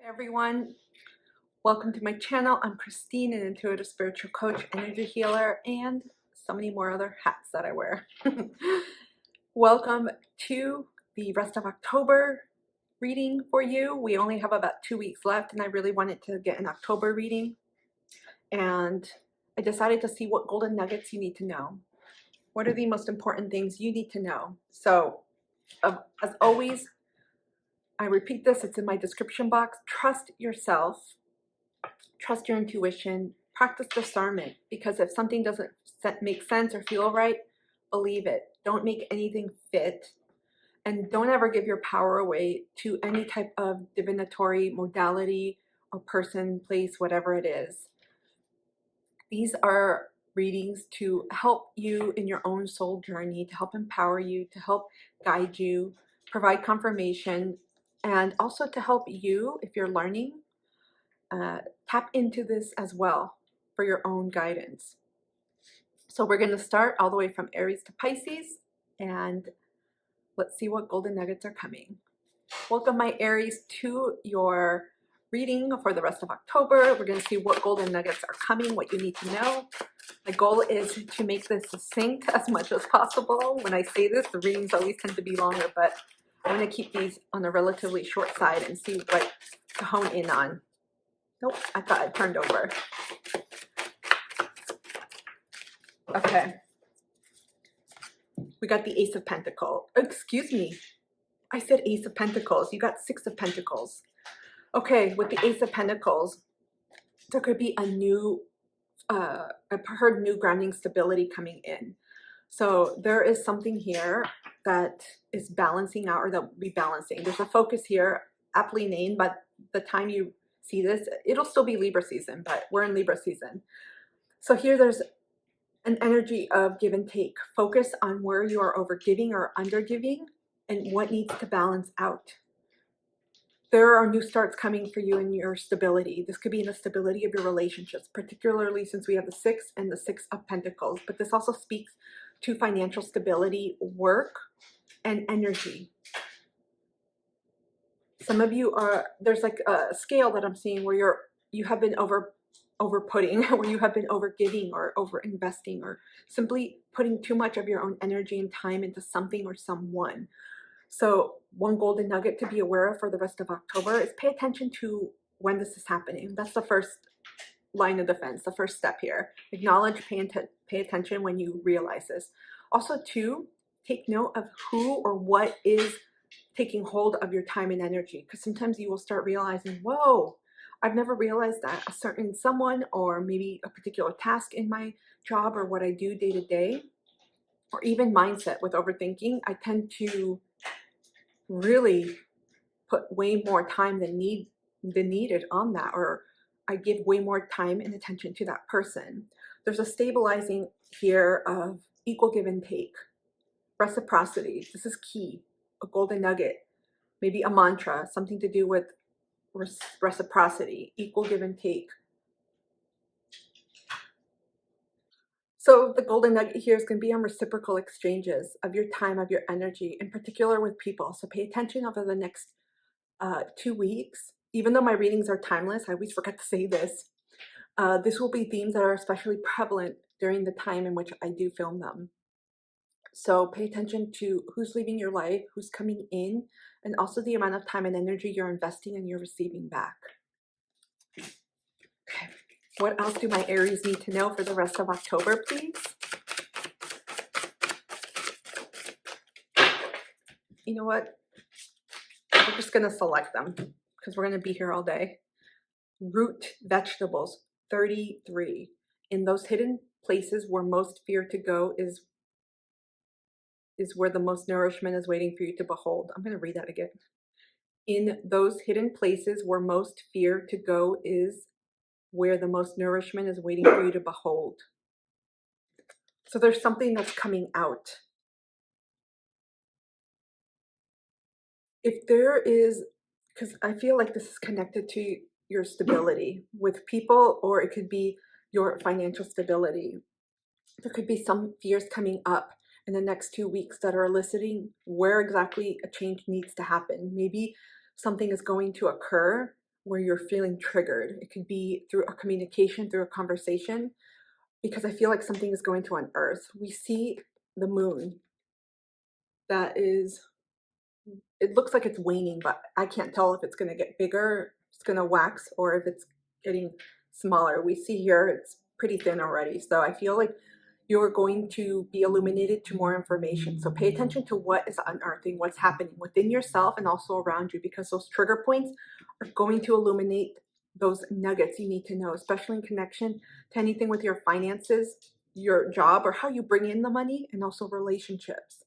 Everyone, welcome to my channel. I'm Christine, an intuitive spiritual coach, energy healer, and so many more other hats that I wear. Welcome to the rest of October reading for you. We only have about 2 weeks left, and I really wanted to get an October reading, and I decided to see what golden nuggets you need to know. What are the most important things you need to know? So as always, I repeat this, it's in my description box. Trust yourself, trust your intuition, practice discernment, because if something doesn't make sense or feel right, believe it. Don't make anything fit, and don't ever give your power away to any type of divinatory modality or person, place, whatever it is. These are readings to help you in your own soul journey, to help empower you, to help guide you, provide confirmation, and also to help you, if you're learning, tap into this as well for your own guidance. So we're going to start all the way from Aries to Pisces, and let's see what golden nuggets are coming. Welcome, my Aries, to your reading for the rest of October. We're going to see what golden nuggets are coming, what you need to know. My goal is to make this succinct as much as possible. When I say this, the readings always tend to be longer, but I'm going to keep these on the relatively short side and see what to hone in on. Nope, I thought I turned over. Okay. We got the Ace of Pentacles. Excuse me. I said Ace of Pentacles. You got Six of Pentacles. Okay, with the Ace of Pentacles, there could be a new, I've heard new grounding stability coming in. So there is something here that is balancing out, or that will be balancing. There's a focus here, aptly named, but the time you see this, it'll still be Libra season, but we're in Libra season. So here there's an energy of give and take. Focus on where you are over giving or under giving and what needs to balance out. There are new starts coming for you in your stability. This could be in the stability of your relationships, particularly since we have the Six and the Six of Pentacles. But this also speaks to financial stability, work, and energy. Some of you are, there's like a scale that I'm seeing where you have been over-putting, where you have been over-giving or over-investing, or simply putting too much of your own energy and time into something or someone. So one golden nugget to be aware of for the rest of October is pay attention to when this is happening. That's the first line of defense, the first step here. Acknowledge, pay attention when you realize this. Also, two, take note of who or what is taking hold of your time and energy, because sometimes you will start realizing, whoa, I've never realized that a certain someone, or maybe a particular task in my job or what I do day to day, or even mindset with overthinking, I tend to really put way more time than needed on that, or I give way more time and attention to that person. There's a stabilizing here of equal give and take, reciprocity. This is key. A golden nugget, maybe a mantra, something to do with reciprocity, equal give and take. So the golden nugget here is going to be on reciprocal exchanges of your time, of your energy, in particular with people. So pay attention over the next 2 weeks. Even though my readings are timeless, I always forget to say this. This will be themes that are especially prevalent during the time in which I do film them. So pay attention to who's leaving your life, who's coming in, and also the amount of time and energy you're investing and you're receiving back. Okay. What else do my Aries need to know for the rest of October, please? You know what? We're just going to select them because we're going to be here all day. Root vegetables, 33. In those hidden places where most fear to go is where the most nourishment is waiting for you to behold. I'm going to read that again. In those hidden places where most fear to go is where the most nourishment is waiting for you to behold. So there's something that's coming out. If there is, because I feel like this is connected to your stability with people, or it could be your financial stability. There could be some fears coming up in the next 2 weeks that are eliciting where exactly a change needs to happen. Maybe something is going to occur where you're feeling triggered. It could be through a communication, through a conversation, because I feel like something is going to unearth. We see the moon that is, it looks like it's waning, but I can't tell if it's going to get bigger, it's going to wax, or if it's getting smaller. We see here it's pretty thin already. So I feel like you're going to be illuminated to more information. So pay attention to what is unearthing, what's happening within yourself and also around you, because those trigger points are going to illuminate those nuggets you need to know, especially in connection to anything with your finances, your job, or how you bring in the money, and also relationships.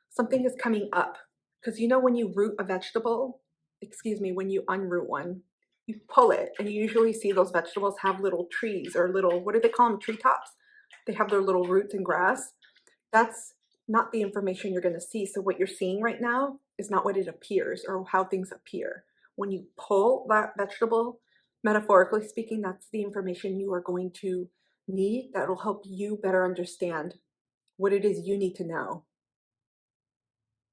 Something is coming up, because you know when you root a vegetable, when you unroot one, you pull it, and you usually see those vegetables have little trees or little, what do they call them, treetops? They have their little roots and grass. That's not the information you're going to see. So what you're seeing right now is not what it appears or how things appear. When you pull that vegetable, metaphorically speaking, that's the information you are going to need that will help you better understand what it is you need to know.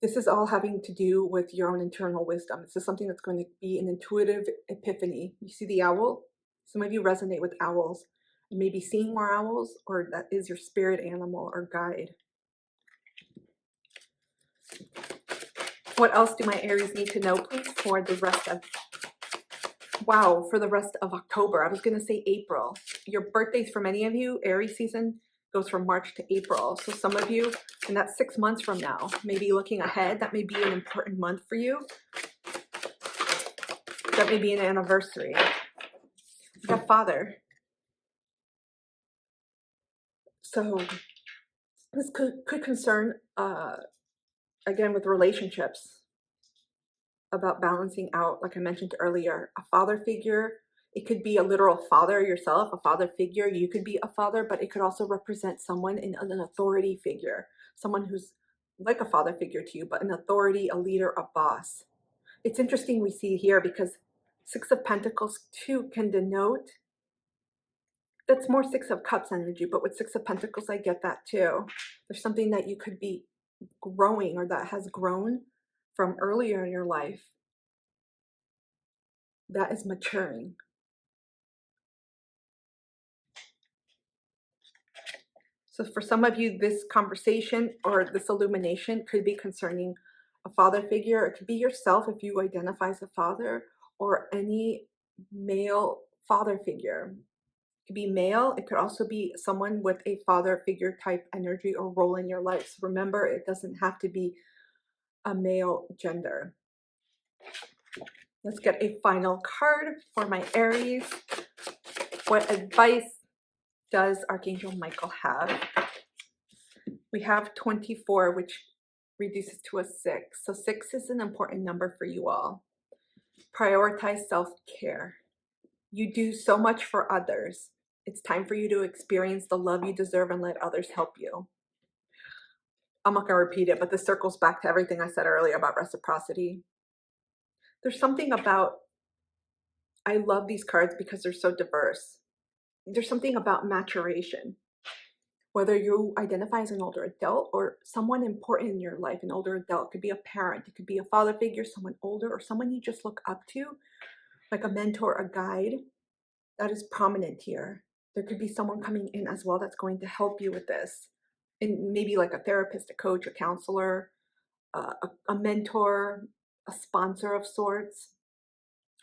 This is all having to do with your own internal wisdom. This is something that's going to be an intuitive epiphany. You see the owl? Some of you resonate with owls. You may be seeing more owls, or that is your spirit animal or guide. What else do my Aries need to know, please, for the rest of, for the rest of October? I was going to say April. Your birthdays, for many of you, Aries season goes from March to April. So some of you, and that's 6 months from now, maybe looking ahead, that may be an important month for you. That may be an anniversary. You got father. So this could concern, again, with relationships, about balancing out, like I mentioned earlier, a father figure. It could be a literal father yourself, a father figure. You could be a father, but it could also represent someone in an authority figure, someone who's like a father figure to you, but an authority, a leader, a boss. It's interesting we see here because Six of Pentacles too can denote, that's more Six of Cups energy, but with Six of Pentacles, I get that too. There's something that you could be growing, or that has grown from earlier in your life, that is maturing. So for some of you, this conversation or this illumination could be concerning a father figure. It could be yourself if you identify as a father, or any male father figure. It could be male. It could also be someone with a father figure type energy or role in your life. So remember, it doesn't have to be a male gender. Let's get a final card for my Aries. What advice does Archangel Michael have? We have 24, which reduces to a 6. So 6 is an important number for you all. Prioritize self-care. You do so much for others. It's time for you to experience the love you deserve and let others help you. I'm not going to repeat it, but this circles back to everything I said earlier about reciprocity. There's something about, I love these cards because they're so diverse. There's something about maturation. Whether you identify as an older adult or someone important in your life, an older adult, it could be a parent, it could be a father figure, someone older, or someone you just look up to, like a mentor, a guide, that is prominent here. There could be someone coming in as well that's going to help you with this. And maybe like a therapist, a coach, a counselor, a mentor, a sponsor of sorts.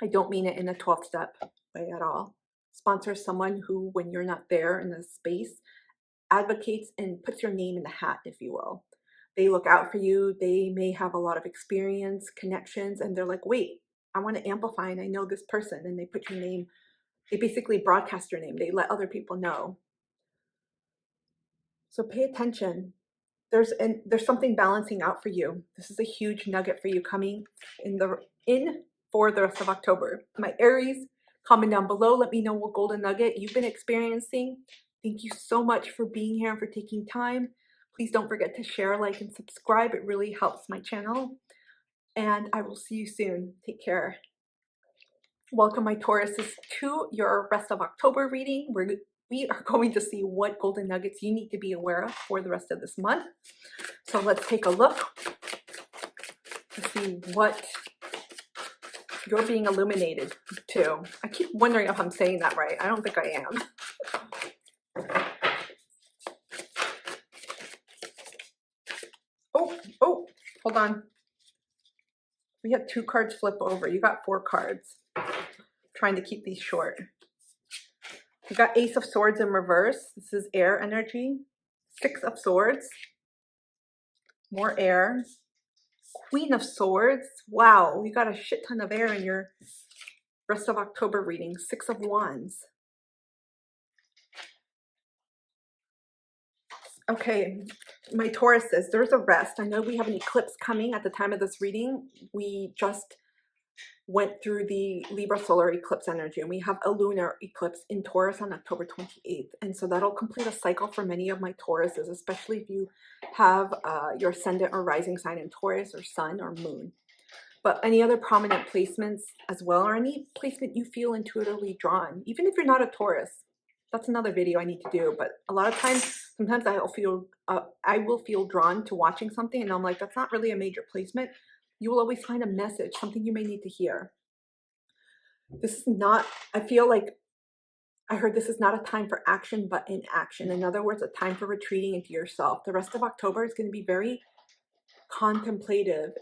I don't mean it in a 12-step way at all. Sponsor is someone who, when you're not there in the space, advocates and puts your name in the hat, if you will. They look out for you. They may have a lot of experience, connections, and they're like, wait, I want to amplify, and I know this person, and they put your name, they basically broadcast your name. They let other people know. So pay attention. There's something balancing out for you. This is a huge nugget for you coming in for the rest of October. My Aries, comment down below. Let me know what golden nugget you've been experiencing. Thank you so much for being here and for taking time. Please don't forget to share, like, and subscribe. It really helps my channel. And I will see you soon. Take care. Welcome, my Tauruses, to your rest of October reading. We are going to see what golden nuggets you need to be aware of for the rest of this month. So let's take a look to see what you're being illuminated too. I keep wondering if I'm saying that right. I don't think I am. Oh, hold on. We had 2 cards flip over. You got 4 cards. I'm trying to keep these short. You got Ace of Swords in reverse. This is air energy. 6 of Swords. More air. Queen of Swords. Wow, you got a shit ton of air in your rest of October reading. 6 of Wands. Okay, my Tauruses, there's a rest. I know we have an eclipse coming at the time of this reading. We just went through the Libra solar eclipse energy, and we have a lunar eclipse in Taurus on October 28th. And so that'll complete a cycle for many of my Tauruses, especially if you have your ascendant or rising sign in Taurus or sun or moon. But any other prominent placements as well, or any placement you feel intuitively drawn, even if you're not a Taurus. That's another video I need to do. But a lot of times, sometimes I will feel drawn to watching something, and I'm like, that's not really a major placement. You will always find a message, something you may need to hear. This is not, I feel like I heard this is not a time for action, but inaction. In other words, a time for retreating into yourself. The rest of October is going to be very contemplative.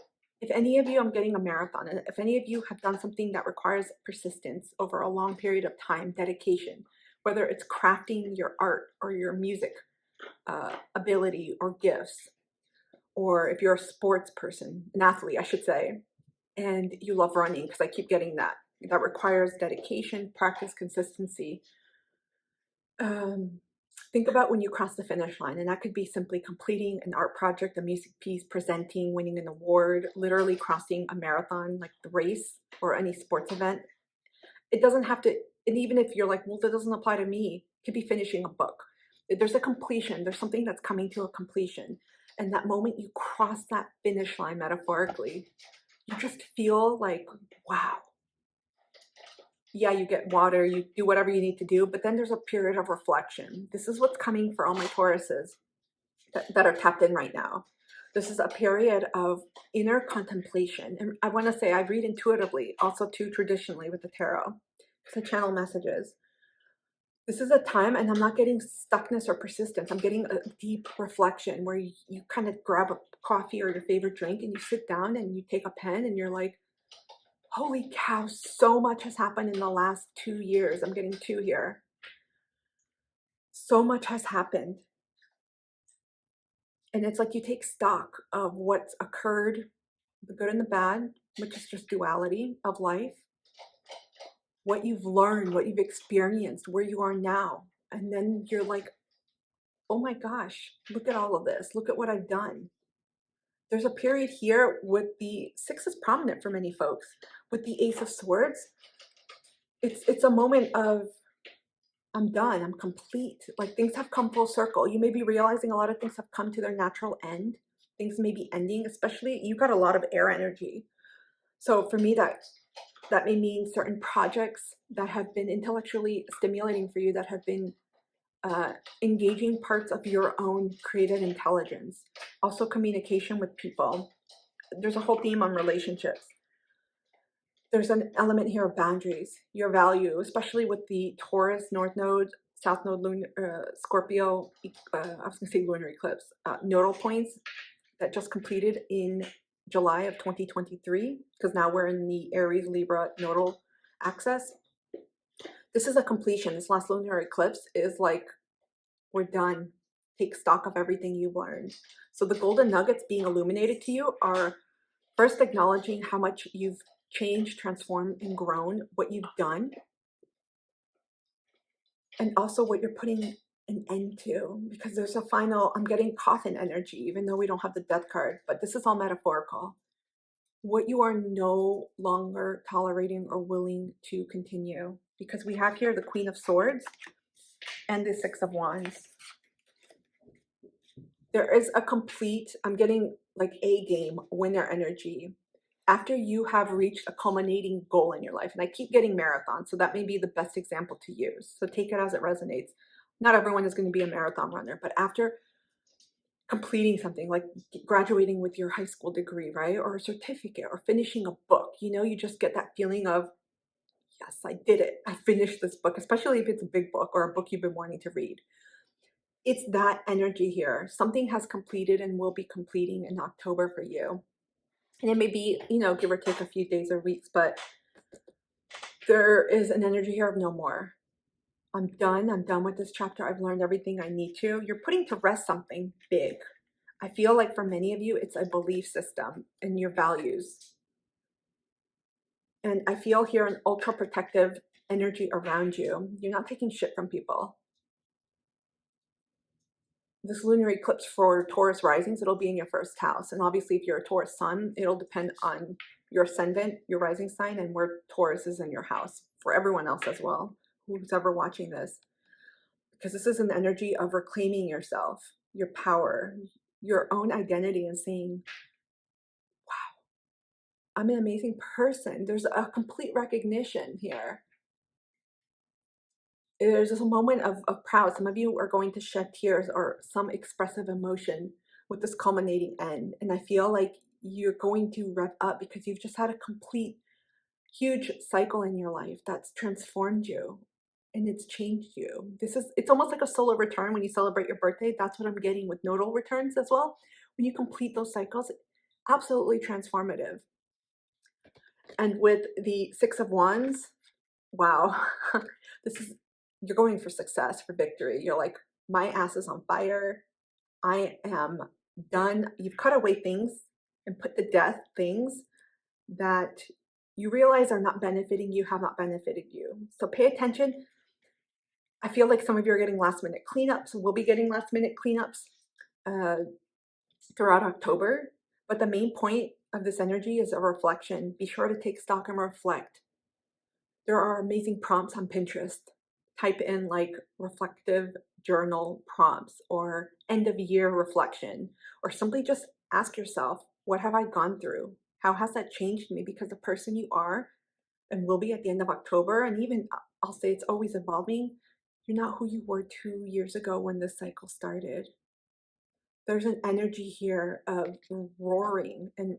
If any of you, I'm getting a marathon, and if any of you have done something that requires persistence over a long period of time, dedication, whether it's crafting your art or your music ability or gifts, or if you're a sports person, an athlete, I should say, and you love running, because I keep getting that requires dedication, practice, consistency. Think about when you cross the finish line, and that could be simply completing an art project, a music piece, presenting, winning an award, literally crossing a marathon, like the race or any sports event. It doesn't have to, and even if you're like, well, that doesn't apply to me, it could be finishing a book. There's a completion, there's something that's coming to a completion. And that moment you cross that finish line, metaphorically, you just feel like, wow. Yeah, you get water, you do whatever you need to do, but then there's a period of reflection. This is what's coming for all my Tauruses that are tapped in right now. This is a period of inner contemplation. And I want to say I read intuitively, also too traditionally with the tarot, because I channel messages. This is a time, and I'm not getting stuckness or persistence. I'm getting a deep reflection where you kind of grab a coffee or your favorite drink and you sit down and you take a pen and you're like, holy cow, so much has happened in the last 2 years. I'm getting 2 here. So much has happened. And it's like you take stock of what's occurred, the good and the bad, which is just duality of life, what you've learned, what you've experienced, where you are now. And then you're like, oh my gosh, look at all of this. Look at what I've done. There's a period here with the 6 is prominent for many folks. With the Ace of Swords, it's a moment of, I'm done, I'm complete. Like things have come full circle. You may be realizing a lot of things have come to their natural end. Things may be ending, especially you got a lot of air energy. So for me, that may mean certain projects that have been intellectually stimulating for you, that have been engaging parts of your own creative intelligence. Also communication with people. There's a whole theme on relationships. There's an element here of boundaries, your value, especially with the Taurus, North Node, South Node, Scorpio, I was going to say lunar eclipse, nodal points that just completed in July of 2023, because now we're in the Aries, Libra nodal axis. This is a completion. This last lunar eclipse is like, we're done. Take stock of everything you've learned. So the golden nuggets being illuminated to you are first acknowledging how much you've changed, transformed, and grown, what you've done, and also what you're putting an end to, because there's a final, I'm getting coffin energy, even though we don't have the death card, but this is all metaphorical. What you are no longer tolerating or willing to continue, because we have here the Queen of Swords and the 6 of Wands. There is a complete, I'm getting like a game winner energy after you have reached a culminating goal in your life. And I keep getting marathon, so that may be the best example to use. So take it as it resonates. Not everyone is going to be a marathon runner, but after completing something, like graduating with your high school degree, right? Or a certificate, or finishing a book. You know, you just get that feeling of, yes, I did it. I finished this book, especially if it's a big book or a book you've been wanting to read. It's that energy here. Something has completed and will be completing in October for you. And it may be, you know, give or take a few days or weeks, but there is an energy here of no more. I'm done with this chapter. I've learned everything I need to. You're putting to rest something big. I feel like for many of you, it's a belief system and your values. And I feel here an ultra protective energy around you. You're not taking shit from people. This lunar eclipse for Taurus risings, it'll be in your first house. And obviously, if you're a Taurus sun, it'll depend on your ascendant, your rising sign, and where Taurus is in your house. For everyone else as well, who's ever watching this. Because this is an energy of reclaiming yourself, your power, your own identity, and saying, wow, I'm an amazing person. There's a complete recognition here. There's just a moment of proud. Some of you are going to shed tears or some expressive emotion with this culminating end. And I feel like you're going to rev up because you've just had a complete, huge cycle in your life that's transformed you and it's changed you. It's almost like a solar return when you celebrate your birthday. That's what I'm getting with nodal returns as well. When you complete those cycles, absolutely transformative. And with the Six of Wands, wow, you're going for success, for victory. You're like, my ass is on fire. I am done. You've cut away things and put to death things that you realize are not benefiting you, have not benefited you. So pay attention. I feel like some of you are getting last minute cleanups. We'll be getting last minute cleanups throughout October. But the main point of this energy is a reflection. Be sure to take stock and reflect. There are amazing prompts on Pinterest. Type in like reflective journal prompts or end of year reflection, or simply just ask yourself, what have I gone through? How has that changed me? Because the person you are and will be at the end of October, and even I'll say it's always evolving, you're not who you were 2 years ago when this cycle started. There's an energy here of roaring, and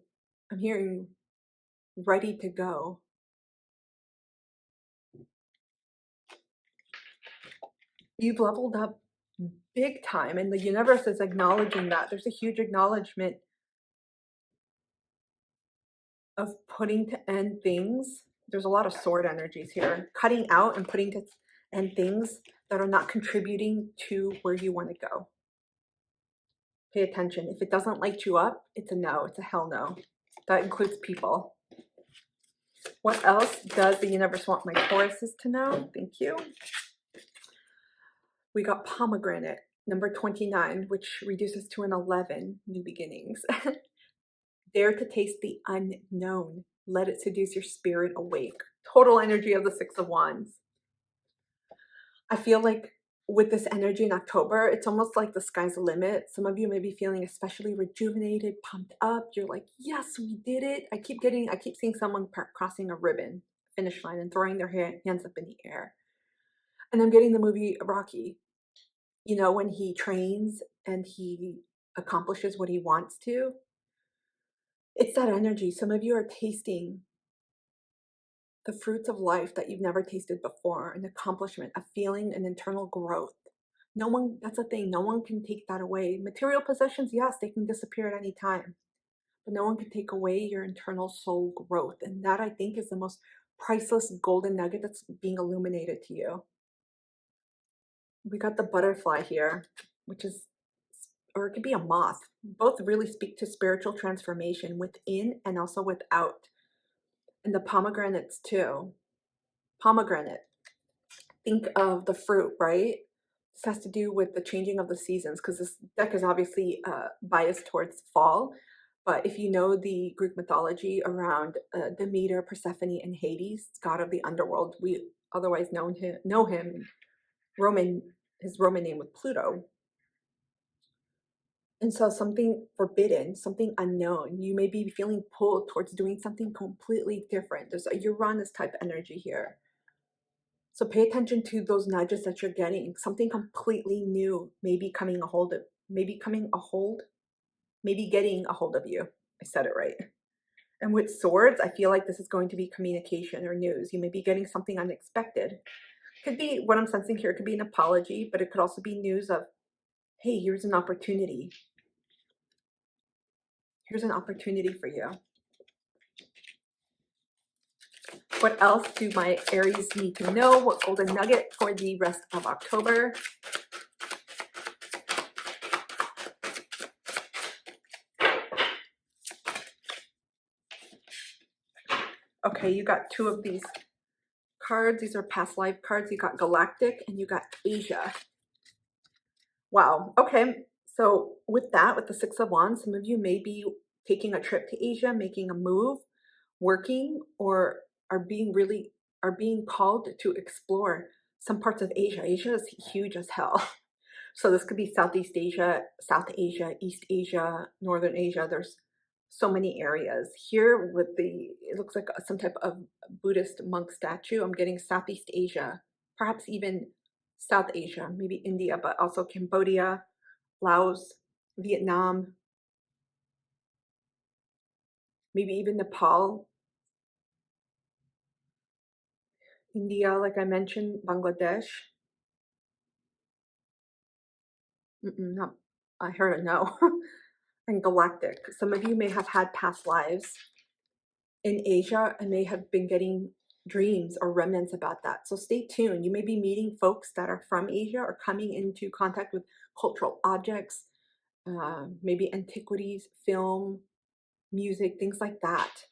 I'm hearing ready to go. You've leveled up big time, and the universe is acknowledging that. There's a huge acknowledgement of putting to end things. There's a lot of sword energies here. Cutting out and putting to end things that are not contributing to where you want to go. Pay attention. If it doesn't light you up, it's a no. It's a hell no. That includes people. What else does the universe want my Tauruses to know? Thank you. We got pomegranate, number 29, which reduces to an 11, new beginnings. Dare to taste the unknown. Let it seduce your spirit awake. Total energy of the Six of Wands. I feel like with this energy in October, it's almost like the sky's the limit. Some of you may be feeling especially rejuvenated, pumped up. You're like, yes, we did it. I keep seeing someone crossing a ribbon, finish line, and throwing their hands up in the air. And I'm getting the movie Rocky. You know, when he trains and he accomplishes what he wants to. It's that energy. Some of you are tasting the fruits of life that you've never tasted before, an accomplishment, a feeling, an internal growth. That's the thing, no one can take that away. Material possessions, yes, they can disappear at any time, but no one can take away your internal soul growth. And that, I think, is the most priceless golden nugget that's being illuminated to you. We got the butterfly here, which is, or it could be a moth. Both really speak to spiritual transformation within and also without. And the pomegranates too. Pomegranate. Think of the fruit, right? This has to do with the changing of the seasons, because this deck is obviously biased towards fall. But if you know the Greek mythology around Demeter, Persephone, and Hades, god of the underworld, we otherwise know him, his Roman name was Pluto. And so something forbidden, something unknown, you may be feeling pulled towards doing something completely different. There's a Uranus type energy here. So pay attention to those nudges that you're getting. Something completely new may be coming a hold of maybe coming a hold, maybe getting a hold of you. I said it right. And with swords, I feel like this is going to be communication or news. You may be getting something unexpected. Could be, what I'm sensing here, could be an apology, but it could also be news of, hey, here's an opportunity. Here's an opportunity for you. What else do my Aries need to know? What golden nugget for the rest of October? Okay, you got two of these cards. These are past life cards. You got Galactic and you got Asia. Wow. Okay. So with that, with the Six of Wands, some of you may be taking a trip to Asia, making a move, working, or are being called to explore some parts of Asia. Asia is huge as hell. So this could be Southeast Asia, South Asia, East Asia, Northern Asia. There's so many areas. Here with it looks like some type of Buddhist monk statue. I'm getting Southeast Asia, perhaps even South Asia, maybe India, but also Cambodia, Laos, Vietnam, maybe even Nepal, India, like I mentioned, Bangladesh. No, I heard a no. And Galactic. Some of you may have had past lives in Asia and may have been getting dreams or remnants about that. So stay tuned. You may be meeting folks that are from Asia or coming into contact with cultural objects, maybe antiquities, film, music, things like that.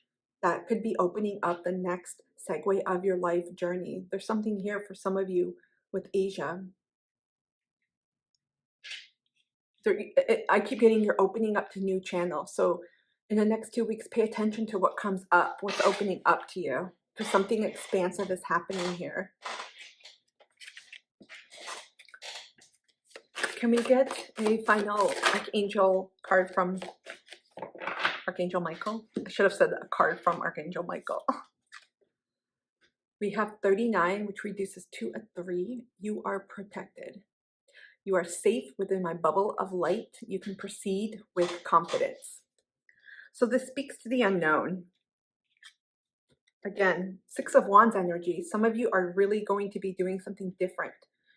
That could be opening up the next segue of your life journey. There's something here for some of you with Asia. I keep getting you're opening up to new channels. So in the next 2 weeks, pay attention to what comes up, what's opening up to you, because something expansive is happening here. Can we get a final Archangel card from Archangel Michael? I should have said a card from Archangel Michael. We have 39, which reduces to a 3. You are protected. You are safe within my bubble of light. You can proceed with confidence. So this speaks to the unknown. Again, Six of Wands energy. Some of you are really going to be doing something different.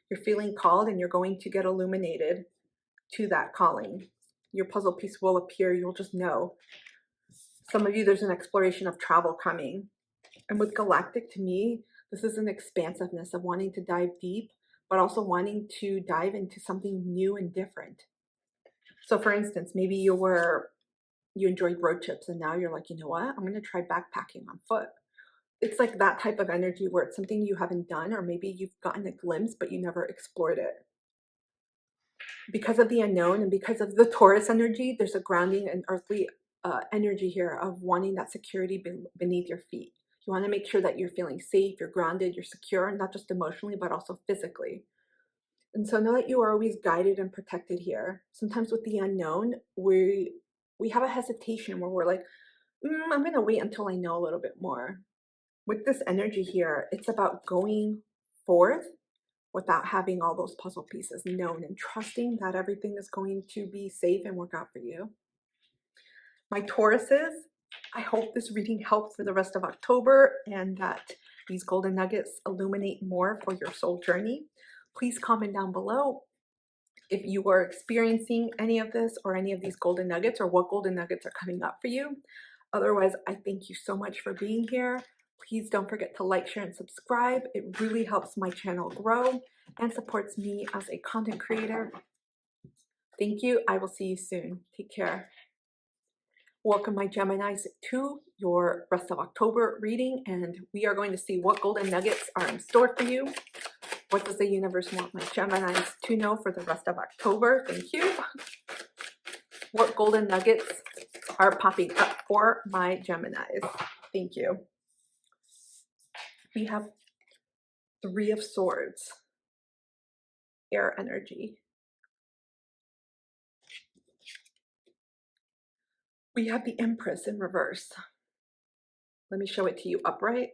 You're feeling called and you're going to get illuminated to that calling. Your puzzle piece will appear. You'll just know. Some of you, there's an exploration of travel coming. And with Galactic, to me, this is an expansiveness of wanting to dive deep, but also wanting to dive into something new and different. So for instance, maybe you enjoyed road trips and now you're like, you know what? I'm going to try backpacking on foot. It's like that type of energy where it's something you haven't done, or maybe you've gotten a glimpse, but you never explored it. Because of the unknown and because of the Taurus energy, there's a grounding and earthly energy here of wanting that security beneath your feet. You want to make sure that you're feeling safe, you're grounded, you're secure, not just emotionally, but also physically. And so know that you are always guided and protected here. Sometimes with the unknown, we have a hesitation where we're like, I'm going to wait until I know a little bit more. With this energy here, it's about going forth without having all those puzzle pieces known and trusting that everything is going to be safe and work out for you. My Tauruses, I hope this reading helps for the rest of October and that these golden nuggets illuminate more for your soul journey. Please comment down below if you are experiencing any of this or any of these golden nuggets, or what golden nuggets are coming up for you. Otherwise, I thank you so much for being here. Please don't forget to like, share, and subscribe. It really helps my channel grow and supports me as a content creator. Thank you. I will see you soon. Take care. Welcome, my Geminis, to your rest of October reading, and we are going to see what golden nuggets are in store for you. What does the universe want my Geminis to know for the rest of October? Thank you. What golden nuggets are popping up for my Geminis? Thank you. We have Three of Swords, air energy. We have the Empress in reverse. Let me show it to you upright.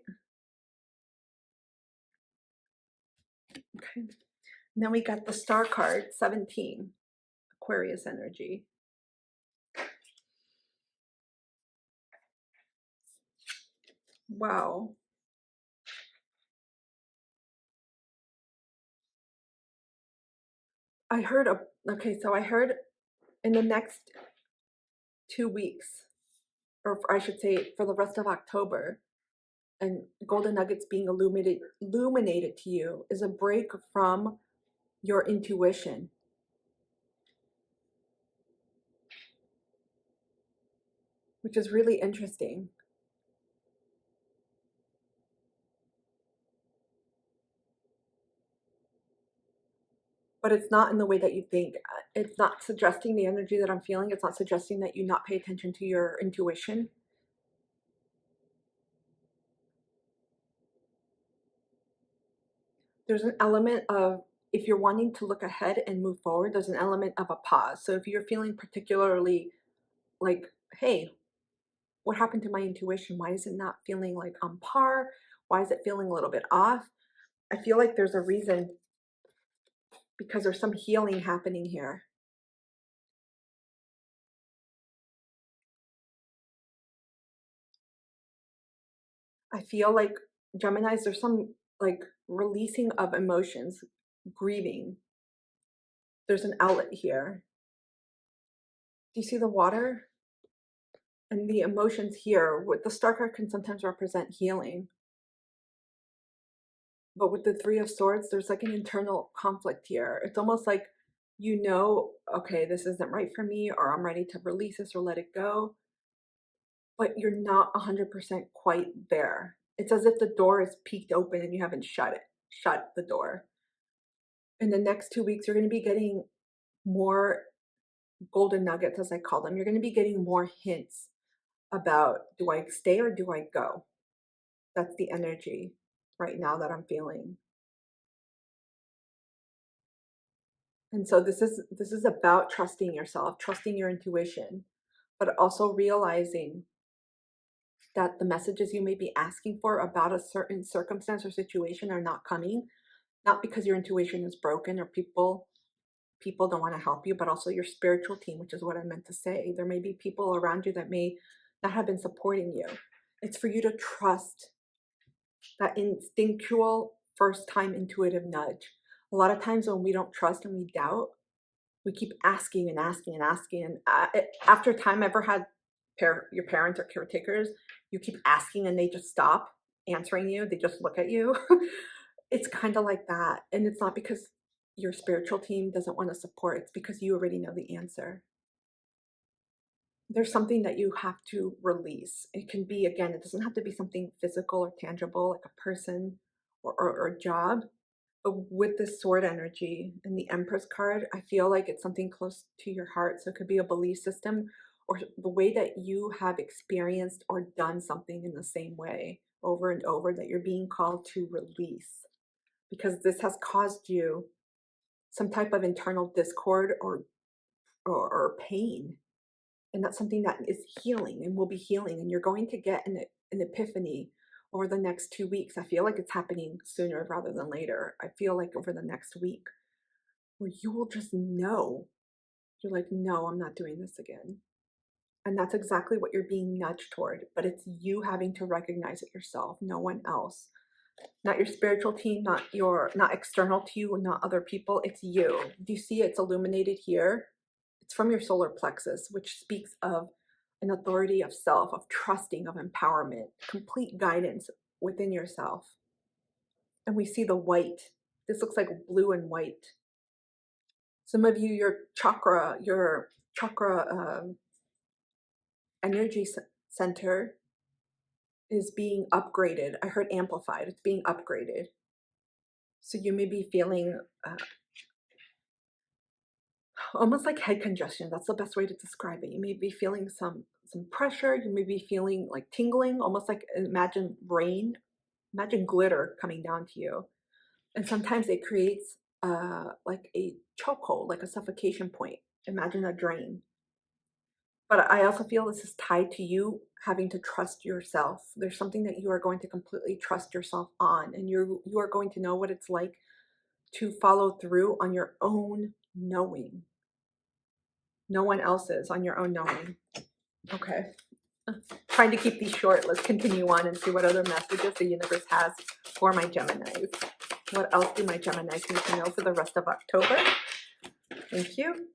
Okay. And then we got the Star card, 17, Aquarius energy. Wow. I heard okay, so I heard in the next 2 weeks, or I should say for the rest of October, and golden nuggets being illuminated to you is a break from your intuition. Which is really interesting. But it's not in the way that you think. It's not suggesting the energy that I'm feeling. It's not suggesting that you not pay attention to your intuition. There's an element of, if you're wanting to look ahead and move forward, there's an element of a pause. So if you're feeling particularly like, hey, what happened to my intuition? Why is it not feeling like on par? Why is it feeling a little bit off? I feel like there's a reason, because there's some healing happening here. I feel like Geminis, there's some like releasing of emotions, grieving. There's an outlet here. Do you see the water? And the emotions here, with the star card can sometimes represent healing. But with the Three of Swords, there's like an internal conflict here. It's almost like, you know, okay, this isn't right for me, or I'm ready to release this or let it go. But you're not 100% quite there. It's as if the door is peeked open and you haven't shut the door. In the next 2 weeks, you're going to be getting more golden nuggets, as I call them. You're going to be getting more hints about, do I stay or do I go? That's the energy right now that I'm feeling. And so this is about trusting yourself, trusting your intuition, but also realizing that the messages you may be asking for about a certain circumstance or situation are not coming, not because your intuition is broken or people don't want to help you, but also your spiritual team, which is what I meant to say. There may be people around you that may not have been supporting you. It's for you to trust that instinctual first time intuitive nudge. A lot of times when we don't trust and we doubt, we keep asking and asking and asking. And after time, ever had your parents or caretakers, you keep asking and they just stop answering you. They just look at you. It's kind of like that. And it's not because your spiritual team doesn't want to support. It's because you already know the answer. There's something that you have to release. It can be, again, it doesn't have to be something physical or tangible, like a person or a job. But with the sword energy and the Empress card, I feel like it's something close to your heart. So it could be a belief system or the way that you have experienced or done something in the same way over and over that you're being called to release. Because this has caused you some type of internal discord or pain. And that's something that is healing and will be healing. And you're going to get an epiphany over the next 2 weeks. I feel like it's happening sooner rather than later. I feel like over the next week where you will just know. You're like, no, I'm not doing this again. And that's exactly what you're being nudged toward. But it's you having to recognize it yourself, no one else. Not your spiritual team, not external to you, not other people. It's you. Do you see it's illuminated here? It's from your solar plexus, which speaks of an authority of self, of trusting, of empowerment, complete guidance within yourself. And we see the white. This looks like blue and white. Some of you, your chakra energy center is being upgraded. I heard amplified. It's being upgraded. So you may be feeling almost like head congestion. That's the best way to describe it. You may be feeling some pressure. You may be feeling like tingling, almost like, imagine rain, imagine glitter coming down to you. And sometimes it creates like a chokehold, like a suffocation point. Imagine a drain. But I also feel this is tied to you having to trust yourself. There's something that you are going to completely trust yourself on, and you are going to know what it's like to follow through on your own knowing. No one else's, on your own knowing. Okay. Trying to keep these short. Let's continue on and see what other messages the universe has for my Geminis. What else do my Geminis need to know for the rest of October? Thank you.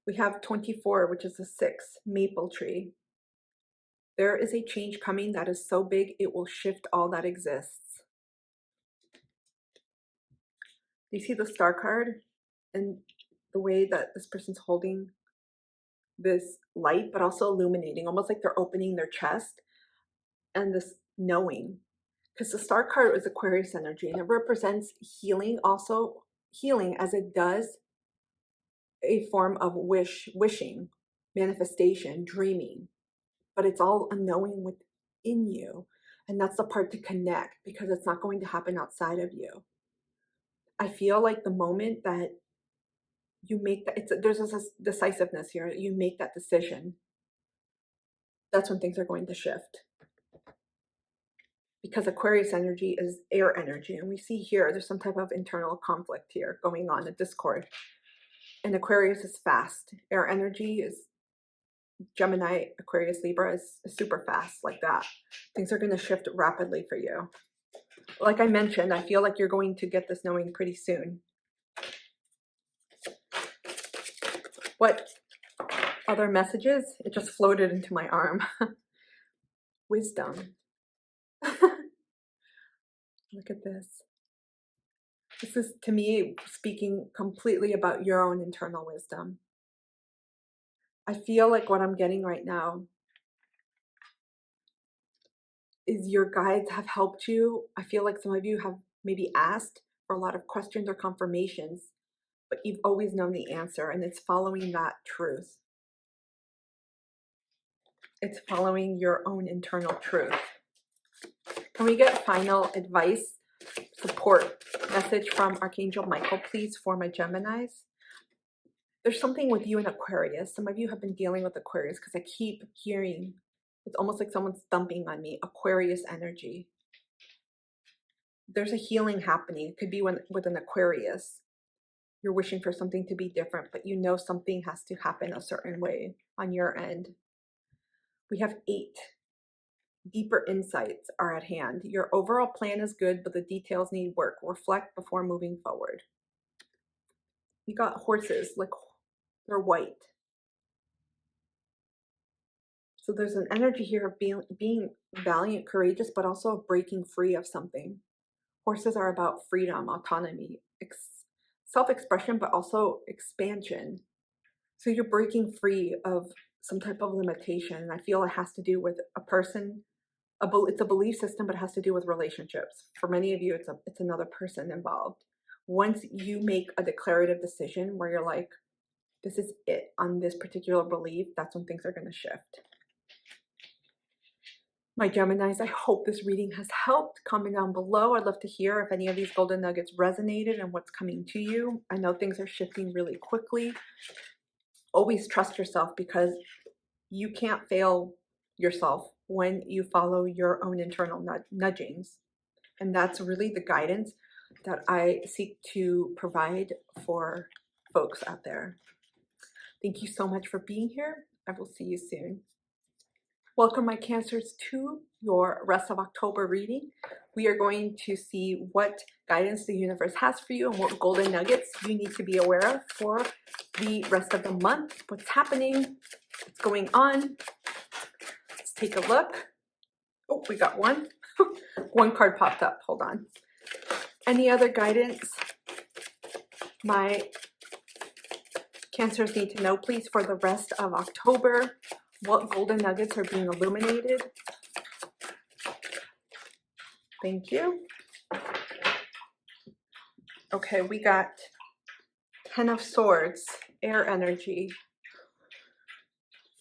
We have 24, which is the 6th maple tree. There is a change coming that is so big, it will shift all that exists. Do you see the star card and the way that this person's holding this light, but also illuminating, almost like they're opening their chest, and this knowing? Because the star card is Aquarius energy, and it represents healing, also healing as it does a form of wishing, manifestation, dreaming, but it's all a knowing within you. And that's the part to connect, because it's not going to happen outside of you. I feel like the moment that you make that, there's this decisiveness here, you make that decision, that's when things are going to shift. Because Aquarius energy is air energy, and we see here there's some type of internal conflict here going on, a discord. And Aquarius is fast. Air energy is Gemini, Aquarius, Libra is super fast like that. Things are going to shift rapidly for you. Like I mentioned, I feel like you're going to get this knowing pretty soon. What other messages? It just floated into my arm. Wisdom. Look at this. This is, to me, speaking completely about your own internal wisdom. I feel like what I'm getting right now is your guides have helped you. I feel like some of you have maybe asked for a lot of questions or confirmations, but you've always known the answer, and it's following that truth. It's following your own internal truth. Can we get final advice, support message from Archangel Michael, please, for my Geminis? There's something with you in Aquarius. Some of you have been dealing with Aquarius because I keep hearing, it's almost like someone's thumping on me, Aquarius energy. There's a healing happening. It could be with an Aquarius. You're wishing for something to be different, but you know something has to happen a certain way on your end. We have 8. Deeper insights are at hand. Your overall plan is good, but the details need work. Reflect before moving forward. You got horses, like they're white. So there's an energy here of being valiant, courageous, but also breaking free of something. Horses are about freedom, autonomy, self-expression, but also expansion. So you're breaking free of some type of limitation. And I feel it has to do with a person. It's a belief system, but it has to do with relationships. For many of you, it's another person involved. Once you make a declarative decision where you're like, this is it on this particular belief, that's when things are going to shift. My Geminis, I hope this reading has helped. Comment down below. I'd love to hear if any of these golden nuggets resonated and what's coming to you. I know things are shifting really quickly. Always trust yourself, because you can't fail yourself when you follow your own internal nudgings. And that's really the guidance that I seek to provide for folks out there. Thank you so much for being here. I will see you soon. Welcome, my Cancers, to your rest of October reading. We are going to see what guidance the universe has for you and what golden nuggets you need to be aware of for the rest of the month. What's happening? What's going on? Let's take a look. Oh, we got one. One card popped up. Hold on. Any other guidance my Cancers need to know, please, for the rest of October? What golden nuggets are being illuminated? Thank you. Okay, we got 10 of Swords, air energy.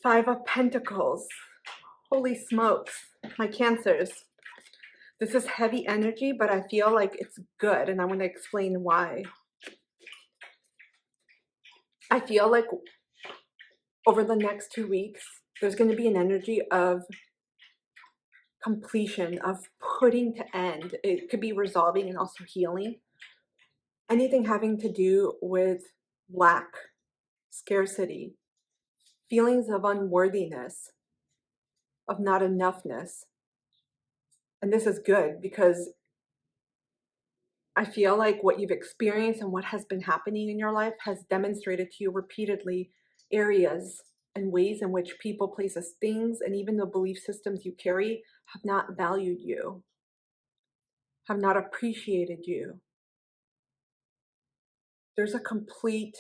5 of Pentacles. Holy smokes, my Cancers. This is heavy energy, but I feel like it's good, and I'm going to explain why. I feel like over the next 2 weeks, there's going to be an energy of completion, of putting to end. It could be resolving and also healing. Anything having to do with lack, scarcity, feelings of unworthiness, of not enoughness. And this is good because I feel like what you've experienced and what has been happening in your life has demonstrated to you repeatedly areas and ways in which people, places, things, and even the belief systems you carry have not valued you, have not appreciated you. There's a complete,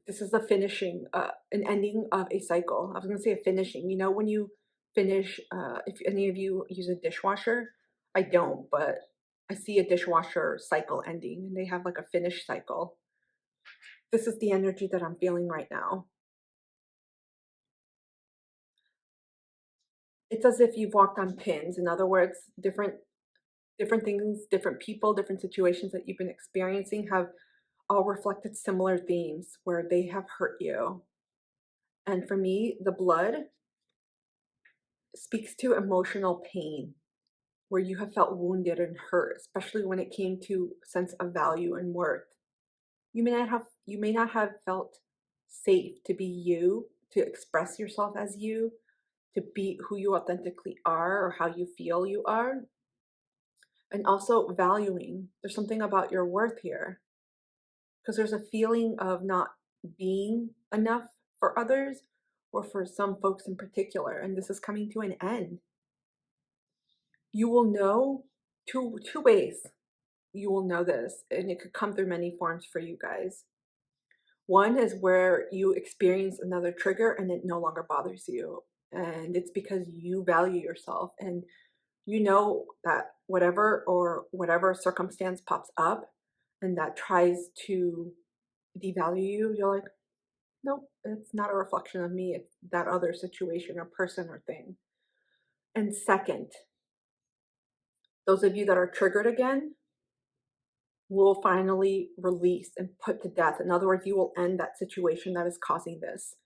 this is a finishing, an ending of a cycle. I was going to say a finishing. You know, when you finish, if any of you use a dishwasher, I don't, but I see a dishwasher cycle ending and they have like a finish cycle. This is the energy that I'm feeling right now. It's as if you've walked on pins. In other words, different things, different people, different situations that you've been experiencing have all reflected similar themes where they have hurt you. And for me, the blood speaks to emotional pain, where you have felt wounded and hurt, especially when it came to sense of value and worth. You may not have felt safe to be you, to express yourself as you, to be who you authentically are or how you feel you are. And also valuing. There's something about your worth here, because there's a feeling of not being enough for others or for some folks in particular, and this is coming to an end. You will know two ways. You will know this, and it could come through many forms for you guys. One is where you experience another trigger and it no longer bothers you, and it's because you value yourself and you know that whatever circumstance pops up and that tries to devalue you, you're like, nope, it's not a reflection of me. It's that other situation or person or thing. And second, those of you that are triggered again will finally release and put to death. In other words, you will end that situation that is causing this.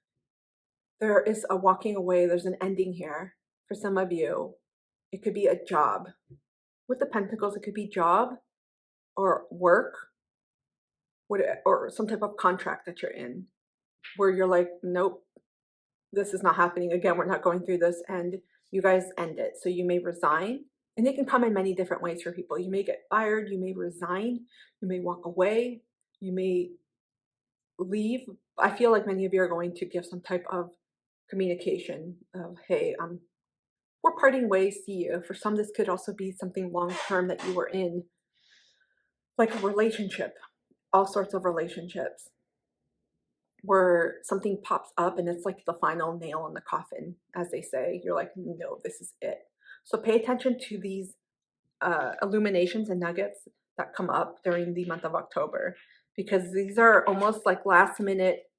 There is a walking away. There's an ending here for some of you. It could be a job. With the Pentacles, it could be job or work, or some type of contract that you're in where you're like, nope, this is not happening again. We're not going through this, and you guys end it. So you may resign, and it can come in many different ways for people. You may get fired, you may resign, you may walk away, you may leave. I feel like many of you are going to give some type of communication of, hey, we're parting ways, see you. For some, this could also be something long-term that you were in, like a relationship, all sorts of relationships, where something pops up and it's like the final nail in the coffin, as they say. You're like, no, this is it. So pay attention to these illuminations and nuggets that come up during the month of October, because these are almost like last minute.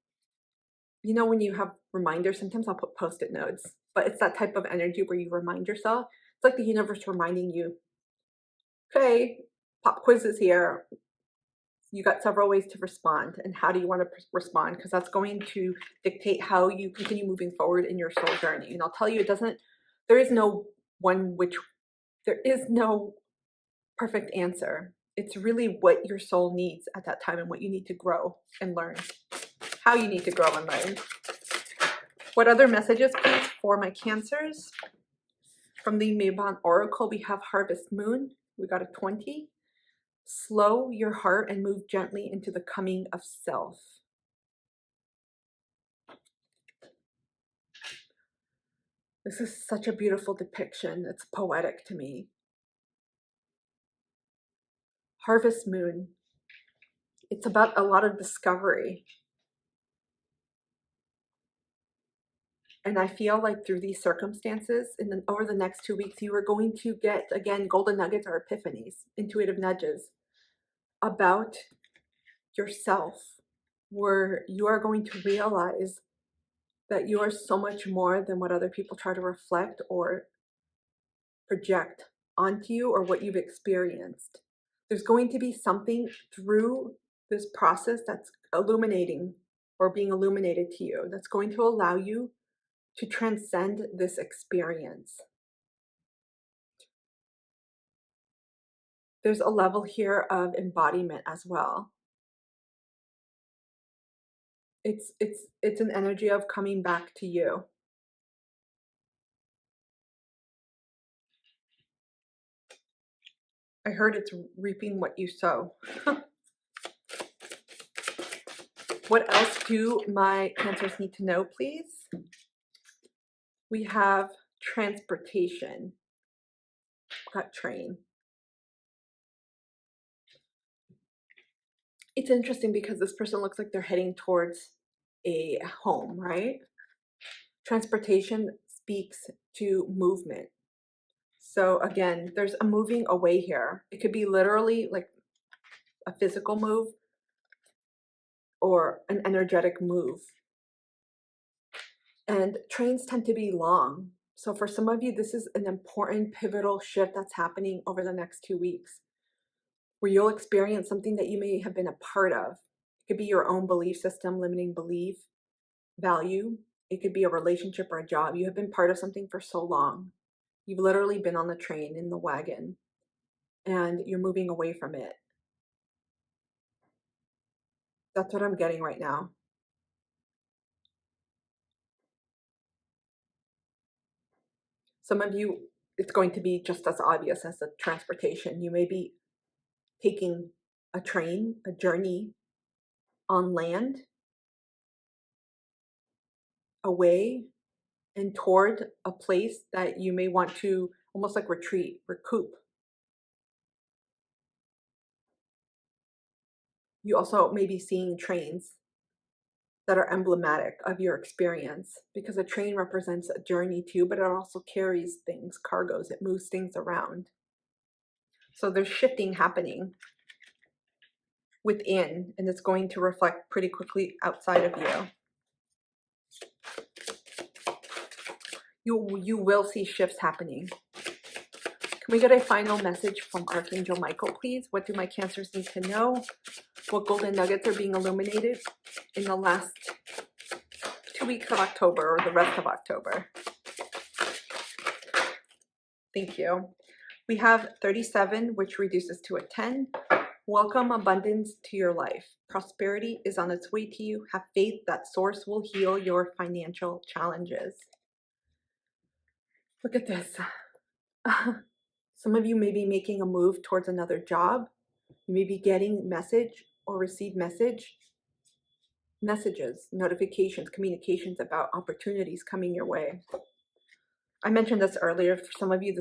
You know, when you have reminders, sometimes I'll put post-it notes, but it's that type of energy where you remind yourself. It's like the universe reminding you, okay, pop quiz is here. You got several ways to respond, and how do you want to respond? Because that's going to dictate how you continue moving forward in your soul journey. And I'll tell you, there is no perfect answer. It's really what your soul needs at that time and what you need to grow and learn, how you need to grow and learn. What other messages, please, for my Cancers? From the Mabon Oracle, we have Harvest Moon. We got a 20. Slow your heart and move gently into the coming of self. This is such a beautiful depiction. It's poetic to me. Harvest Moon. It's about a lot of discovery. And I feel like through these circumstances, and then over the next 2 weeks, you are going to get, again, golden nuggets or epiphanies, intuitive nudges about yourself, where you are going to realize that you are so much more than what other people try to reflect or project onto you or what you've experienced. There's going to be something through this process that's illuminating or being illuminated to you that's going to allow you to transcend this experience. There's a level here of embodiment as well. It's an energy of coming back to you. I heard it's reaping what you sow. What else do my Cancers need to know, please? We have transportation. Got train. It's interesting because this person looks like they're heading towards a home, right? Transportation speaks to movement. So again, there's a moving away here. It could be literally like a physical move or an energetic move. And trains tend to be long. So for some of you, this is an important pivotal shift that's happening over the next 2 weeks, where you'll experience something that you may have been a part of. It could be your own belief system, limiting belief, value. It could be a relationship or a job. You have been part of something for so long. You've literally been on the train, in the wagon, and you're moving away from it. That's what I'm getting right now. Some of you, it's going to be just as obvious as the transportation. You may be taking a train, a journey on land, away and toward a place that you may want to almost like retreat, recoup. You also may be seeing trains that are emblematic of your experience, because a train represents a journey too, but it also carries things, cargoes, it moves things around. So there's shifting happening within, and it's going to reflect pretty quickly outside of you. You will see shifts happening. Can we get a final message from Archangel Michael, please? What do my Cancers need to know? What golden nuggets are being illuminated in the last 2 weeks of October, or the rest of October? Thank you. We have 37, which reduces to a 10. Welcome abundance to your life. Prosperity is on its way to you. Have faith that Source will heal your financial challenges. Look at this. Some of you may be making a move towards another job. You may be getting message or receive messages, notifications, communications about opportunities coming your way. I mentioned this earlier. For some of you,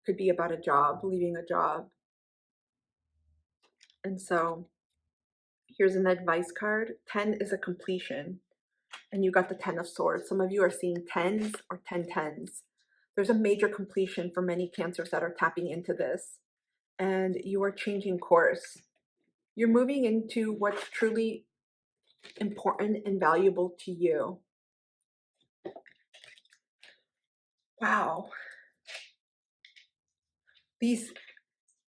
could be about a job, leaving a job. And so here's an advice card. 10 is a completion, and you got the 10 of Swords. Some of you are seeing 10s or 10-10s. There's a major completion for many Cancers that are tapping into this, and you are changing course. You're moving into what's truly important and valuable to you. Wow. These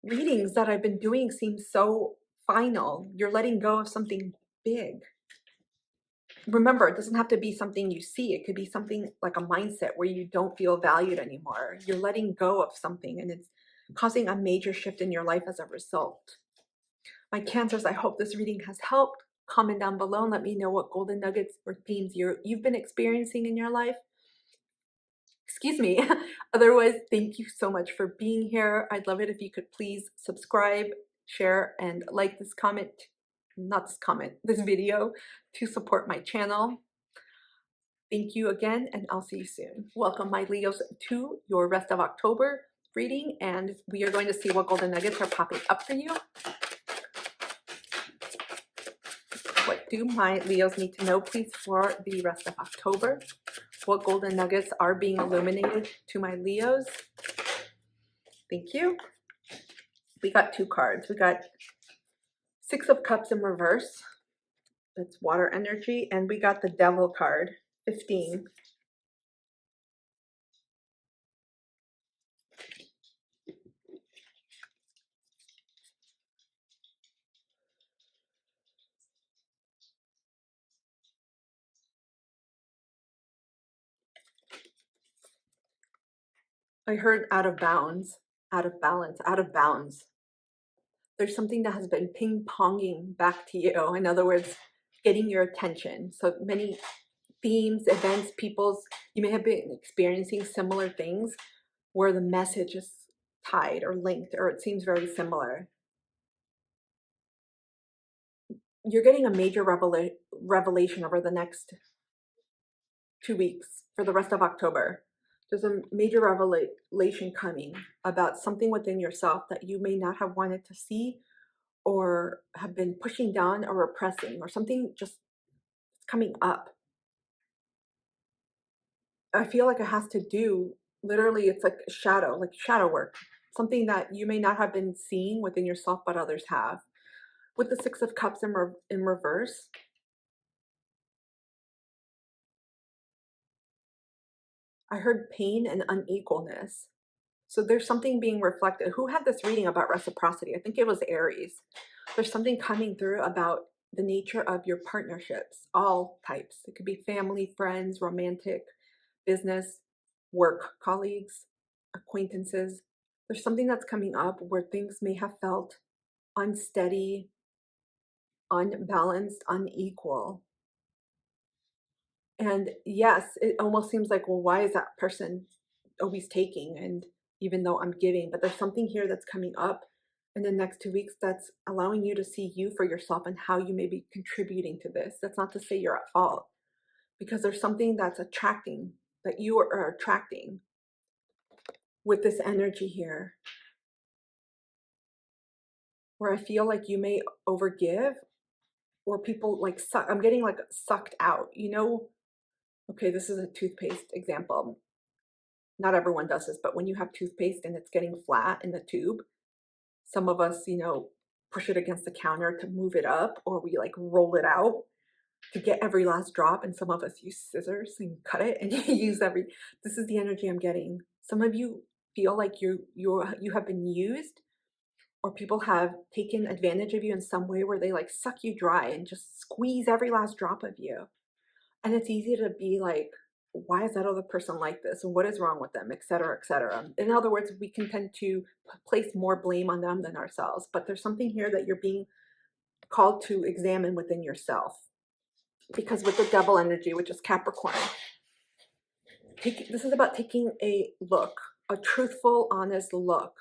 readings that I've been doing seem so final. You're letting go of something big. Remember, it doesn't have to be something you see. It could be something like a mindset where you don't feel valued anymore. You're letting go of something, and it's causing a major shift in your life as a result. My Cancers, I hope this reading has helped. Comment down below and let me know what golden nuggets or themes you've been experiencing in your life. Excuse me. Otherwise, thank you so much for being here. I'd love it if you could please subscribe, share, and like this video to support my channel. Thank you again, and I'll see you soon. Welcome, my Leos, to your rest of October reading, and we are going to see what golden nuggets are popping up for you. What do my Leos need to know, please, for the rest of October? What golden nuggets are being illuminated to my Leos? Thank you. We got 2 cards. We got 6 of Cups in reverse. That's water energy. And we got the Devil card, 15. I heard out of bounds, out of balance, out of bounds. There's something that has been ping-ponging back to you. In other words, getting your attention. So many themes, events, people's, you may have been experiencing similar things where the message is tied or linked, or it seems very similar. You're getting a major revelation over the next 2 weeks for the rest of October. There's a major revelation coming about something within yourself that you may not have wanted to see or have been pushing down or repressing, or something just coming up. I feel like it has to do, literally, it's like shadow, like shadow work, something that you may not have been seeing within yourself, but others have. With the Six of Cups in reverse, I heard pain and unequalness. So there's something being reflected. Who had this reading about reciprocity? I think it was Aries. There's something coming through about the nature of your partnerships, all types. It could be family, friends, romantic, business, work, colleagues, acquaintances. There's something that's coming up where things may have felt unsteady, unbalanced, unequal. And yes, it almost seems like, well, why is that person always taking? And even though I'm giving, but there's something here that's coming up in the next 2 weeks that's allowing you to see you for yourself and how you may be contributing to this. That's not to say you're at fault, because there's something that's attracting, that you are attracting with this energy here, where I feel like you may overgive, or people like suck. I'm getting like sucked out, you know. Okay, this is a toothpaste example. Not everyone does this, but when you have toothpaste and it's getting flat in the tube, some of us, you know, push it against the counter to move it up, or we like roll it out to get every last drop. And some of us use scissors and cut it, and you use this is the energy I'm getting. Some of you feel like you have been used, or people have taken advantage of you in some way where they like suck you dry and just squeeze every last drop of you. And it's easy to be like, why is that other person like this? And what is wrong with them, et cetera, et cetera. In other words, we can tend to place more blame on them than ourselves. But there's something here that you're being called to examine within yourself. Because with the devil energy, which is Capricorn, this is about taking a look, a truthful, honest look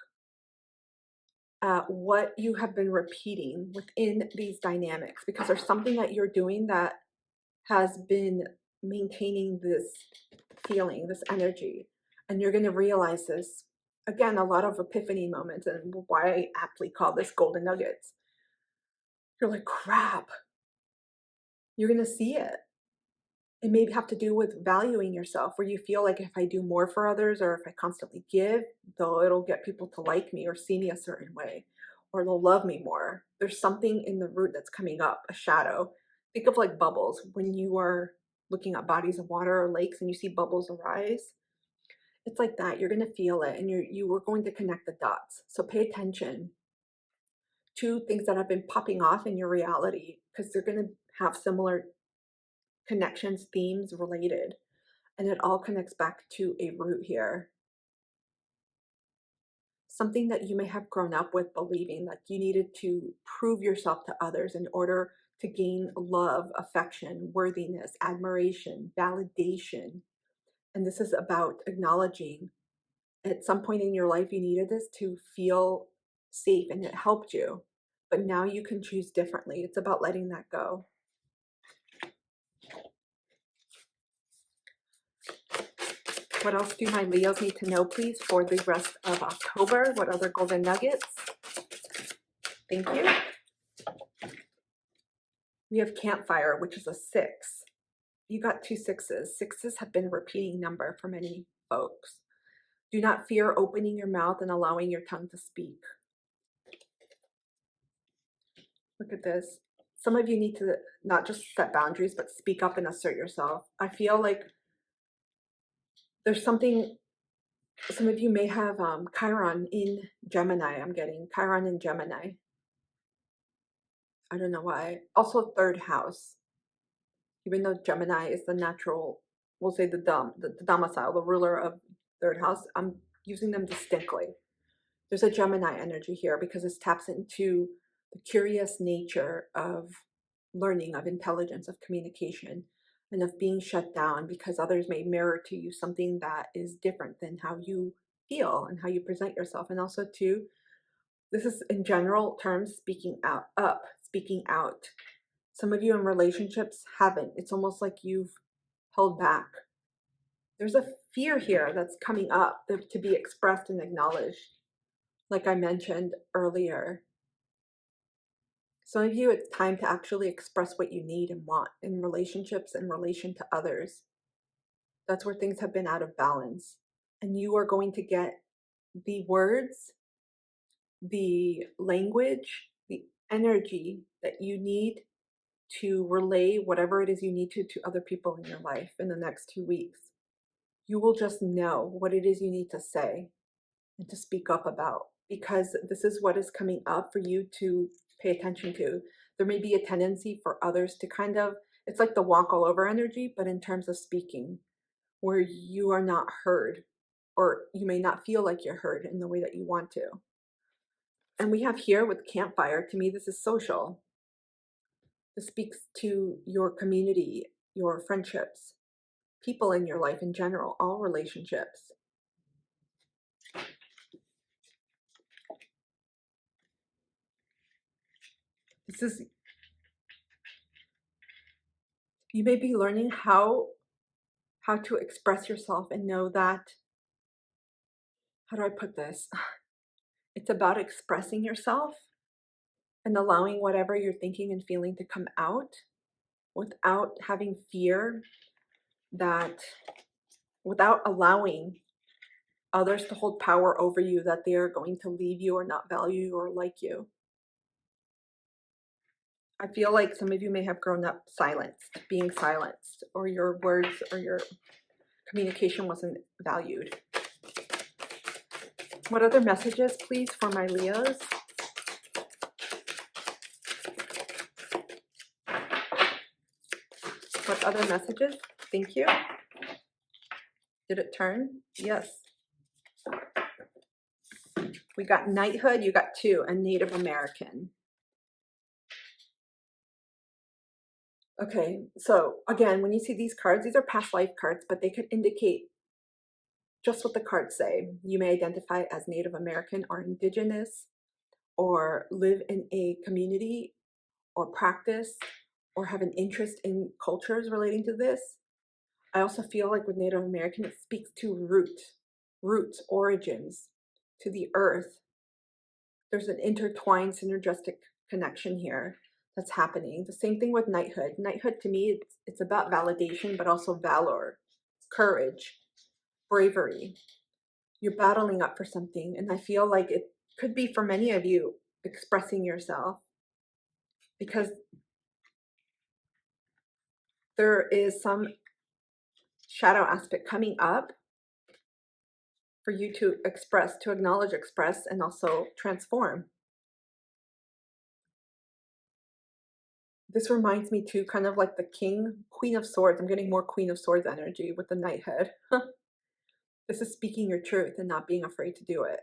at what you have been repeating within these dynamics. Because there's something that you're doing that has been maintaining this feeling, this energy, and you're going to realize this. Again, a lot of epiphany moments, and why I aptly call this golden nuggets. You're like, crap. You're going to see it. It may have to do with valuing yourself, where you feel like if I do more for others, or if I constantly give, though, it'll get people to like me or see me a certain way, or they'll love me more. There's something in the root that's coming up, a shadow. Think of like bubbles. When you are looking at bodies of water or lakes and you see bubbles arise, it's like that. You're going to feel it, and you are going to connect the dots. So pay attention to things that have been popping off in your reality, because they're going to have similar connections, themes related, and it all connects back to a root here. Something that you may have grown up with, believing that you needed to prove yourself to others in order to gain love, affection, worthiness, admiration, validation. And this is about acknowledging at some point in your life you needed this to feel safe, and it helped you. But now you can choose differently. It's about letting that go. What else do my Leos need to know, please, for the rest of October? What other golden nuggets? Thank you. We have campfire, which is a 6. You got 2 6s. 6s have been a repeating number for many folks. Do not fear opening your mouth and allowing your tongue to speak. Look at this. Some of you need to not just set boundaries, but speak up and assert yourself. I feel like there's something, some of you may have Chiron in Gemini. I'm getting Chiron in Gemini. I don't know why. Also 3rd house. Even though Gemini is the natural, we'll say the domicile, the ruler of 3rd house, I'm using them distinctly. There's a Gemini energy here because this taps into the curious nature of learning, of intelligence, of communication, and of being shut down because others may mirror to you something that is different than how you feel and how you present yourself. And also too, this is in general terms, speaking out. Some of you in relationships haven't. It's almost like you've held back. There's a fear here that's coming up to be expressed and acknowledged, like I mentioned earlier. Some of you, it's time to actually express what you need and want in relationships in relation to others. That's where things have been out of balance. And you are going to get the words, the language, the energy that you need to relay whatever it is you need to other people in your life in the next 2 weeks. You will just know what it is you need to say and to speak up about, because this is what is coming up for you to pay attention to. There may be a tendency for others to kind of, it's like the walk all over energy, but in terms of speaking, where you are not heard, or you may not feel like you're heard in the way that you want to. And we have here with campfire, to me, this is social. This speaks to your community, your friendships, people in your life in general, all relationships. This is, you may be learning how to express yourself and know that, how do I put this? It's about expressing yourself and allowing whatever you're thinking and feeling to come out without having fear, that without allowing others to hold power over you, that they are going to leave you or not value you or like you. I feel like some of you may have grown up silenced, being silenced, or your words or your communication wasn't valued. What other messages, please, for my Leos? What other messages? Thank you. Did it turn? Yes. We got knighthood, you got 2, and Native American. Okay, so again, when you see these cards, these are past life cards, but they could indicate just what the cards say. You may identify as Native American or Indigenous, or live in a community, or practice, or have an interest in cultures relating to this. I also feel like with Native American, it speaks to roots, origins, to the earth. There's an intertwined synergistic connection here that's happening. The same thing with knighthood. Knighthood to me, it's about validation, but also valor, courage, bravery. You're battling up for something. And I feel like it could be for many of you expressing yourself, because there is some shadow aspect coming up for you to express, to acknowledge, express, and also transform. This reminds me too, kind of like the Queen of Swords. I'm getting more Queen of Swords energy with the knighthood. This is speaking your truth and not being afraid to do it.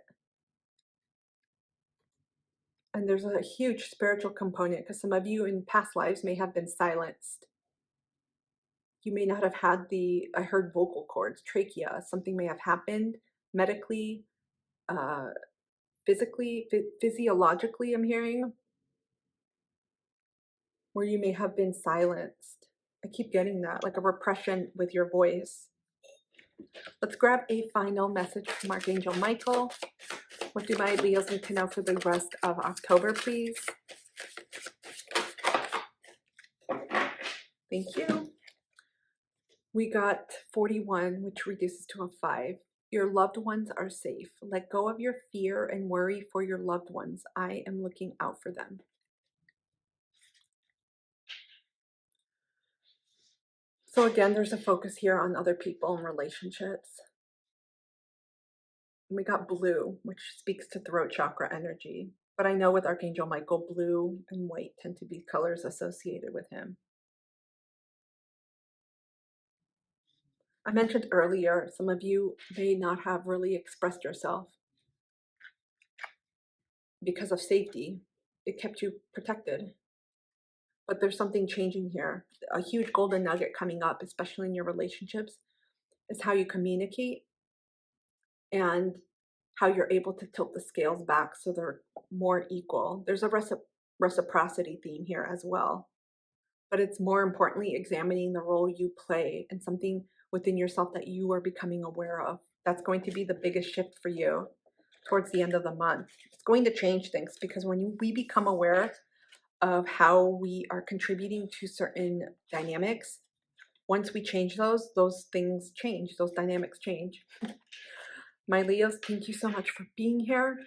And there's a huge spiritual component, because some of you in past lives may have been silenced. You may not have had I heard vocal cords, trachea. Something may have happened medically, physically, physiologically, I'm hearing, where you may have been silenced. I keep getting that, like a repression with your voice. Let's grab a final message from Archangel Michael. What do my Leos need to know for the rest of October, please? Thank you. We got 41, which reduces to a 5. Your loved ones are safe. Let go of your fear and worry for your loved ones. I am looking out for them. So again, there's a focus here on other people and relationships. And we got blue, which speaks to throat chakra energy. But I know with Archangel Michael, blue and white tend to be colors associated with him. I mentioned earlier, some of you may not have really expressed yourself because of safety. It kept you protected. but there's something changing here. A huge golden nugget coming up, especially in your relationships, is how you communicate and how you're able to tilt the scales back so they're more equal. There's a reciprocity theme here as well, but it's more importantly examining the role you play and something within yourself that you are becoming aware of. That's going to be the biggest shift for you towards the end of the month. It's going to change things because when we become aware of how we are contributing to certain dynamics, once we change those things change, those dynamics change. My Leos, thank you so much for being here.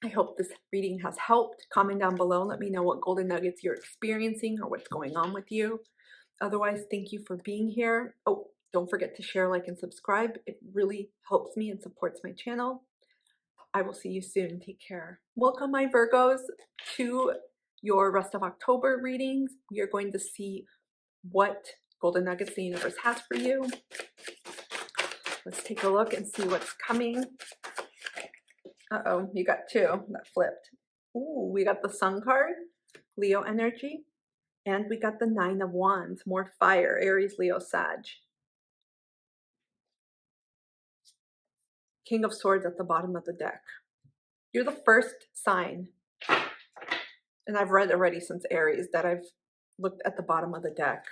I hope this reading has helped. Comment down below. Let me know what golden nuggets you're experiencing or what's going on with you. Otherwise, thank you for being here. Oh, don't forget to share, like, and subscribe. It really helps me and supports my channel. I will see you soon. Take care. Welcome, my Virgos, to your rest of October readings. We are going to see what golden nuggets the universe has for you. Let's take a look and see what's coming. Uh-oh, you got two that flipped. Ooh, we got the Sun card, Leo energy, and we got the Nine of Wands, more fire, Aries, Leo, Sag. King of Swords at the bottom of the deck. You're the first sign, and I've read already since Aries, that I've looked at the bottom of the deck.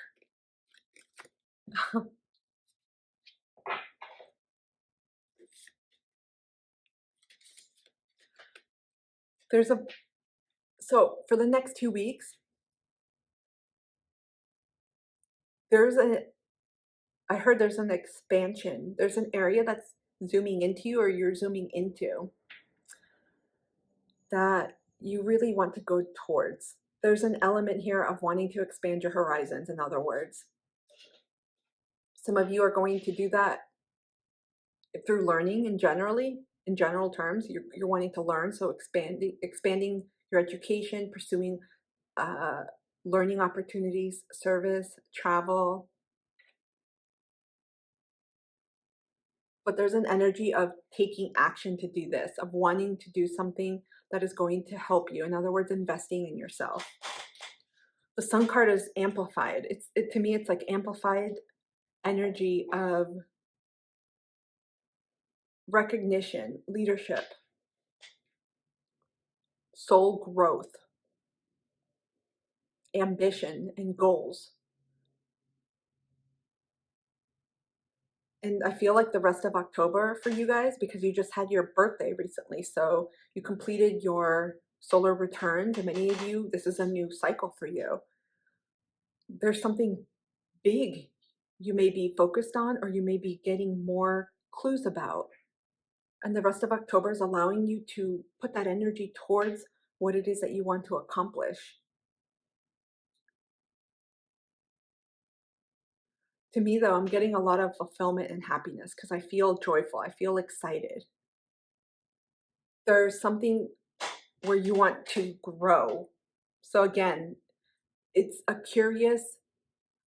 So for the next 2 weeks, I heard there's an expansion. There's an area that's zooming into you, or you're zooming into, that you really want to go towards. There's an element here of wanting to expand your horizons, in other words. Some of you are going to do that through learning in general terms. You're wanting to learn, so expanding your education, pursuing learning opportunities, service, travel. But there's an energy of taking action to do this, of wanting to do something that is going to help you. In other words, investing in yourself. The Sun card is amplified. To me, it's like amplified energy of recognition, leadership, soul growth, ambition, and goals. And I feel like the rest of October for you guys, because you just had your birthday recently, so you completed your solar return. To many of you, this is a new cycle for you. There's something big you may be focused on, or you may be getting more clues about. And the rest of October is allowing you to put that energy towards what it is that you want to accomplish. To me, though, I'm getting a lot of fulfillment and happiness because I feel joyful. I feel excited. There's something where you want to grow. So again, it's a curious,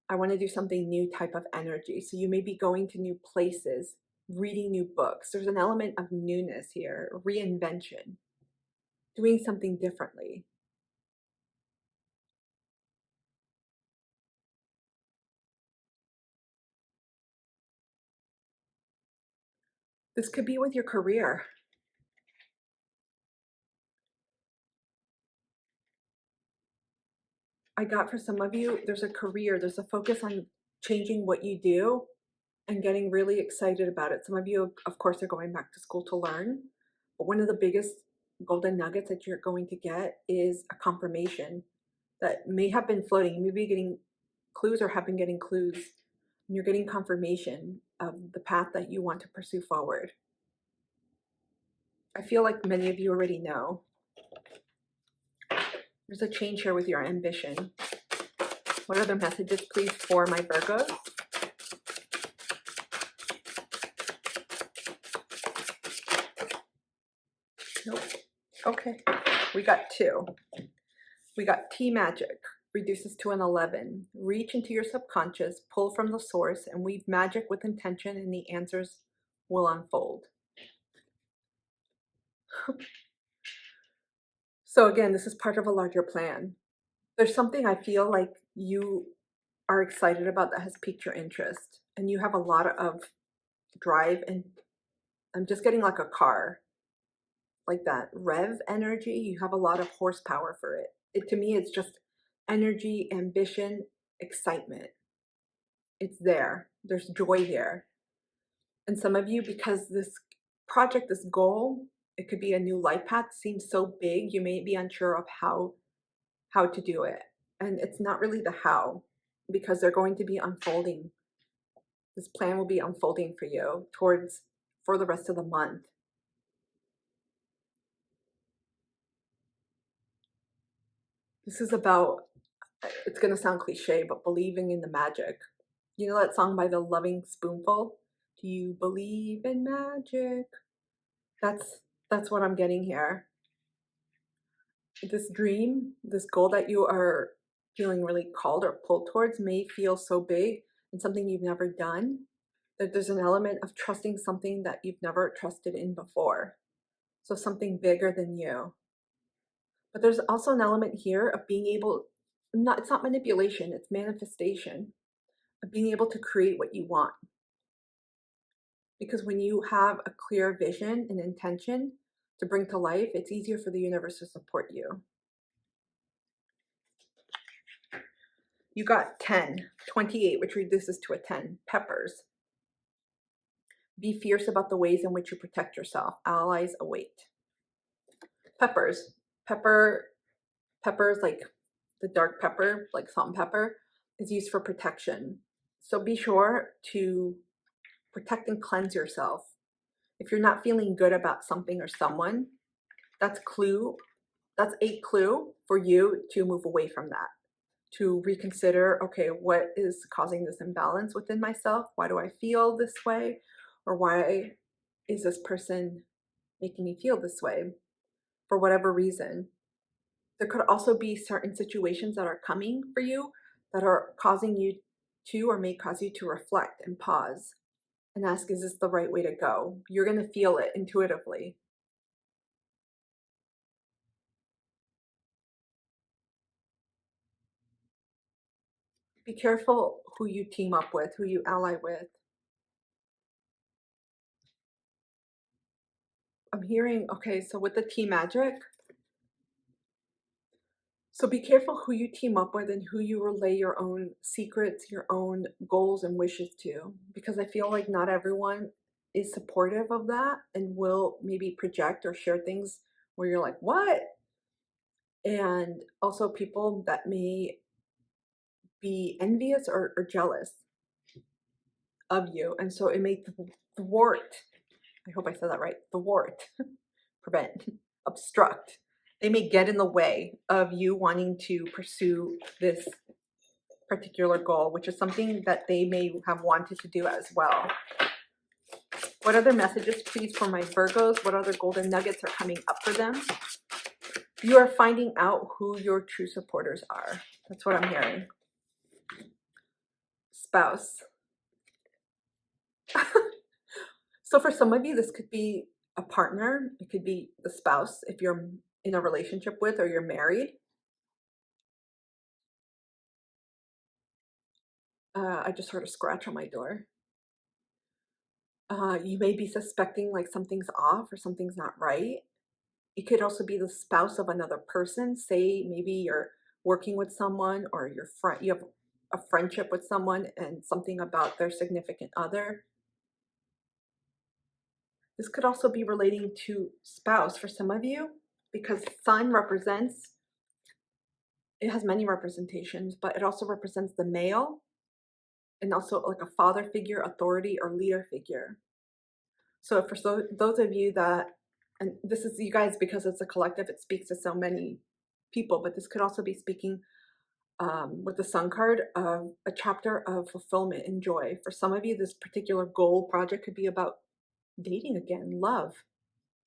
I want to do something new type of energy. So you may be going to new places, reading new books. There's an element of newness here, reinvention, doing something differently. This could be with your career. I got for some of you, there's a career, there's a focus on changing what you do and getting really excited about it. Some of you, of course, are going back to school to learn, but one of the biggest golden nuggets that you're going to get is a confirmation that may have been floating. You may be getting clues or have been getting clues, and you're getting confirmation of the path that you want to pursue forward. I feel like many of you already know. There's a change here with your ambition. What other messages, please, for my Virgos? Nope. Okay. We got two. We got T magic. Reduces to an 11. Reach into your subconscious, pull from the source, and weave magic with intention, and the answers will unfold. So again, this is part of a larger plan. There's something I feel like you are excited about that has piqued your interest, and you have a lot of drive, and I'm just getting like a car, like that rev energy. You have a lot of horsepower for it. To me, it's just energy, ambition, excitement. It's there. There's joy here. And some of you, because this project, this goal, it could be a new life path, seems so big, you may be unsure of how to do it. And it's not really the how, because they're going to be unfolding. This plan will be unfolding for you for the rest of the month. This is about, it's going to sound cliche, but believing in the magic. You know that song by The Loving Spoonful? Do you believe in magic? That's what I'm getting here. This dream, this goal that you are feeling really called or pulled towards may feel so big and something you've never done, that there's an element of trusting something that you've never trusted in before. So something bigger than you. But there's also an element here of being able, it's not manipulation, it's manifestation, of being able to create what you want. Because when you have a clear vision and intention to bring to life, it's easier for the universe to support you. You got 10, 28, which reduces to a 10, peppers. Be fierce about the ways in which you protect yourself. Allies await. Peppers. Peppers like the dark pepper, like salt and pepper, is used for protection. So be sure to protect and cleanse yourself. If you're not feeling good about something or someone, that's a clue for you to move away from that. To reconsider, okay, what is causing this imbalance within myself? Why do I feel this way? Or why is this person making me feel this way? For whatever reason. There could also be certain situations that are coming for you that are causing you to, or may cause you to reflect and pause and ask, is this the right way to go? You're going to feel it intuitively. Be careful who you team up with, who you ally with. I'm hearing, okay, so with the tea magic, so be careful who you team up with and who you relay your own secrets, your own goals and wishes to, because I feel like not everyone is supportive of that and will maybe project or share things where you're like, what? And also people that may be envious or jealous of you. And so it may thwart, I hope I said that right, thwart, prevent, obstruct. They may get in the way of you wanting to pursue this particular goal, which is something that they may have wanted to do as well. What other messages, please, for my Virgos? What other golden nuggets are coming up for them? You are finding out who your true supporters are. That's what I'm hearing. Spouse. So for some of you, this could be a partner. It could be the spouse if you're in a relationship with, or you're married. I just heard a scratch on my door. You may be suspecting like something's off or something's not right. It could also be the spouse of another person. Say maybe you're working with someone, or you have a friendship with someone and something about their significant other. This could also be relating to spouse for some of you, because sun represents, it has many representations, but it also represents the male and also like a father figure, authority, or leader figure. So for those of you that, and this is you guys, because it's a collective, it speaks to so many people, but this could also be speaking with the sun card of a chapter of fulfillment and joy. For some of you, this particular goal project could be about dating again, love,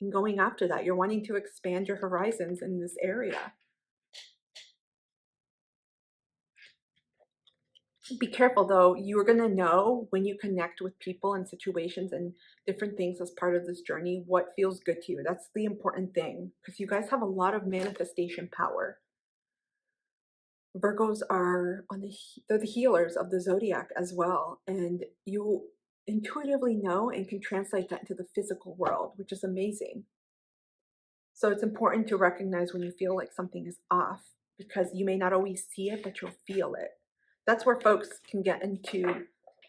and going after that. You're wanting to expand your horizons in this area. Be careful though, you are going to know when you connect with people and situations and different things as part of this journey, what feels good to you. That's the important thing, because you guys have a lot of manifestation power. Virgos are they're the healers of the zodiac as well, and you intuitively know and can translate that into the physical world, which is amazing. So it's important to recognize when you feel like something is off, because you may not always see it, but you'll feel it. That's where folks can get into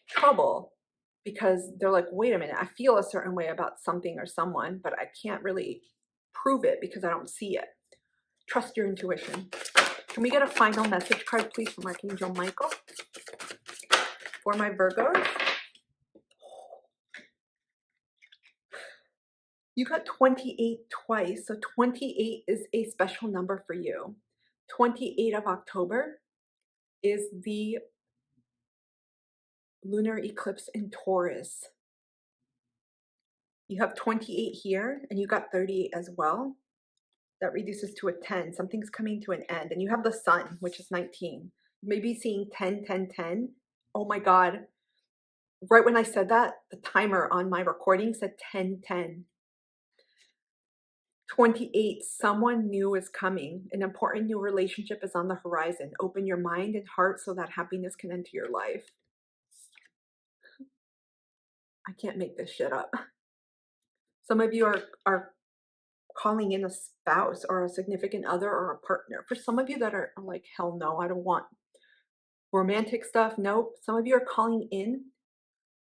trouble, because they're like, wait a minute, I feel a certain way about something or someone, but I can't really prove it because I don't see it. Trust your intuition. Can we get a final message card, please, from Archangel Michael for my Virgos? You got 28 twice, so 28 is a special number for you. 28 of October is the lunar eclipse in Taurus. You have 28 here, and you got 38 as well. That reduces to a 10. Something's coming to an end, and you have the sun, which is 19. You may be seeing 10, 10, 10. Oh my God. Right when I said that, the timer on my recording said 10, 10. 28, someone new is coming. An important new relationship is on the horizon. Open your mind and heart so that happiness can enter your life. I can't make this shit up. Some of you are calling in a spouse or a significant other or a partner. For some of you that are like, hell no, I don't want romantic stuff. Nope. Some of you are calling in,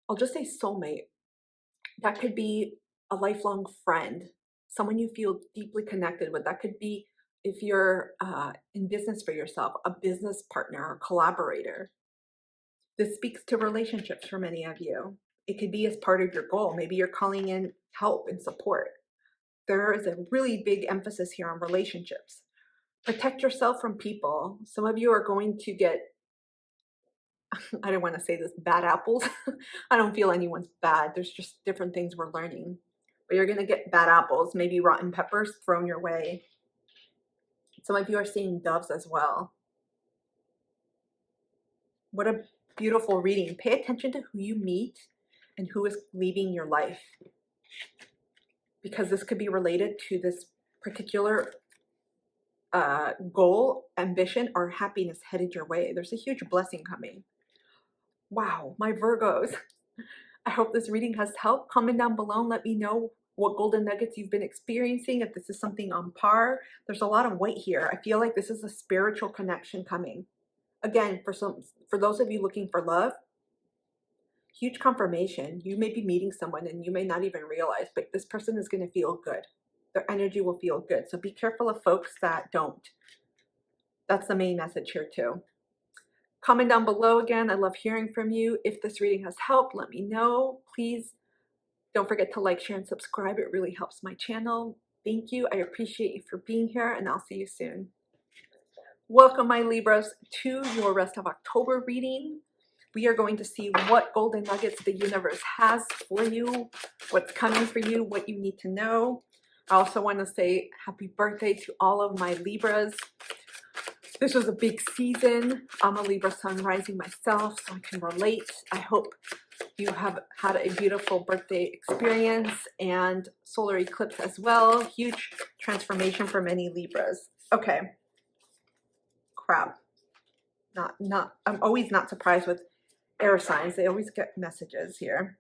I'll just say soulmate. That could be a lifelong friend, someone you feel deeply connected with. That could be, if you're in business for yourself, a business partner or collaborator. This speaks to relationships for many of you. It could be as part of your goal. Maybe you're calling in help and support. There is a really big emphasis here on relationships. Protect yourself from people. Some of you are going to get, I don't want to say this, bad apples. I don't feel anyone's bad. There's just different things we're learning. But you're going to get bad apples, maybe rotten peppers thrown your way. Some of you are seeing doves as well. What a beautiful reading. Pay attention to who you meet and who is leaving your life, because this could be related to this particular goal, ambition, or happiness headed your way. There's a huge blessing coming. Wow, my Virgos. I hope this reading has helped. Comment down below and let me know what golden nuggets you've been experiencing, if this is something on par. There's a lot of weight here. I feel like this is a spiritual connection coming. Again, for those of you looking for love, huge confirmation. You may be meeting someone and you may not even realize, but this person is going to feel good. Their energy will feel good. So be careful of folks that don't. That's the main message here too. Comment down below again. I love hearing from you. If this reading has helped, let me know. Please don't forget to like, share, and subscribe. It really helps my channel. Thank you. I appreciate you for being here, and I'll see you soon. Welcome, my Libras, to your rest of October reading. We are going to see what golden nuggets the universe has for you, what's coming for you, what you need to know. I also want to say happy birthday to all of my Libras. This was a big season. I'm a Libra sun rising myself, so I can relate. I hope you have had a beautiful birthday experience and solar eclipse as well. Huge transformation for many Libras. Okay. Crap. I'm always not surprised with air signs. They always get messages here.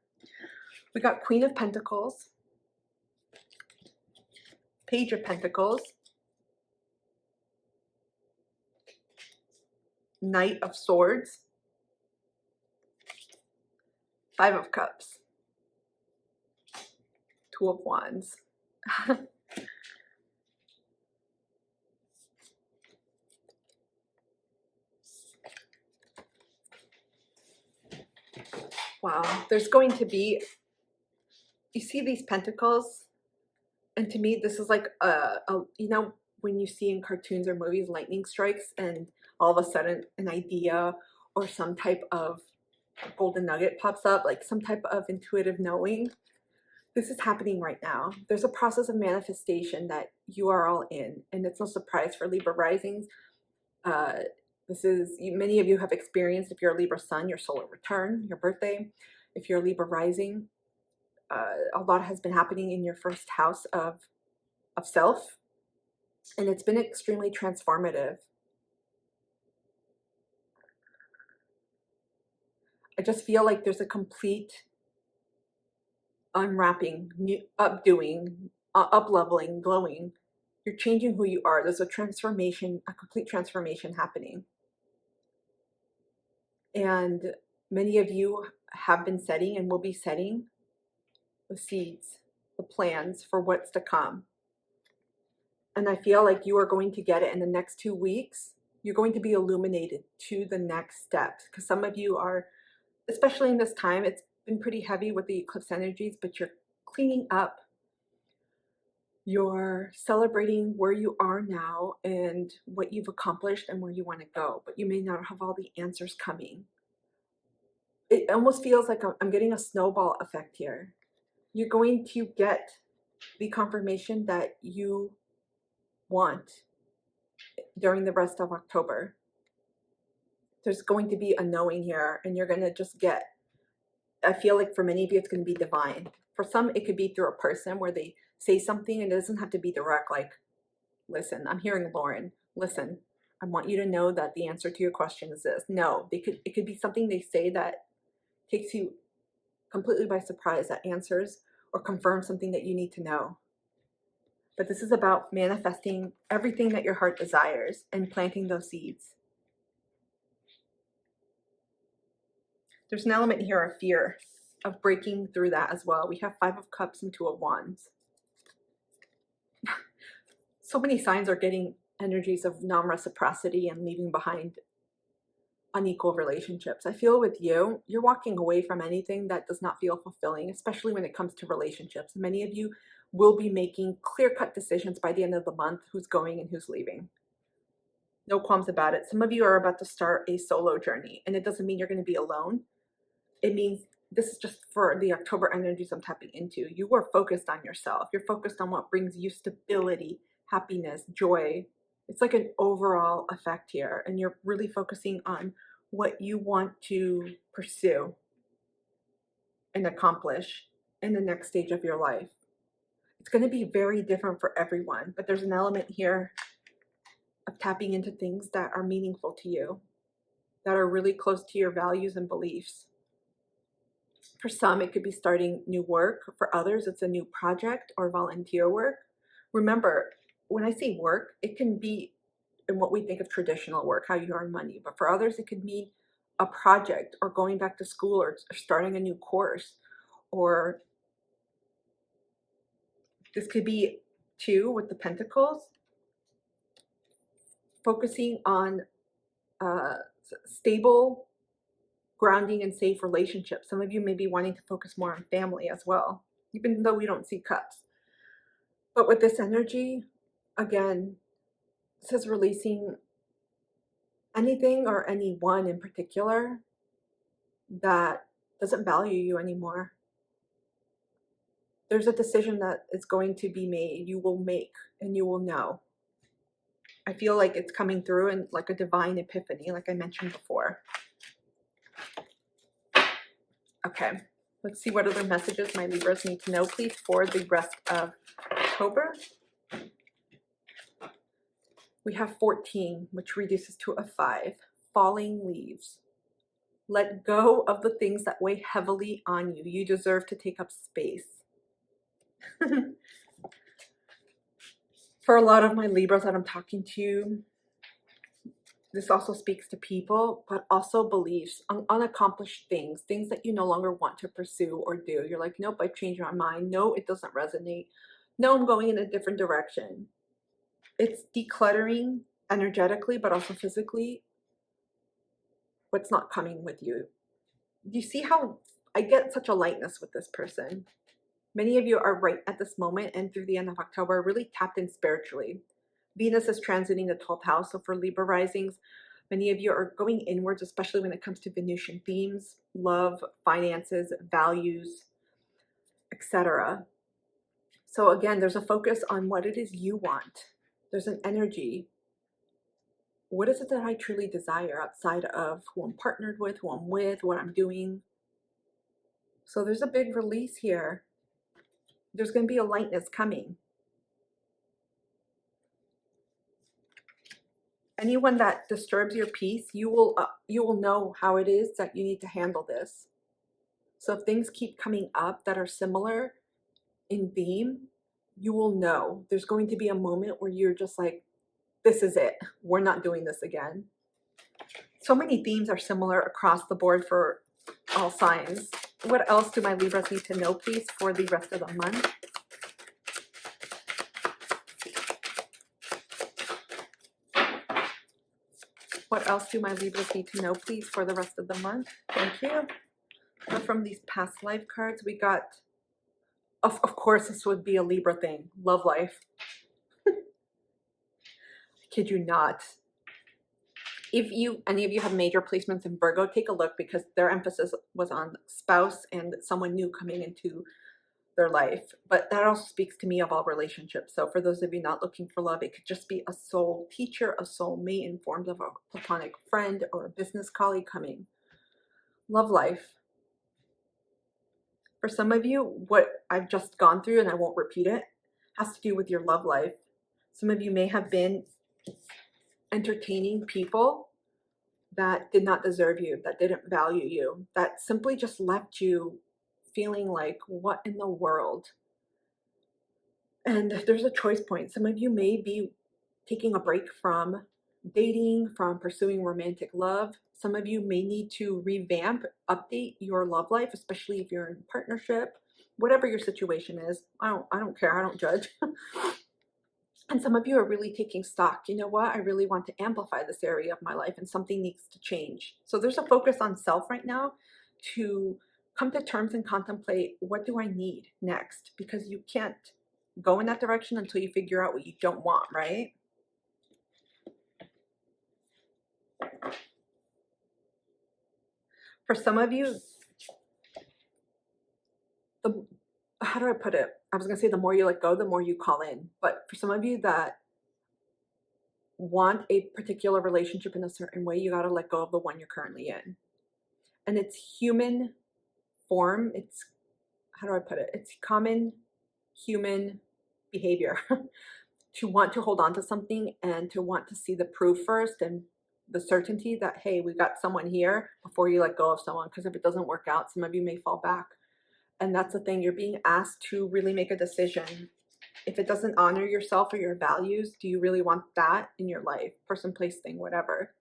We got Queen of Pentacles, Page of Pentacles, Knight of Swords, Five of Cups, Two of Wands. Wow, there's going to be, you see these pentacles, and to me this is like you know, when you see in cartoons or movies lightning strikes and all of a sudden an idea or some type of golden nugget pops up, like some type of intuitive knowing. This is happening right now. There's a process of manifestation that you are all in, and it's no surprise for Libra risings. This is, many of you have experienced, if you're a Libra sun, your solar return, your birthday. If you're a Libra rising, a lot has been happening in your first house of self, and it's been extremely transformative. I just feel like there's a complete unwrapping, new, up-leveling, glowing. You're changing who you are. There's a transformation, a complete transformation happening. And many of you have been setting and will be setting the seeds, the plans for what's to come. And I feel like you are going to get it in the next 2 weeks. You're going to be illuminated to the next steps, because some of you are, especially in this time, it's been pretty heavy with the eclipse energies, but you're cleaning up. You're celebrating where you are now and what you've accomplished and where you want to go, but you may not have all the answers coming. It almost feels like I'm getting a snowball effect here. You're going to get the confirmation that you want during the rest of October. There's going to be a knowing here, and you're going to just get, I feel like for many of you, it's going to be divine. For some, it could be through a person where they say something, and it doesn't have to be direct, like, listen, I'm hearing Lauren, listen, I want you to know that the answer to your question is this. No, it could be something they say that takes you completely by surprise, that answers or confirms something that you need to know. But this is about manifesting everything that your heart desires and planting those seeds. There's an element here of fear, of breaking through that as well. We have 5 of Cups and 2 of Wands. So many signs are getting energies of non-reciprocity and leaving behind unequal relationships. I feel with you, you're walking away from anything that does not feel fulfilling, especially when it comes to relationships. Many of you will be making clear-cut decisions by the end of the month, who's going and who's leaving. No qualms about it. Some of you are about to start a solo journey, and it doesn't mean you're going to be alone. It means this is just for the October energies I'm tapping into. You are focused on yourself. You're focused on what brings you stability, happiness, joy. It's like an overall effect here, and you're really focusing on what you want to pursue and accomplish in the next stage of your life. It's going to be very different for everyone, but there's an element here of tapping into things that are meaningful to you, that are really close to your values and beliefs. For some, it could be starting new work. For others, it's a new project or volunteer work. Remember, when I say work, it can be in what we think of traditional work, how you earn money. But for others, it could mean a project or going back to school or starting a new course. Or this could be too with the Pentacles, focusing on stable, grounding and safe relationships. Some of you may be wanting to focus more on family as well, even though we don't see cups. But with this energy, again, it says releasing anything or anyone in particular that doesn't value you anymore. There's a decision that is going to be made, you will make, and you will know. I feel like it's coming through in like a divine epiphany, like I mentioned before. Okay, let's see what other messages my Libras need to know, please, for the rest of October. We have 14, which reduces to a 5. Falling leaves. Let go of the things that weigh heavily on you. You deserve to take up space. For a lot of my Libras that I'm talking to, this also speaks to people, but also beliefs, unaccomplished things, things that you no longer want to pursue or do. You're like, nope, I've changed my mind. No, it doesn't resonate. No, I'm going in a different direction. It's decluttering energetically, but also physically, what's not coming with you. Do you see how I get such a lightness with this person? Many of you are right at this moment and through the end of October really tapped in spiritually. Venus is transiting the 12th house, so for Libra risings, many of you are going inwards, especially when it comes to Venusian themes, love, finances, values, etc. So again, there's a focus on what it is you want. There's an energy. What is it that I truly desire outside of who I'm partnered with, who I'm with, what I'm doing? So there's a big release here. There's going to be a lightness coming. Anyone that disturbs your peace, you will know how it is that you need to handle this. So if things keep coming up that are similar in theme, you will know. There's going to be a moment where you're just like, this is it. We're not doing this again. So many themes are similar across the board for all signs. What else do my Libras need to know, please, for the rest of the month? What else do my Libras need to know, please, for the rest of the month? Thank you. So from these past life cards, we got, of course, this would be a Libra thing. Love life. I kid you not. If any of you have major placements in Virgo, take a look, because their emphasis was on spouse and someone new coming into their life. But that also speaks to me of all relationships. So for those of you not looking for love, it could just be a soul teacher, a soul mate in forms of a platonic friend or a business colleague coming. Love life. For some of you, what I've just gone through, and I won't repeat it, has to do with your love life. Some of you may have been entertaining people that did not deserve you, that didn't value you, that simply just left you feeling like, what in the world? And there's a choice point. Some of you may be taking a break from dating, from pursuing romantic love. Some of you may need to revamp, update your love life, especially if you're in a partnership, whatever your situation is. I don't care. I don't judge. And some of you are really taking stock. You know what? I really want to amplify this area of my life, and something needs to change. So there's a focus on self right now to come to terms and contemplate, what do I need next? Because you can't go in that direction until you figure out what you don't want, right? For some of you, how do I put it? I was going to say the more you let go, the more you call in. But for some of you that want a particular relationship in a certain way, you got to let go of the one you're currently in. And it's human form. It's, how do I put it? It's common human behavior to want to hold on to something and to want to see the proof first and the certainty that, hey, we got someone here, before you let go of someone. Because if it doesn't work out, some of you may fall back. And that's the thing, you're being asked to really make a decision. If it doesn't honor yourself or your values, do you really want that in your life? Person, place, thing, whatever.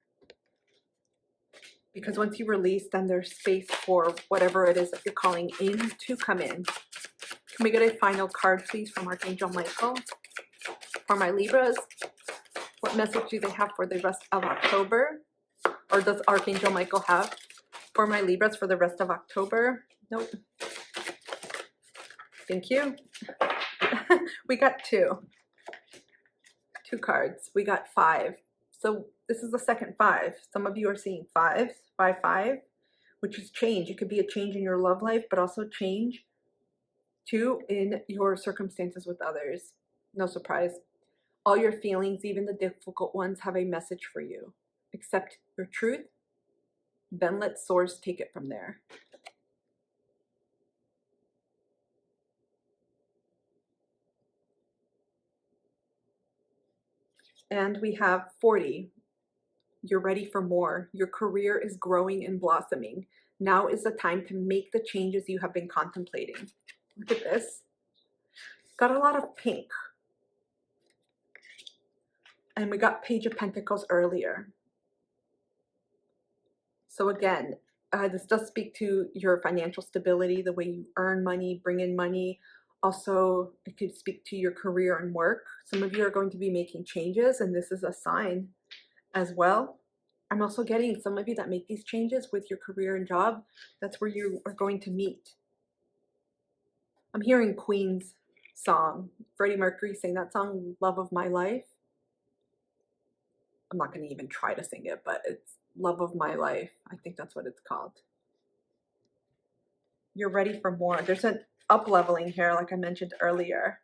Because once you release, then there's space for whatever it is that you're calling in to come in. Can we get a final card, please, from Archangel Michael? For my Libras, what message do they have for the rest of October? Or does Archangel Michael have for my Libras for the rest of October? Nope. Thank you. We got two cards. We got 5. So this is the second 5. Some of you are seeing 5, which is change. It could be a change in your love life, but also change too in your circumstances with others. No surprise. All your feelings, even the difficult ones, have a message for you. Accept your truth, then let source take it from there. And we have 40. You're ready for more. Your career is growing and blossoming. Now is the time to make the changes you have been contemplating. Look at this. Got a lot of pink. And we got Page of Pentacles earlier. So again, this does speak to your financial stability, the way you earn money, bring in money. Also, it could speak to your career and work. Some of you are going to be making changes, and this is a sign as well. I'm also getting some of you that make these changes with your career and job. That's where you are going to meet. I'm hearing Queen's song. Freddie Mercury sang that song, Love of My Life. I'm not going to even try to sing it, but it's Love of My Life. I think that's what it's called. You're ready for more. There's an up-leveling here, like I mentioned earlier.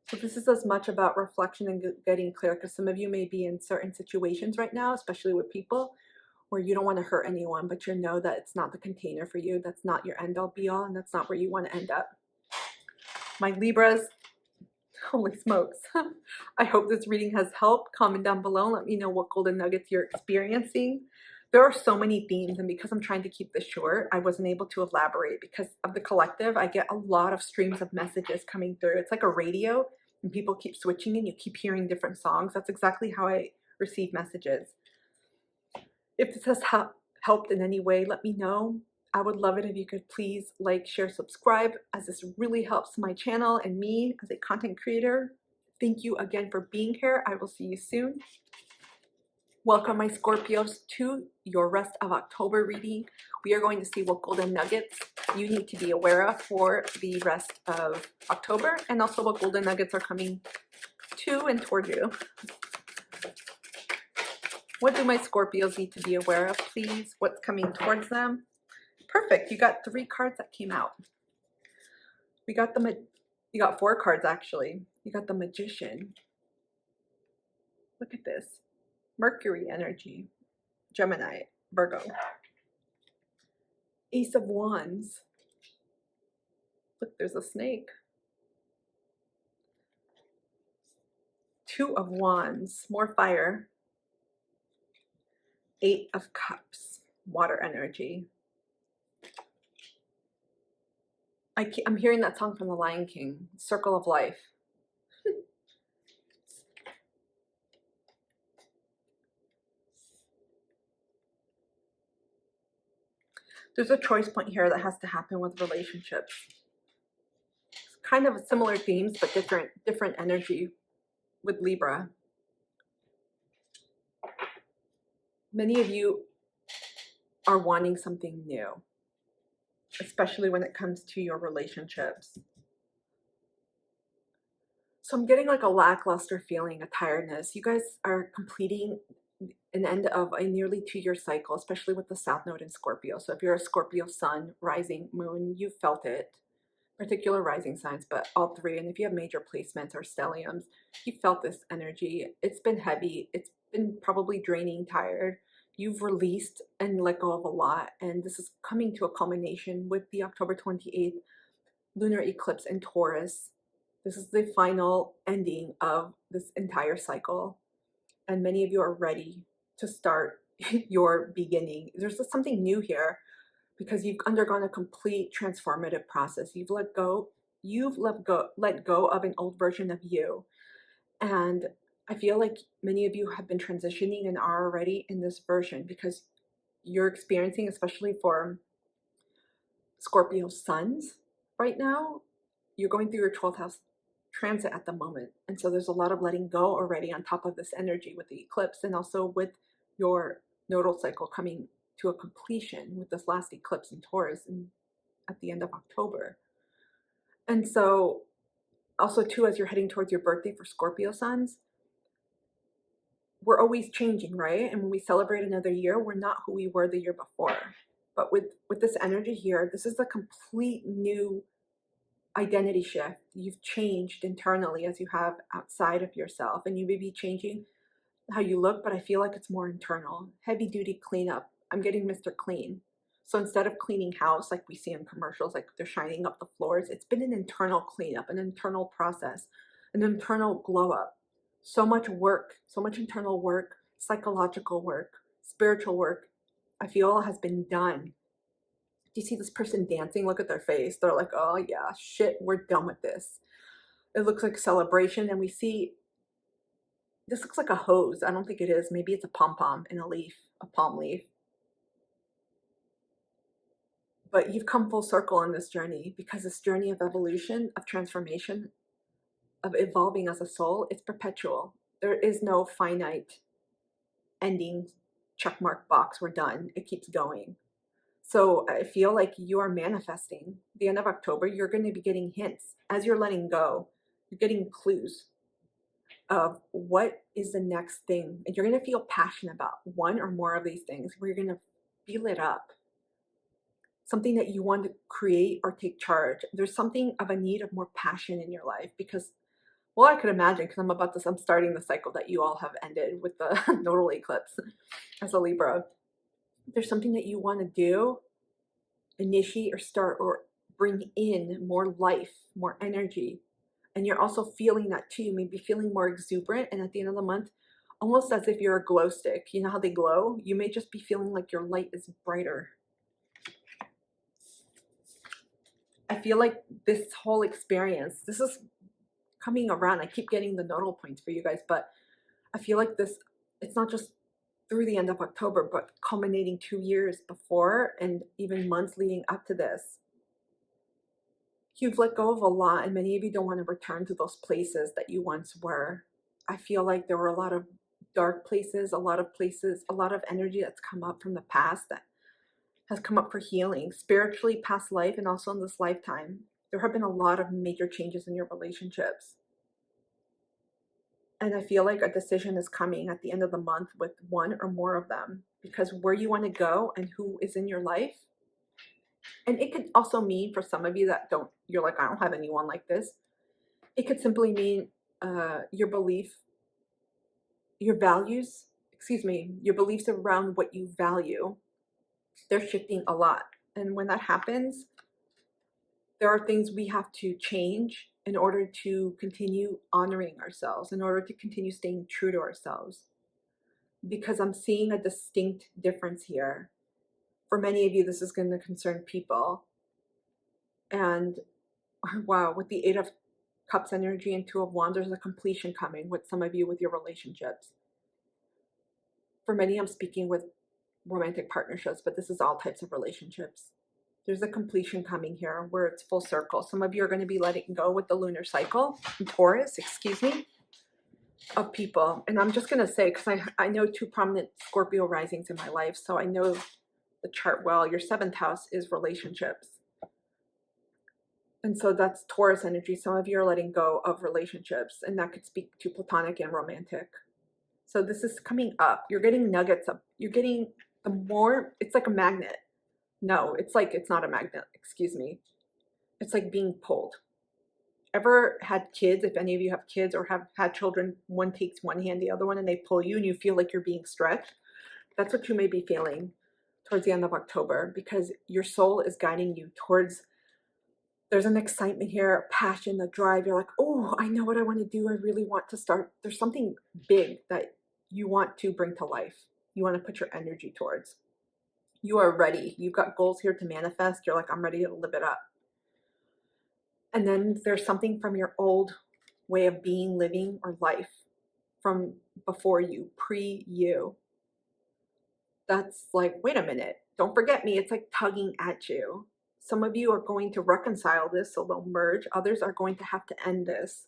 So this is as much about reflection and getting clear, because some of you may be in certain situations right now, especially with people, where you don't want to hurt anyone, but you know that it's not the container for you. That's not your end-all be-all, and that's not where you want to end up. My Libras, Holy smokes. I hope this reading has helped. Comment down below and let me know what golden nuggets you're experiencing. There are so many themes, and because I'm trying to keep this short, I wasn't able to elaborate. Because of the collective, I get a lot of streams of messages coming through. It's like a radio, and people keep switching and you keep hearing different songs. That's exactly how I receive messages. If this has helped in any way, let me know. I would love it if you could please like, share, subscribe, as this really helps my channel and me as a content creator. Thank you again for being here. I will see you soon. Welcome, my Scorpios, to your rest of October reading. We are going to see what golden nuggets you need to be aware of for the rest of October, and also what golden nuggets are coming to and toward you. What do my Scorpios need to be aware of, please? What's coming towards them? Perfect. You got 3 cards that came out. You got 4 cards, actually. You got the Magician. Look at this. Mercury energy. Gemini. Virgo. Ace of Wands. Look, there's a snake. 2 of Wands. More fire. 8 of Cups. Water energy. I'm hearing that song from The Lion King, Circle of Life. There's a choice point here that has to happen with relationships. It's kind of similar themes, but different energy with Libra. Many of you are wanting something new, especially when it comes to your relationships. So I'm getting like a lackluster feeling, a tiredness. You guys are completing an end of a nearly 2-year cycle, especially with the South Node in Scorpio. So if you're a Scorpio sun, rising, moon, you felt it. Particular rising signs, but all 3. And if you have major placements or stelliums, you felt this energy. It's been heavy. It's been probably draining, tired. You've released and let go of a lot. And this is coming to a culmination with the October 28th lunar eclipse in Taurus. This is the final ending of this entire cycle. And many of you are ready to start your beginning. There's something new here because you've undergone a complete transformative process. You've let go of an old version of you. And I feel like many of you have been transitioning and are already in this version because you're experiencing, especially for Scorpio suns right now, you're going through your 12th house transit at the moment. And so there's a lot of letting go already on top of this energy with the eclipse, and also with your nodal cycle coming to a completion with this last eclipse in Taurus at the end of October. And so also too, as you're heading towards your birthday for Scorpio suns, we're always changing, right? And when we celebrate another year, we're not who we were the year before. But with this energy here, this is a complete new identity shift. You've changed internally as you have outside of yourself, and you may be changing how you look, but I feel like it's more internal. Heavy duty cleanup. I'm getting Mr. Clean. So instead of cleaning house like we see in commercials, like they're shining up the floors, it's been an internal cleanup, an internal process, an internal glow up. So much work, so much internal work, psychological work, spiritual work, I feel has been done. Do you see this person dancing? Look at their face. They're like, oh yeah, shit, we're done with this. It looks like celebration, and we see, this looks like a hose. I don't think it is. Maybe it's a pom-pom in a leaf, a palm leaf. But you've come full circle on this journey, because this journey of evolution, of transformation, of evolving as a soul, it's perpetual. There is no finite ending, checkmark box, we're done. It keeps going. So I feel like you are manifesting. The end of October, you're going to be getting hints. As you're letting go, you're getting clues of what is the next thing. And you're going to feel passionate about one or more of these things, where you're going to feel it up. Something that you want to create or take charge. There's something of a need of more passion in your life, because, well, I could imagine, because I'm starting the cycle that you all have ended with the nodal eclipse as a Libra. There's something that you want to do, initiate or start, or bring in more life, more energy, And you're also feeling that too. You may be feeling more exuberant, and at the end of the month, almost as if you're a glow stick. You know how they glow? You may just be feeling like your light is brighter. I feel like this whole experience, this is coming around. I keep getting the nodal points for you guys, but I feel like this, it's not just through the end of October, but culminating 2 years before and even months leading up to this. You've let go of a lot, and many of you don't want to return to those places that you once were. I feel like there were a lot of dark places, a lot of energy that's come up from the past that has come up for healing, spiritually, past life, and also in this lifetime. There have been a lot of major changes in your relationships. And I feel like a decision is coming at the end of the month with one or more of them, because where you want to go and who is in your life. And it could also mean for some of you that you're like, I don't have anyone like this. It could simply mean your belief, your values, your beliefs around what you value. They're shifting a lot. And when that happens, there are things we have to change in order to continue honoring ourselves, in order to continue staying true to ourselves. Because I'm seeing a distinct difference here. For many of you, this is going to concern people. And wow, with the 8 of Cups energy and 2 of Wands, there's a completion coming with some of you with your relationships. For many, I'm speaking with romantic partnerships, but this is all types of relationships. There's a completion coming here where it's full circle. Some of you are going to be letting go with the lunar cycle, Taurus, of people. And I'm just going to say, because I know 2 prominent Scorpio risings in my life, so I know the chart well. Your 7th house is relationships. And so that's Taurus energy. Some of you are letting go of relationships, and that could speak to platonic and romantic. So this is coming up. You're getting nuggets up. You're getting the more, it's like a magnet. No, it's not a magnet, It's like being pulled. Ever had kids? If any of you have kids or have had children, one takes one hand, the other one, and they pull you and you feel like you're being stretched. That's what you may be feeling towards the end of October, because your soul is guiding you towards, there's an excitement here, a passion, a drive. You're like, oh, I know what I want to do. I really want to start. There's something big that you want to bring to life. You want to put your energy towards. You are ready. You've got goals here to manifest. You're like, I'm ready to live it up. And then there's something from your old way of being, living, or life from before you, pre-you. That's like, wait a minute, don't forget me. It's like tugging at you. Some of you are going to reconcile this, so they'll merge. Others are going to have to end this.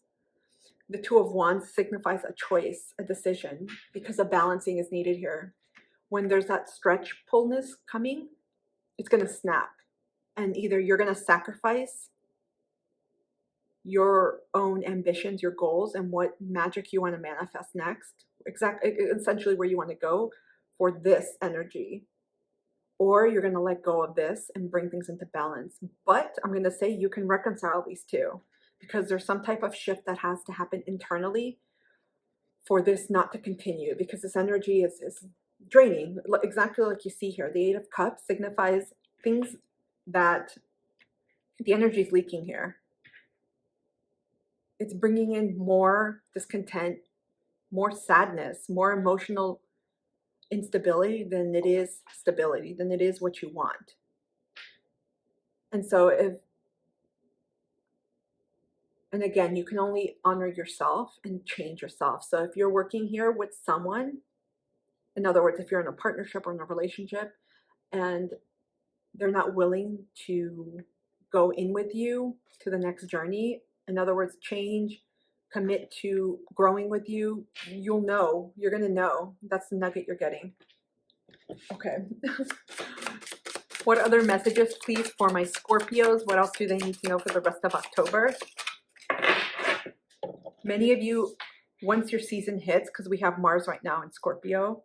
The 2 of Wands signifies a choice, a decision, because a balancing is needed here. When there's that stretch pullness coming, it's going to snap. And either you're going to sacrifice your own ambitions, your goals, and what magic you want to manifest next, essentially where you want to go for this energy, or you're going to let go of this and bring things into balance. But I'm going to say you can reconcile these two, because there's some type of shift that has to happen internally for this not to continue, because this energy is draining, exactly like you see here. The 8 of Cups signifies things that the energy is leaking here. It's bringing in more discontent, more sadness, more emotional instability than it is stability, than it is what you want. And so and again, you can only honor yourself and change yourself. So if you're working here with someone, in other words, if you're in a partnership or in a relationship and they're not willing to go in with you to the next journey, in other words, change, commit to growing with you, you'll know, you're going to know. That's the nugget you're getting. Okay. What other messages, please, for my Scorpios? What else do they need to know for the rest of October? Many of you, once your season hits, because we have Mars right now in Scorpio,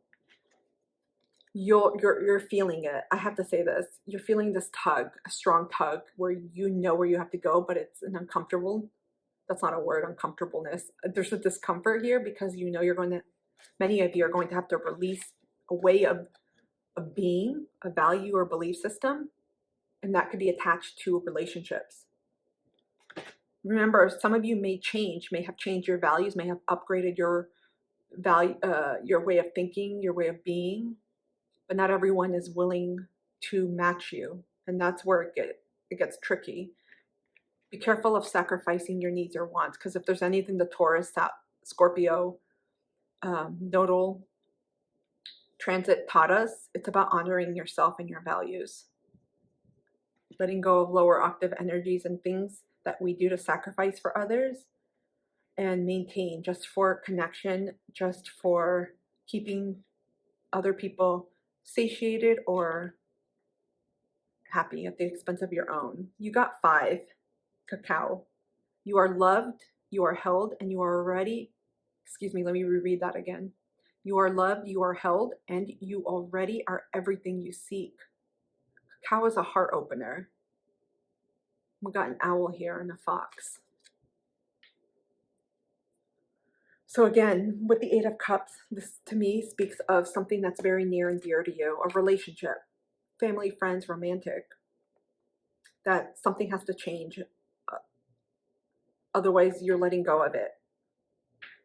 you're feeling it. I have to say this. You're feeling this tug, a strong tug, where you know where you have to go, but it's an uncomfortable, that's not a word, uncomfortableness. There's a discomfort here because you know many of you are going to have to release a way of being, a value or belief system, and that could be attached to relationships. Remember, some of you may have changed your values, may have upgraded your your way of thinking, your way of being, but not everyone is willing to match you. And that's where it gets tricky. Be careful of sacrificing your needs or wants, because if there's anything the Taurus, Scorpio nodal transit taught us, it's about honoring yourself and your values. Letting go of lower octave energies and things that we do to sacrifice for others and maintain just for connection, just for keeping other people satiated or happy at the expense of your own. You got 5, cacao. You are loved, you are held, and you are already, excuse me, let me reread that again. You are loved, you are held, and you already are everything you seek. Cacao is a heart opener. We got an owl here and a fox. So again, with the 8 of Cups, this to me speaks of something that's very near and dear to you, a relationship, family, friends, romantic, that something has to change. Otherwise, you're letting go of it,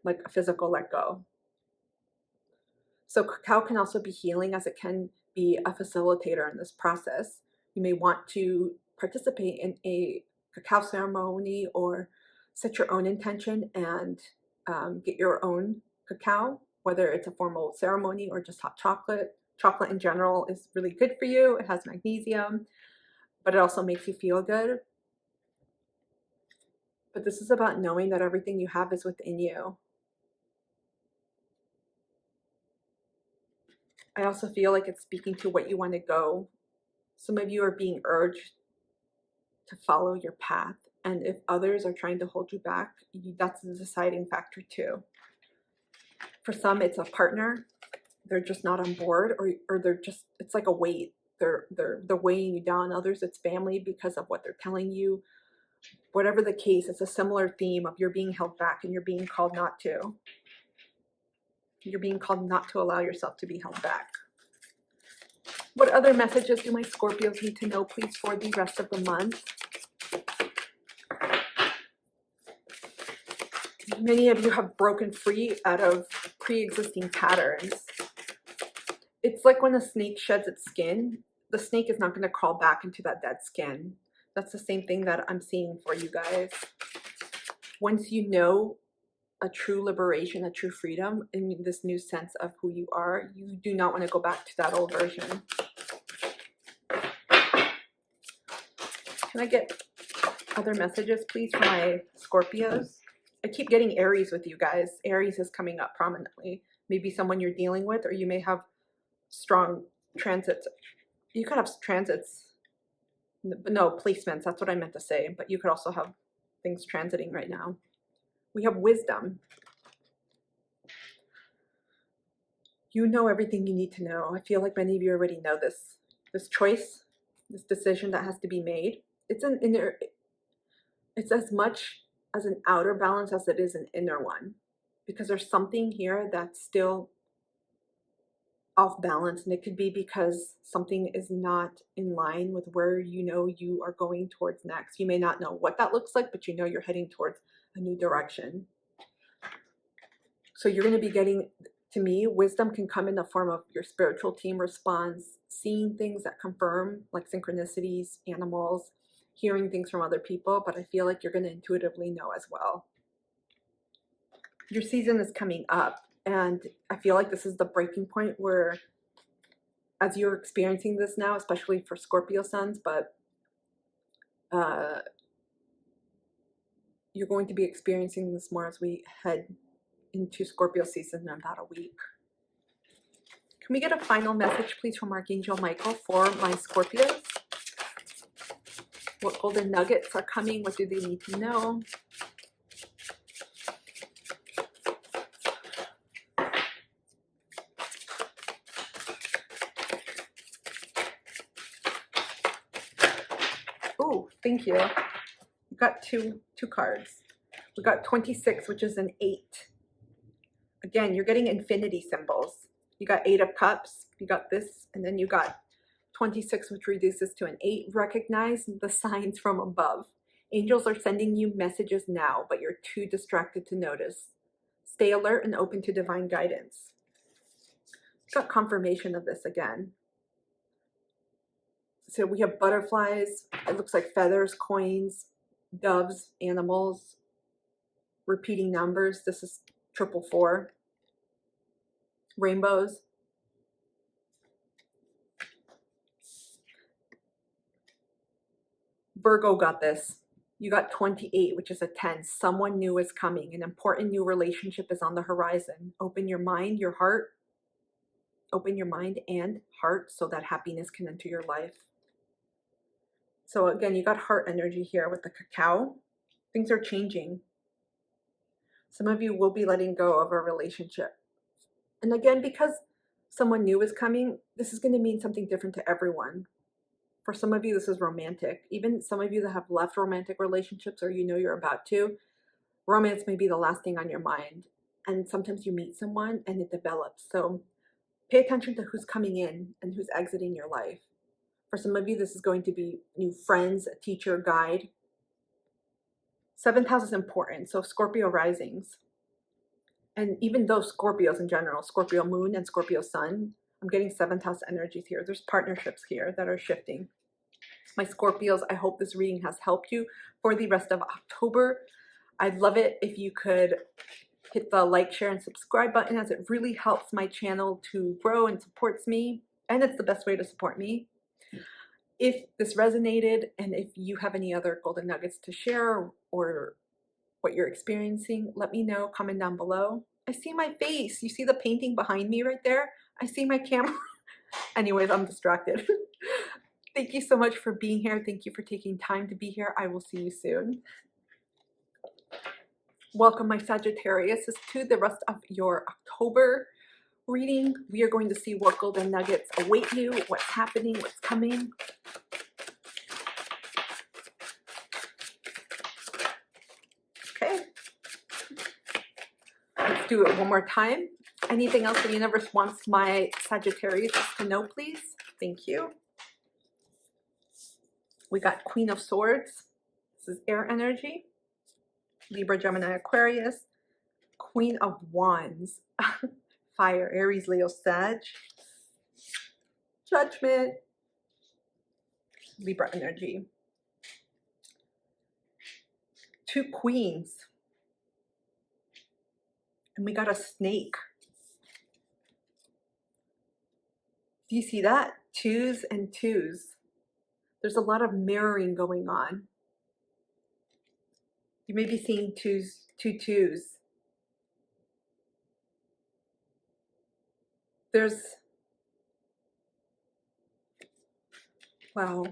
like a physical let go. So cacao can also be healing, as it can be a facilitator in this process. You may want to participate in a cacao ceremony or set your own intention and get your own cacao, whether it's a formal ceremony or just hot chocolate. Chocolate in general is really good for you. It has magnesium, but it also makes you feel good. But this is about knowing that everything you have is within you. I also feel like it's speaking to what you want to go. Some of you are being urged to follow your path. And if others are trying to hold you back, that's the deciding factor too. For some, it's a partner. They're just not on board, or they're just, it's like a weight. They're weighing you down. Others, it's family because of what they're telling you. Whatever the case, it's a similar theme of you're being held back and you're being called not to. You're being called not to allow yourself to be held back. What other messages do my Scorpios need to know, please, for the rest of the month? Many of you have broken free out of pre-existing patterns. It's like when a snake sheds its skin, the snake is not going to crawl back into that dead skin. That's the same thing that I'm seeing for you guys. Once you know a true liberation, a true freedom, in this new sense of who you are, you do not want to go back to that old version. Can I get other messages, please, for my Scorpios? I keep getting Aries with you guys. Aries is coming up prominently. Maybe someone you're dealing with, or you may have strong transits. You could have transits, no, placements, that's what I meant to say, but you could also have things transiting right now. We have wisdom. You know everything you need to know. I feel like many of you already know this. This choice, this decision that has to be made, it's an inner, it's as much as an outer balance as it is an inner one, because there's something here that's still off balance, and it could be because something is not in line with where you know you are going towards next. You may not know what that looks like, but you know you're heading towards a new direction. So you're going to be getting, to me, wisdom can come in the form of your spiritual team response, seeing things that confirm, like synchronicities, animals, hearing things from other people, but I feel like you're going to intuitively know as well. Your season is coming up, and I feel like this is the breaking point where, as you're experiencing this now, especially for Scorpio suns, but you're going to be experiencing this more as we head into Scorpio season in about a week. Can we get a final message, please, from Archangel Michael for my Scorpios? What golden nuggets are coming? What do they need to know? Oh, thank you. We got two cards. We got 26, which is an 8. Again, you're getting infinity symbols. You got 8 of Cups, you got this, and then you got 26, which reduces to an 8. Recognize the signs from above. Angels are sending you messages now, but you're too distracted to notice. Stay alert and open to divine guidance. Got confirmation of this again. So we have butterflies, it looks like feathers, coins, doves, animals, repeating numbers. This is 444. Rainbows. Virgo got this. You got 28, which is a 10. Someone new is coming. An important new relationship is on the horizon. Open your mind, your heart. Open your mind and heart so that happiness can enter your life. So again, you got heart energy here with the cacao. Things are changing. Some of you will be letting go of a relationship. And again, because someone new is coming, this is going to mean something different to everyone. For some of you, this is romantic. Even some of you that have left romantic relationships or you know you're about to, romance may be the last thing on your mind. And sometimes you meet someone and it develops. So pay attention to who's coming in and who's exiting your life. For some of you, this is going to be new friends, a teacher, guide. 7th house is important. So Scorpio risings. And even though Scorpios in general, Scorpio moon and Scorpio sun, I'm getting 7th house energies here. There's partnerships here that are shifting. My Scorpios, I hope this reading has helped you for the rest of October. I'd love it if you could hit the like, share, and subscribe button, as it really helps my channel to grow and supports me. And it's the best way to support me. If this resonated and if you have any other golden nuggets to share or what you're experiencing, let me know. Comment down below. I see my face. You see the painting behind me right there? I see my camera. Anyways, I'm distracted. Thank you so much for being here. Thank you for taking time to be here. I will see you soon. Welcome, my Sagittarius, to the rest of your October reading. We are going to see what golden nuggets await you, what's happening, what's coming. Okay. Let's do it one more time. Anything else the universe wants my Sagittarius to know, please? Thank you. We got Queen of Swords. This is air energy. Libra, Gemini, Aquarius. Queen of Wands. Fire, Aries, Leo, Sag. Judgment. Libra energy. 2 queens. And we got a snake. Do you see that? 2s and 2s. There's a lot of mirroring going on. You may be seeing 2 2s. There's, wow.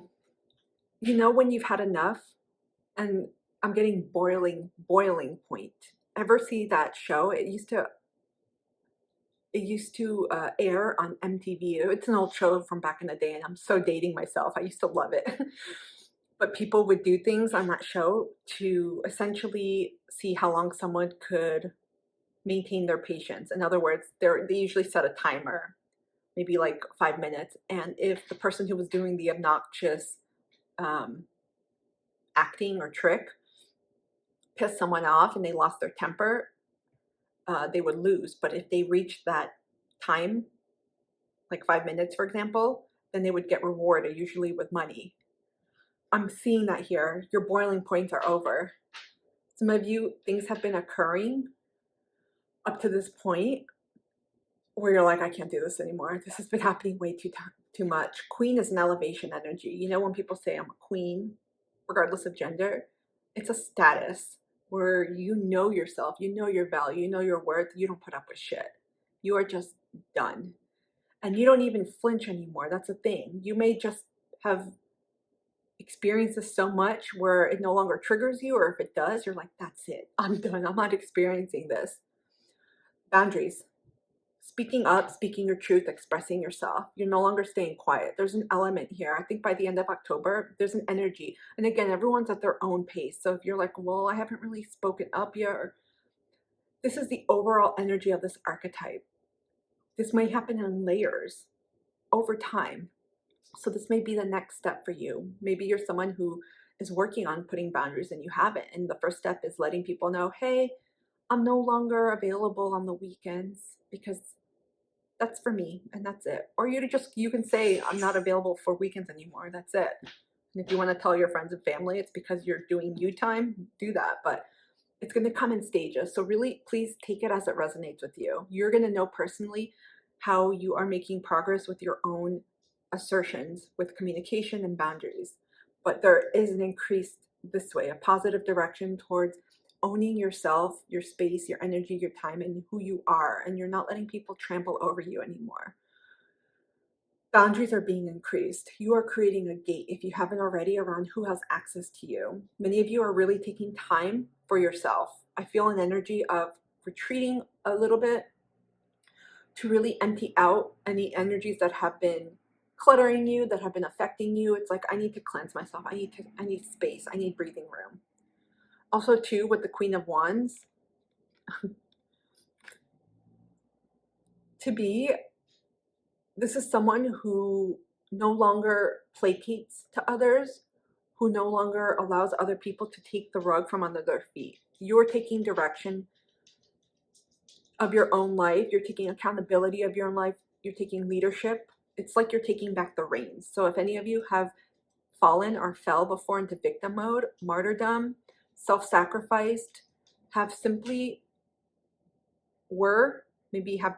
You know when you've had enough, and I'm getting boiling point. Ever see that show? It used to air on MTV. It's an old show from back in the day, and I'm so dating myself. I used to love it. But people would do things on that show to essentially see how long someone could maintain their patience. In other words, they usually set a timer, maybe like 5 minutes. And if the person who was doing the obnoxious acting or trick pissed someone off and they lost their temper, they would lose. But if they reached that time, like 5 minutes, for example, then they would get rewarded, usually with money. I'm seeing that here. Your boiling points are over. Some of you, things have been occurring up to this point where you're like, I can't do this anymore. This has been happening way too much. Queen is an elevation energy. You know, when people say I'm a queen, regardless of gender, it's a status where you know yourself, you know your value, you know your worth. You don't put up with shit. You are just done. And you don't even flinch anymore. That's a thing. You may just have experienced this so much where it no longer triggers you, or if it does, you're like, that's it. I'm done. I'm not experiencing this. Boundaries. Speaking up, speaking your truth, expressing yourself. You're no longer staying quiet. There's an element here. I think by the end of October, there's an energy. And again, everyone's at their own pace. So if you're like, well, I haven't really spoken up yet, or this is the overall energy of this archetype. This may happen in layers over time. So this may be the next step for you. Maybe you're someone who is working on putting boundaries and you haven't. And the first step is letting people know, hey, I'm no longer available on the weekends because that's for me and that's it. Or you can say, I'm not available for weekends anymore. That's it. And if you want to tell your friends and family it's because you're doing you time, do that. But it's going to come in stages. So really, please take it as it resonates with you. You're going to know personally how you are making progress with your own assertions with communication and boundaries. But there is an increase this way, a positive direction towards owning yourself, your space, your energy, your time, and who you are. And you're not letting people trample over you anymore. Boundaries are being increased. You are creating a gate, if you haven't already, around who has access to you. Many of you are really taking time for yourself. I feel an energy of retreating a little bit to really empty out any energies that have been cluttering you, that have been affecting you. It's like, I need to cleanse myself. I need space. I need breathing room. Also, too, with the Queen of Wands, this is someone who no longer placates to others, who no longer allows other people to take the rug from under their feet. You're taking direction of your own life. You're taking accountability of your own life. You're taking leadership. It's like you're taking back the reins. So if any of you have fallen or fell before into victim mode, martyrdom, self-sacrificed, have simply maybe have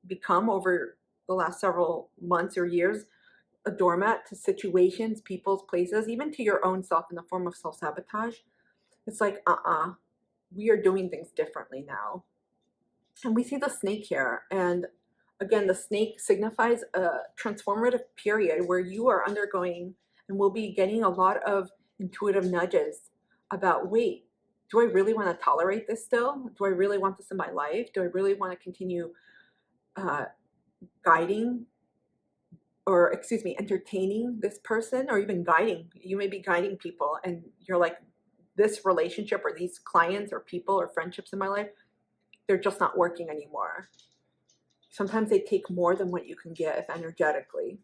become over the last several months or years a doormat to situations, people's, places, even to your own self in the form of self-sabotage. It's like, we are doing things differently now. And we see the snake here. And again, the snake signifies a transformative period where you are undergoing and will be getting a lot of intuitive nudges about, wait, do I really want to tolerate this still? Do I really want this in my life? Do I really want to continue entertaining this person, or even guiding? You may be guiding people and you're like, this relationship or these clients or people or friendships in my life, they're just not working anymore. Sometimes they take more than what you can give energetically.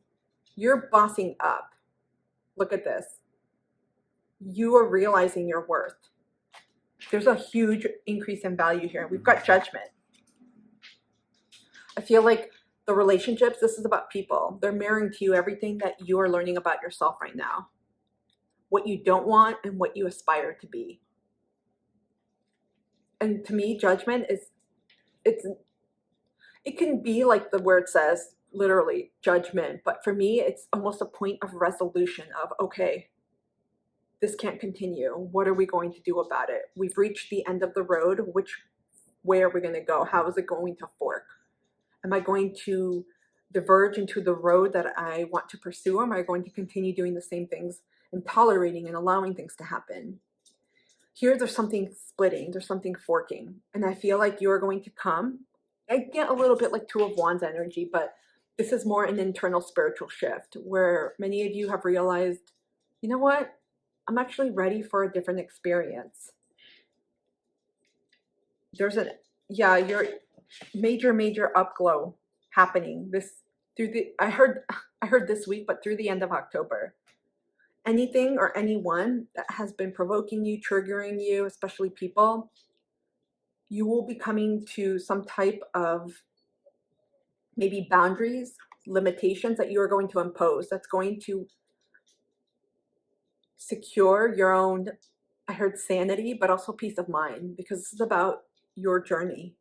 You're bossing up. Look at this. You are realizing your worth. There's a huge increase in value here. We've got Judgment. I feel like the relationships, this is about people. They're mirroring to you everything that you are learning about yourself right now. What you don't want and what you aspire to be. And to me, Judgment it can be like the word says, literally, judgment. But for me, it's almost a point of resolution of, okay, this can't continue. What are we going to do about it? We've reached the end of the road. Which way are we going to go? How is it going to fork? Am I going to diverge into the road that I want to pursue? Or am I going to continue doing the same things and tolerating and allowing things to happen? Here, there's something splitting. There's something forking. And I feel like you're going to come. I get a little bit like Two of Wands energy, but this is more an internal spiritual shift where many of you have realized, you know what? I'm actually ready for a different experience. There's your major upglow happening I heard this week, but through the end of October. Anything or anyone that has been provoking you, triggering you, especially people, you will be coming to some type of maybe boundaries, limitations that you are going to impose. That's going to secure your own, I heard sanity, but also peace of mind, because this is about your journey.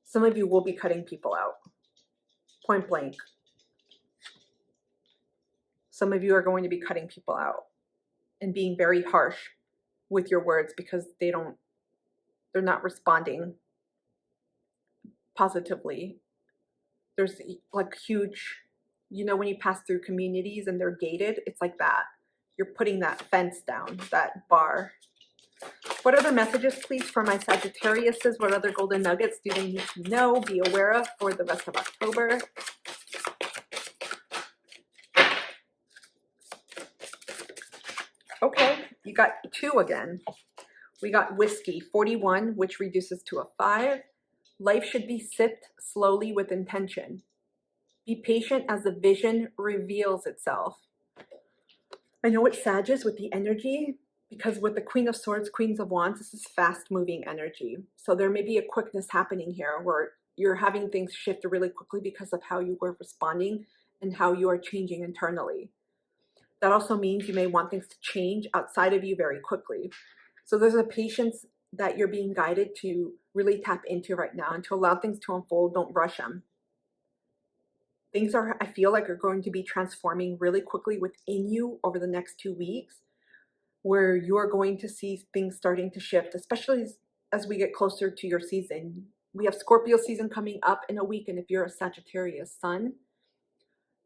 Some of you will be cutting people out, point blank. Some of you are going to be cutting people out and being very harsh with your words because they're not responding positively. There's like huge, when you pass through communities and they're gated, it's like that. You're putting that fence down, that bar. What other messages, please, for my Sagittariuses? What other golden nuggets do they need to know, be aware of for the rest of October? Okay, you got 2 again. We got Whiskey, 41, which reduces to a 5. Life should be sipped slowly with intention. Be patient as the vision reveals itself. I know it's Sagittarius with the energy, because with the Queen of Swords, Queens of Wands, this is fast-moving energy. So there may be a quickness happening here where you're having things shift really quickly because of how you were responding and how you are changing internally. That also means you may want things to change outside of you very quickly. So there's a patience that you're being guided to really tap into right now and to allow things to unfold. Don't rush them. Things are, I feel like, are going to be transforming really quickly within you over the next 2 weeks, where you are going to see things starting to shift, especially as we get closer to your season. We have Scorpio season coming up in a week, and if you're a Sagittarius sun,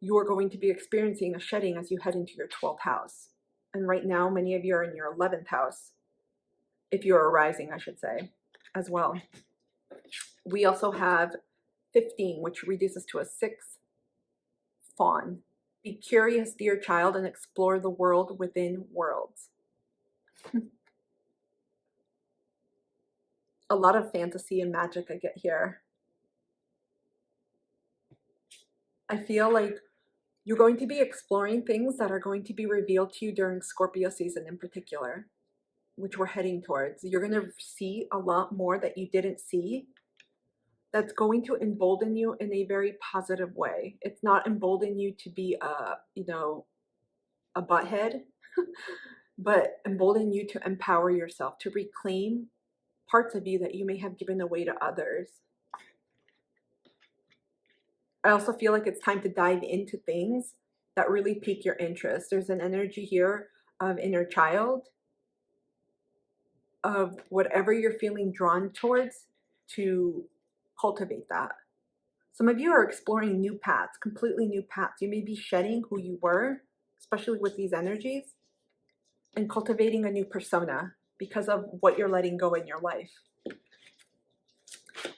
you are going to be experiencing a shedding as you head into your 12th house. And right now, many of you are in your 11th house, if you're a rising, I should say, as well. We also have 15, which reduces to a 6. Fawn. Be curious, dear child, and explore the world within worlds. A lot of fantasy and magic I get here. I feel like you're going to be exploring things that are going to be revealed to you during Scorpio season in particular, which we're heading towards. You're going to see a lot more that you didn't see. That's going to embolden you in a very positive way. It's not embolden you to be a butthead, but embolden you to empower yourself, to reclaim parts of you that you may have given away to others. I also feel like it's time to dive into things that really pique your interest. There's an energy here of inner child, of whatever you're feeling drawn towards, to cultivate that. Some of you are exploring new paths, completely new paths. You may be shedding who you were, especially with these energies, and cultivating a new persona because of what you're letting go in your life.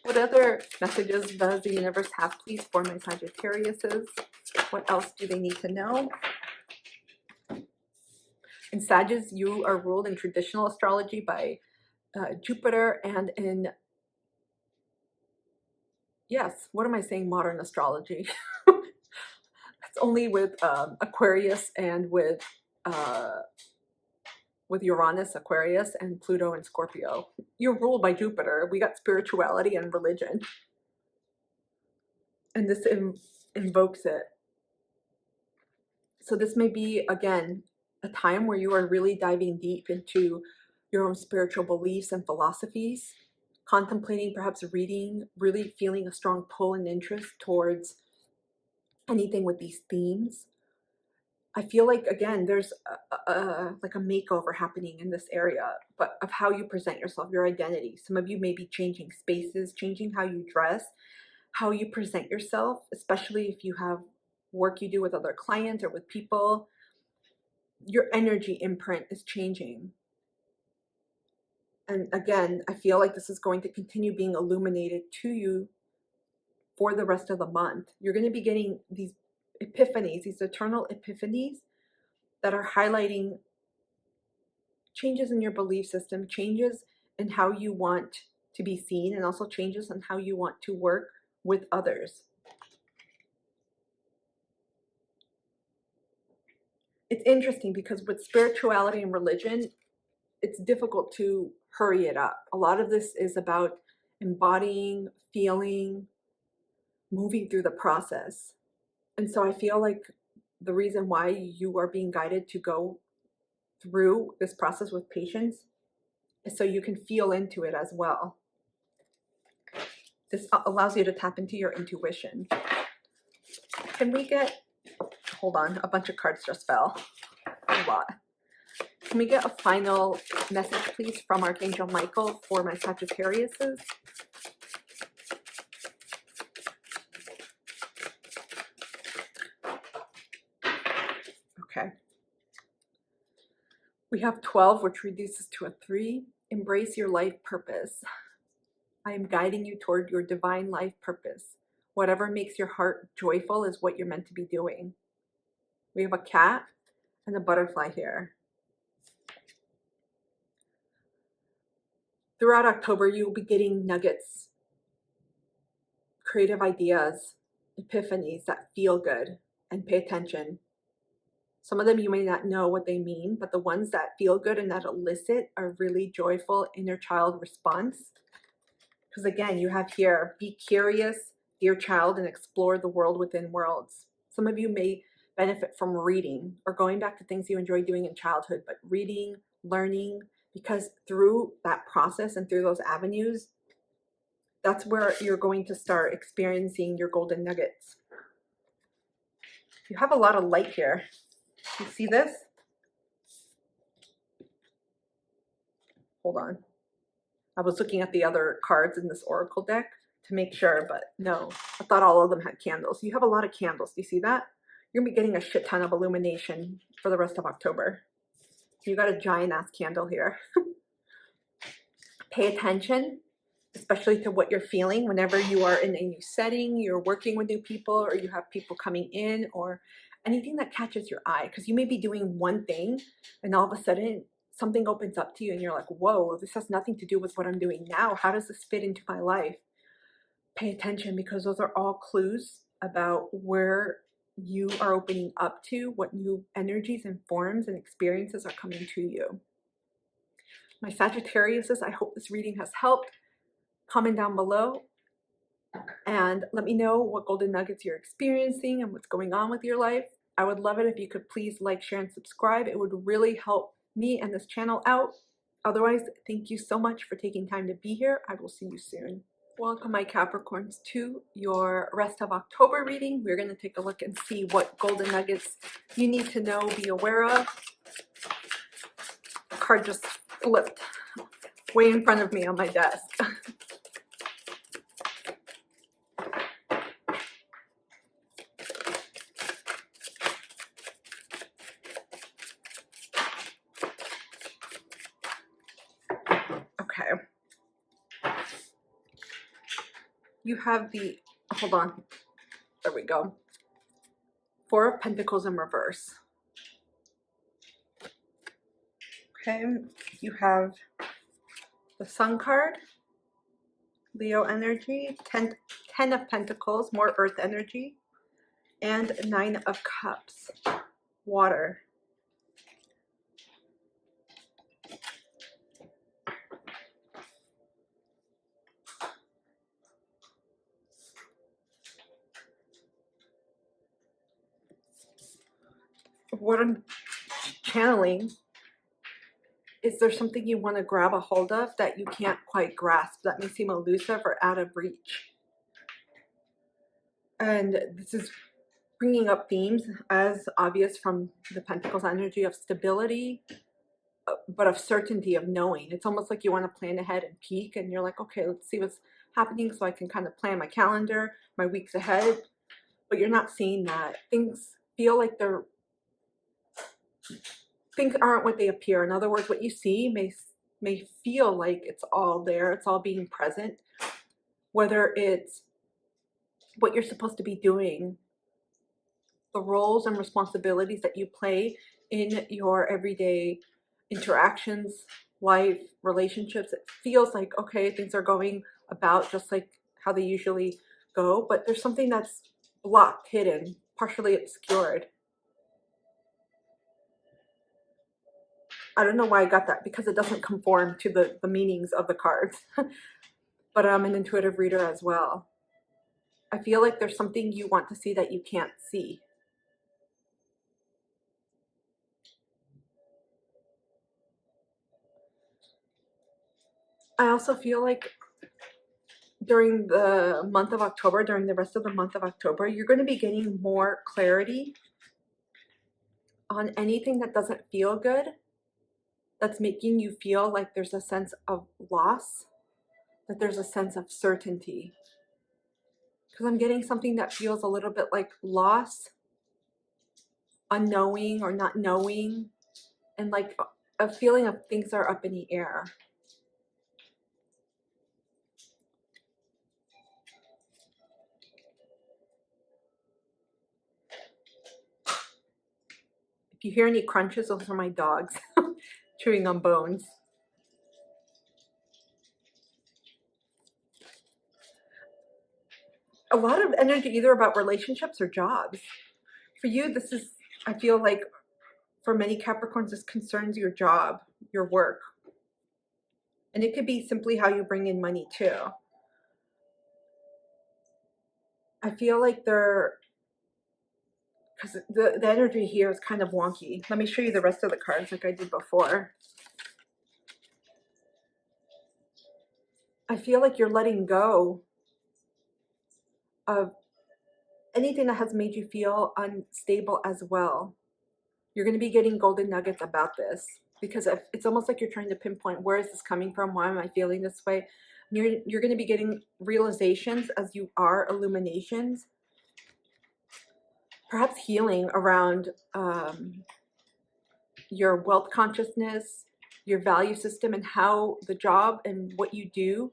What other messages does the universe have, please, for my Sagittariuses? What else do they need to know? In Sagittarius, you are ruled in traditional astrology by Jupiter, and in, yes, what am I saying, modern astrology? That's only with Aquarius and with Uranus, Aquarius, and Pluto and Scorpio. You're ruled by Jupiter. We got spirituality and religion. And this invokes it. So this may be, again, a time where you are really diving deep into your own spiritual beliefs and philosophies, contemplating, perhaps reading, really feeling a strong pull and interest towards anything with these themes. I feel like, again, there's like a makeover happening in this area, but of how you present yourself, your identity. Some of you may be changing spaces, changing how you dress, how you present yourself, especially if you have work you do with other clients or with people. Your energy imprint is changing. And again, I feel like this is going to continue being illuminated to you for the rest of the month. You're going to be getting these epiphanies, these eternal epiphanies that are highlighting changes in your belief system, changes in how you want to be seen, and also changes in how you want to work with others. It's interesting because with spirituality and religion, it's difficult to hurry it up. A lot of this is about embodying, feeling, moving through the process. And so I feel like the reason why you are being guided to go through this process with patience is so you can feel into it as well. This allows you to tap into your intuition. Can we get, hold on, a bunch of cards just fell. A lot. Can we get a final message, please, from Archangel Michael for my Sagittariuses? Okay. We have 12, which reduces to a 3. Embrace your life purpose. I am guiding you toward your divine life purpose. Whatever makes your heart joyful is what you're meant to be doing. We have a cat and a butterfly here. Throughout October, you'll be getting nuggets, creative ideas, epiphanies that feel good, and pay attention. Some of them you may not know what they mean, but the ones that feel good and that elicit a really joyful inner child response. Because again, you have here, be curious, dear child, and explore the world within worlds. Some of you may benefit from reading or going back to things you enjoyed doing in childhood, but reading, learning, because through that process and through those avenues, that's where you're going to start experiencing your golden nuggets. You have a lot of light here. You see this? Hold on. I was looking at the other cards in this oracle deck to make sure, but no, I thought all of them had candles. You have a lot of candles. Do you see that? You're gonna be getting a shit ton of illumination for the rest of October. You got a giant ass candle here. Pay attention, especially to what you're feeling whenever you are in a new setting, you're working with new people, or you have people coming in, or anything that catches your eye, because you may be doing one thing and all of a sudden something opens up to you and you're like, whoa, this has nothing to do with what I'm doing now. How does this fit into my life? Pay attention, because those are all clues about where you are opening up to, what new energies and forms and experiences are coming to you. My Sagittariuses, I hope this reading has helped. Comment down below and let me know what golden nuggets you're experiencing and what's going on with your life. I would love it if you could please like, share, and subscribe. It would really help me and this channel out. Otherwise, thank you so much for taking time to be here. I will see you soon. Welcome, my Capricorns, to your rest of October reading. We're going to take a look and see what golden nuggets you need to know, be aware of. The card just flipped way in front of me on my desk. Okay. You have the, hold on, there we go. Four of Pentacles in reverse. Okay, you have the Sun card, Leo energy, 10 of Pentacles, more Earth energy, and 9 of Cups, water. What I'm channeling is there something you want to grab a hold of that you can't quite grasp, that may seem elusive or out of reach. And this is bringing up themes as obvious from the Pentacles energy of stability, but of certainty, of knowing. It's almost like you want to plan ahead and peek, and you're like, okay, let's see what's happening so I can kind of plan my calendar, my weeks ahead. But you're not seeing that. Things feel like things aren't what they appear. In other words, what you see may feel like it's all there, it's all being present, whether it's what you're supposed to be doing, the roles and responsibilities that you play in your everyday interactions, life, relationships. It feels like, okay, things are going about just like how they usually go, but there's something that's blocked, hidden, partially obscured. I don't know why I got that, because it doesn't conform to the meanings of the cards. But I'm an intuitive reader as well. I feel like there's something you want to see that you can't see. I also feel like during the month of October, during the rest of the month of October, you're going to be getting more clarity on anything that doesn't feel good, that's making you feel like there's a sense of loss, that there's a sense of certainty. Because I'm getting something that feels a little bit like loss, unknowing or not knowing, and like a feeling of things are up in the air. If you hear any crunches, those are my dogs chewing on bones. A lot of energy either about relationships or jobs. For you, this is, I feel like, for many Capricorns, this concerns your job, your work. And it could be simply how you bring in money too. I feel like because the energy here is kind of wonky. Let me show you the rest of the cards like I did before. I feel like you're letting go of anything that has made you feel unstable as well. You're going to be getting golden nuggets about this, because it's almost like you're trying to pinpoint, where is this coming from? Why am I feeling this way? You're going to be getting realizations as you are illuminations, perhaps healing around your wealth consciousness, your value system, and how the job and what you do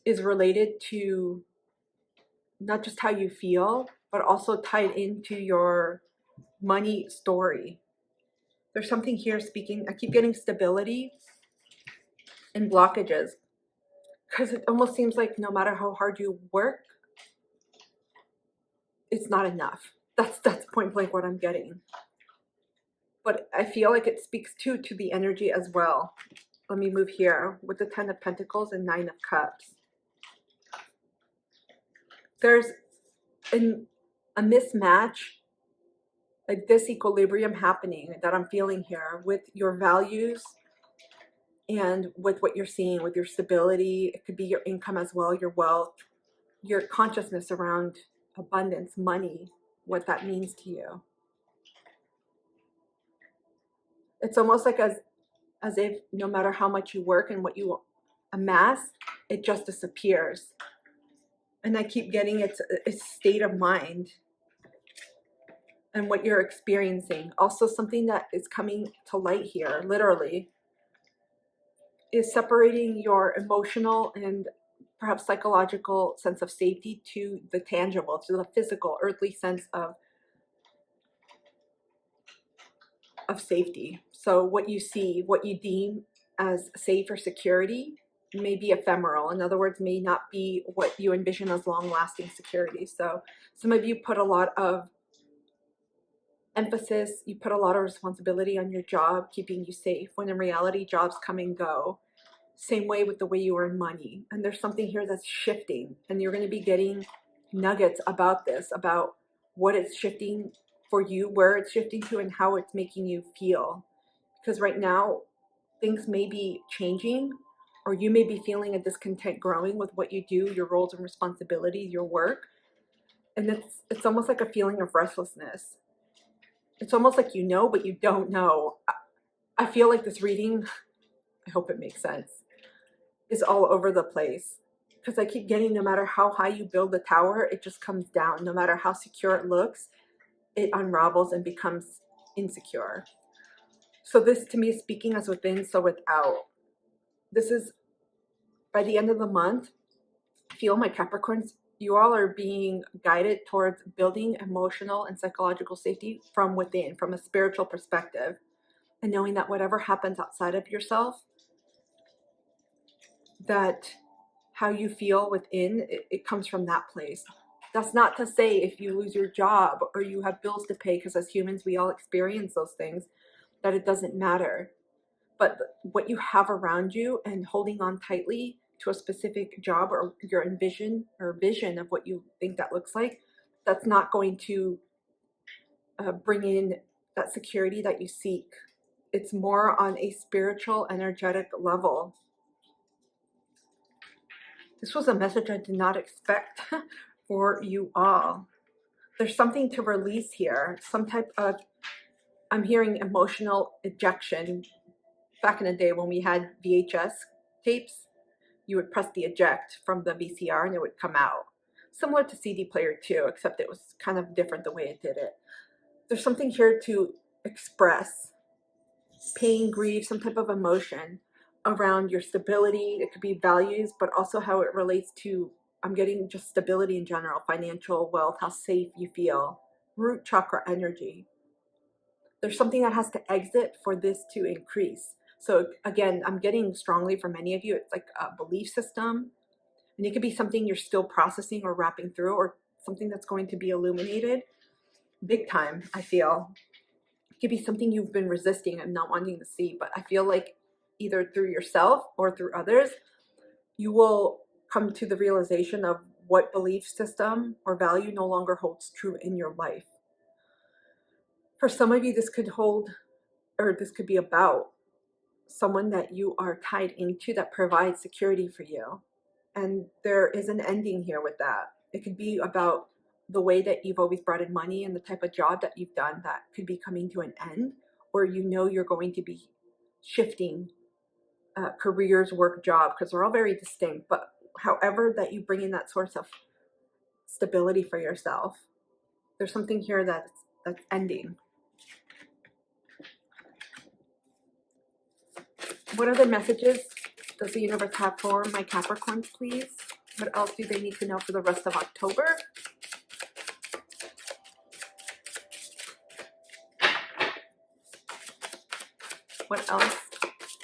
is related to not just how you feel, but also tied into your money story. There's something here speaking. I keep getting stability and blockages, because it almost seems like no matter how hard you work, it's not enough. That's point blank what I'm getting. But I feel like it speaks to the energy as well. Let me move here with the 10 of Pentacles and 9 of Cups. There's a mismatch, a disequilibrium happening that I'm feeling here with your values and with what you're seeing, with your stability. It could be your income as well, your wealth, your consciousness around abundance, money, what that means to you. It's almost like as if no matter how much you work and what you amass, it just disappears. And I keep getting it's a state of mind and what you're experiencing. Also, something that is coming to light here, literally, is separating your emotional and perhaps psychological sense of safety to the tangible, to the physical, earthly sense of safety. So what you see, what you deem as safe or security, may be ephemeral. In other words, may not be what you envision as long-lasting security. So some of you put a lot of emphasis, you put a lot of responsibility on your job keeping you safe, when in reality jobs come and go. Same way with the way you earn money. And there's something here that's shifting, and you're going to be getting nuggets about this, about what it's shifting for you, where it's shifting to, and how it's making you feel. Because right now things may be changing, or you may be feeling a discontent growing with what you do, your roles and responsibilities, your work. And it's almost like a feeling of restlessness. It's almost like you know, but you don't know. I feel like this reading, I hope it makes sense, is all over the place. Because I keep getting, no matter how high you build the tower, it just comes down. No matter how secure it looks, it unravels and becomes insecure. So this to me is speaking as within, so without. This is, by the end of the month, I feel, my Capricorns, you all are being guided towards building emotional and psychological safety from within, from a spiritual perspective. And knowing that whatever happens outside of yourself, that how you feel within, it comes from that place. That's not to say if you lose your job or you have bills to pay, because as humans we all experience those things, that it doesn't matter. But what you have around you and holding on tightly to a specific job or your vision of what you think that looks like, that's not going to bring in that security that you seek. It's more on a spiritual, energetic level. This was a message I did not expect for you all. There's something to release here, some type of, I'm hearing emotional ejection. Back in the day when we had VHS tapes, you would press the eject from the VCR and it would come out. Similar to CD player too, except it was kind of different the way it did it. There's something here to express pain, grief, some type of emotion around your stability. It could be values, but also how it relates to, I'm getting just stability in general, financial, wealth, how safe you feel, root chakra energy. There's something that has to exit for this to increase. So again, I'm getting strongly for many of you, it's like a belief system, and it could be something you're still processing or wrapping through, or something that's going to be illuminated big time, I feel. It could be something you've been resisting and not wanting to see, but I feel like either through yourself or through others, you will come to the realization of what belief system or value no longer holds true in your life. For some of you, this could hold, or this could be about someone that you are tied into that provides security for you. And there is an ending here with that. It could be about the way that you've always brought in money and the type of job that you've done that could be coming to an end, or you know you're going to be shifting careers, work, job, because they're all very distinct. But however that you bring in that source of stability for yourself, there's something here that's ending. What other messages does the universe have for my Capricorns, please? What else do they need to know for the rest of October? What else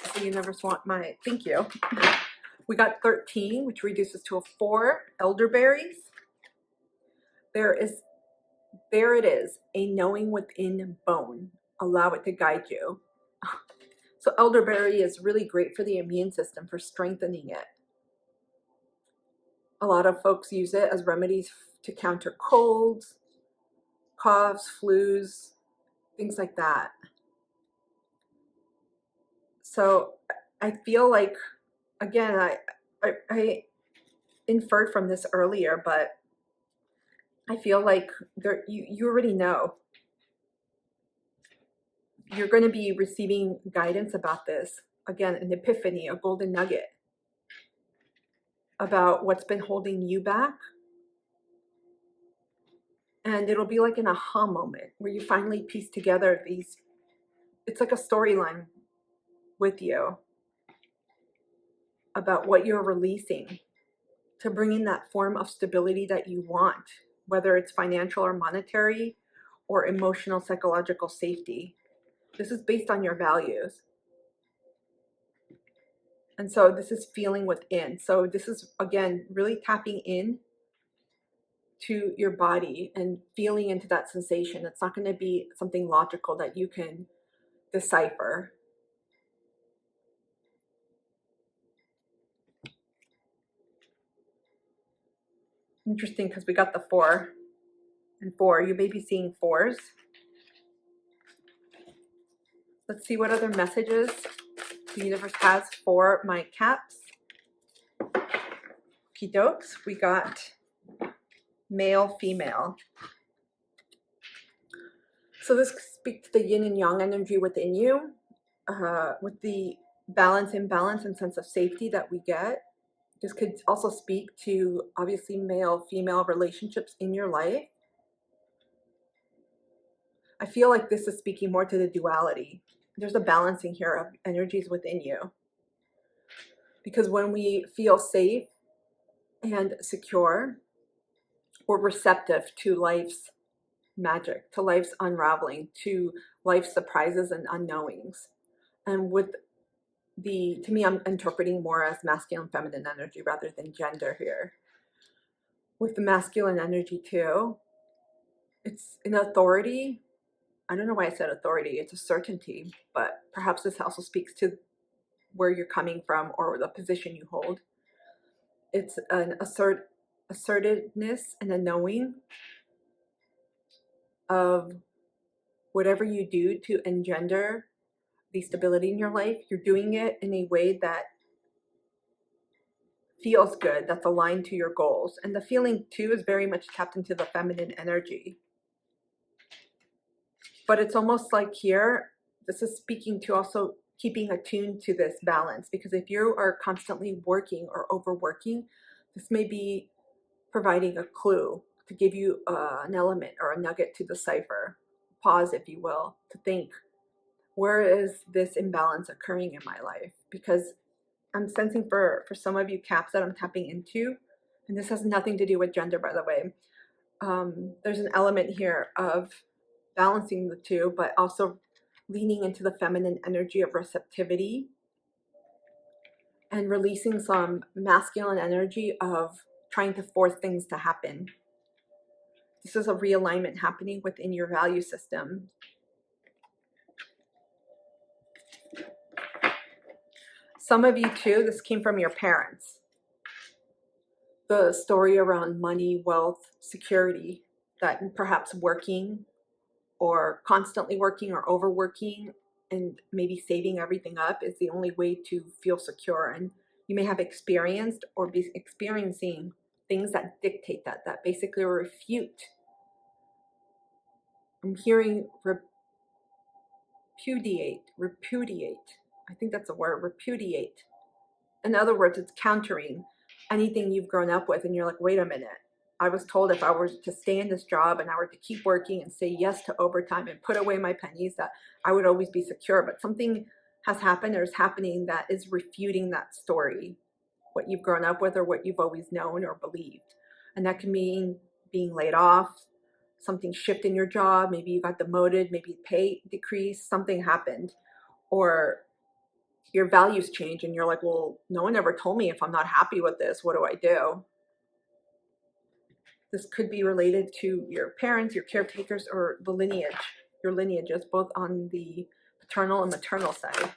does the universe want my... Thank you. We got 13, which reduces to a 4. Elderberries. There it is. A knowing within bone. Allow it to guide you. So elderberry is really great for the immune system, for strengthening it. A lot of folks use it as remedies to counter colds, coughs, flus, things like that. So I feel like, again, I inferred from this earlier, but I feel like you already know. You're going to be receiving guidance about this. Again, an epiphany, a golden nugget about what's been holding you back. And it'll be like an aha moment where you finally piece together these, it's like a storyline with you about what you're releasing to bring in that form of stability that you want, whether it's financial or monetary or emotional, psychological safety. This is based on your values. And so this is feeling within. So this is, again, really tapping in to your body and feeling into that sensation. It's not going to be something logical that you can decipher. Interesting, because we got the 4 and 4. You may be seeing 4s. Let's see what other messages the universe has for my Caps. Okie dokes. We got male, female. So this speaks to the yin and yang energy within you, with the balance, imbalance, and sense of safety that we get. This could also speak to, obviously, male-female relationships in your life. I feel like this is speaking more to the duality. There's a balancing here of energies within you. Because when we feel safe and secure, we're receptive to life's magic, to life's unraveling, to life's surprises and unknowings. And with to me, I'm interpreting more as masculine, feminine energy rather than gender here. With the masculine energy too, it's an authority. I don't know why I said authority. It's a certainty, but perhaps this also speaks to where you're coming from or the position you hold. It's an assertiveness and a knowing of whatever you do to engender the stability in your life. You're doing it in a way that feels good, that's aligned to your goals. And the feeling too is very much tapped into the feminine energy. But it's almost like here, this is speaking to also keeping attuned to this balance, because if you are constantly working or overworking, this may be providing a clue to give you an element or a nugget to decipher. Pause, if you will, to think, where is this imbalance occurring in my life? Because I'm sensing for some of you Caps that I'm tapping into, and this has nothing to do with gender, by the way. There's an element here of balancing the two, but also leaning into the feminine energy of receptivity and releasing some masculine energy of trying to force things to happen. This is a realignment happening within your value system. Some of you too, this came from your parents. The story around money, wealth, security, that perhaps working or constantly working or overworking and maybe saving everything up is the only way to feel secure. And you may have experienced or be experiencing things that dictate that basically refute. I'm hearing repudiate. I think that's a word, repudiate. In other words, it's countering anything you've grown up with, and you're like, wait a minute. I was told if I were to stay in this job and I were to keep working and say yes to overtime and put away my pennies, that I would always be secure. But something has happened or is happening that is refuting that story, what you've grown up with or what you've always known or believed. And that can mean being laid off, something shift in your job, maybe you got demoted, maybe pay decreased, something happened, or your values change and you're like, well, no one ever told me if I'm not happy with this, what do I do? This could be related to your parents, your caretakers, or the lineage, your lineages, both on the paternal and maternal side.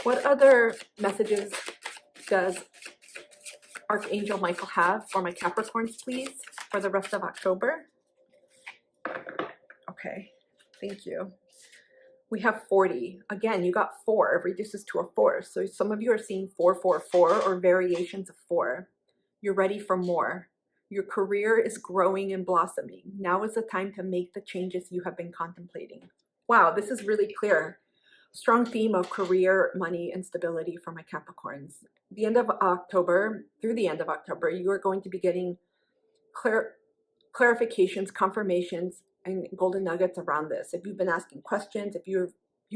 What other messages does Archangel Michael have for my Capricorns, please, for the rest of October? Okay, thank you. We have 40. Again, you got 4. It reduces to a 4. So some of you are seeing 444 or variations of 4. You're ready for more. Your career is growing and blossoming. Now is the time to make the changes you have been contemplating. Wow, this is really clear. Strong theme of career, money, and stability for my Capricorns. The end of October, through the end of October, you are going to be getting clarifications, confirmations, and golden nuggets around this. If you've been asking questions, if you've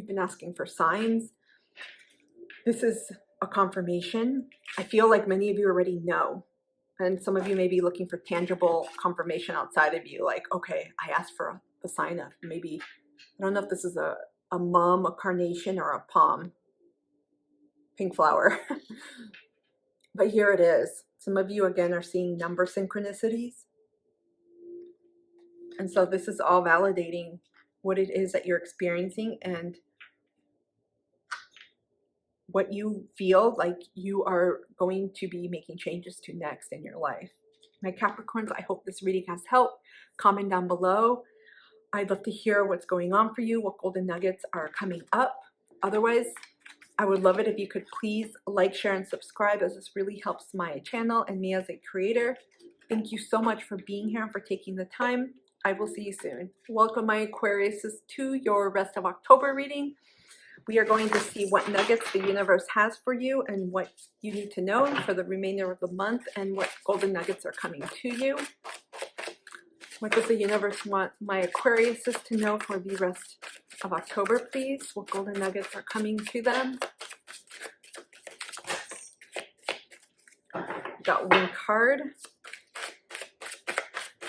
been asking for signs, this is a confirmation. I feel like many of you already know. And some of you may be looking for tangible confirmation outside of you, like, okay, I asked for a sign of maybe, I don't know if this is a mum, a carnation, or a palm, pink flower. But here it is. Some of you, again, are seeing number synchronicities. And so this is all validating what it is that you're experiencing and what you feel like you are going to be making changes to next in your life. My Capricorns, I hope this reading has helped. Comment down below. I'd love to hear what's going on for you, what golden nuggets are coming up. Otherwise, I would love it if you could please like, share, and subscribe, as this really helps my channel and me as a creator. Thank you so much for being here and for taking the time. I will see you soon. Welcome, my Aquariuses, to your rest of October reading. We are going to see what nuggets the universe has for you and what you need to know for the remainder of the month and what golden nuggets are coming to you. What does the universe want my Aquariuses to know for the rest of October, please? What golden nuggets are coming to them? Got one card.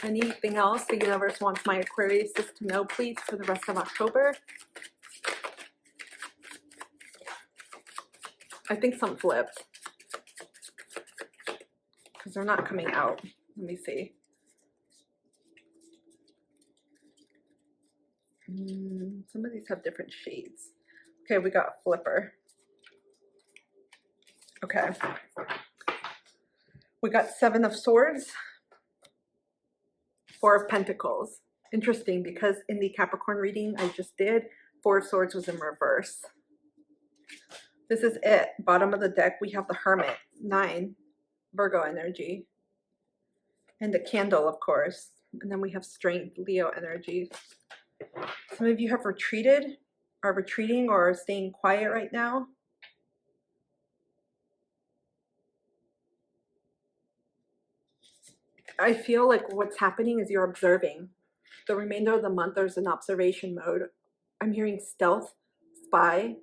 Anything else the universe wants my Aquariuses to know, please, for the rest of October? I think some flipped because they're not coming out. Let me see. Some of these have different shades. Okay, we got flipper. Okay. We got 7 of Swords, 4 of Pentacles. Interesting, because in the Capricorn reading I just did, 4 of Swords was in reverse. This is it. Bottom of the deck, we have the Hermit, 9, Virgo energy. And the Candle, of course. And then we have Strength, Leo energy. Some of you have retreated, are retreating, or are staying quiet right now. I feel like what's happening is you're observing. The remainder of the month, there's an observation mode. I'm hearing stealth, spy,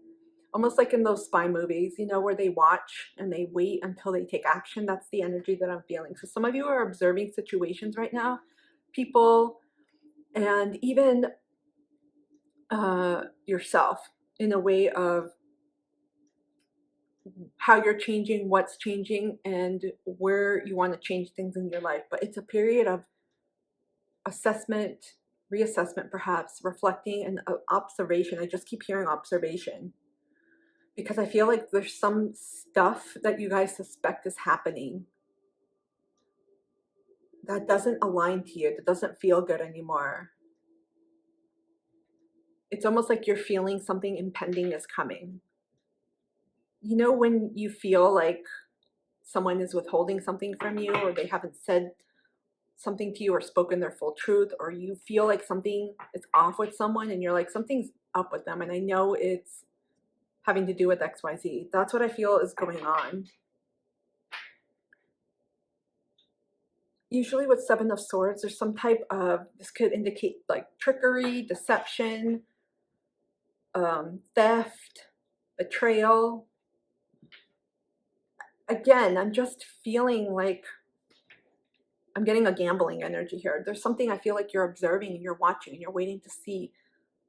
almost like in those spy movies, you know, where they watch and they wait until they take action. That's the energy that I'm feeling. So some of you are observing situations right now, people, and even yourself, in a way of how you're changing, what's changing, and where you want to change things in your life. But it's a period of assessment, reassessment, perhaps reflecting, and observation. I just keep hearing observation. because I feel like there's some stuff that you guys suspect is happening that doesn't align to you, that doesn't feel good anymore. It's almost like you're feeling something impending is coming. You know, when you feel like someone is withholding something from you, or they haven't said something to you or spoken their full truth, or you feel like something is off with someone and you're like, something's up with them and I know it's having to do with XYZ. That's what I feel is going on. Usually with Seven of Swords, there's some type of, this could indicate like trickery, deception, theft, betrayal. Again, I'm just feeling like I'm getting a gambling energy here. There's something I feel like you're observing and you're watching and you're waiting to see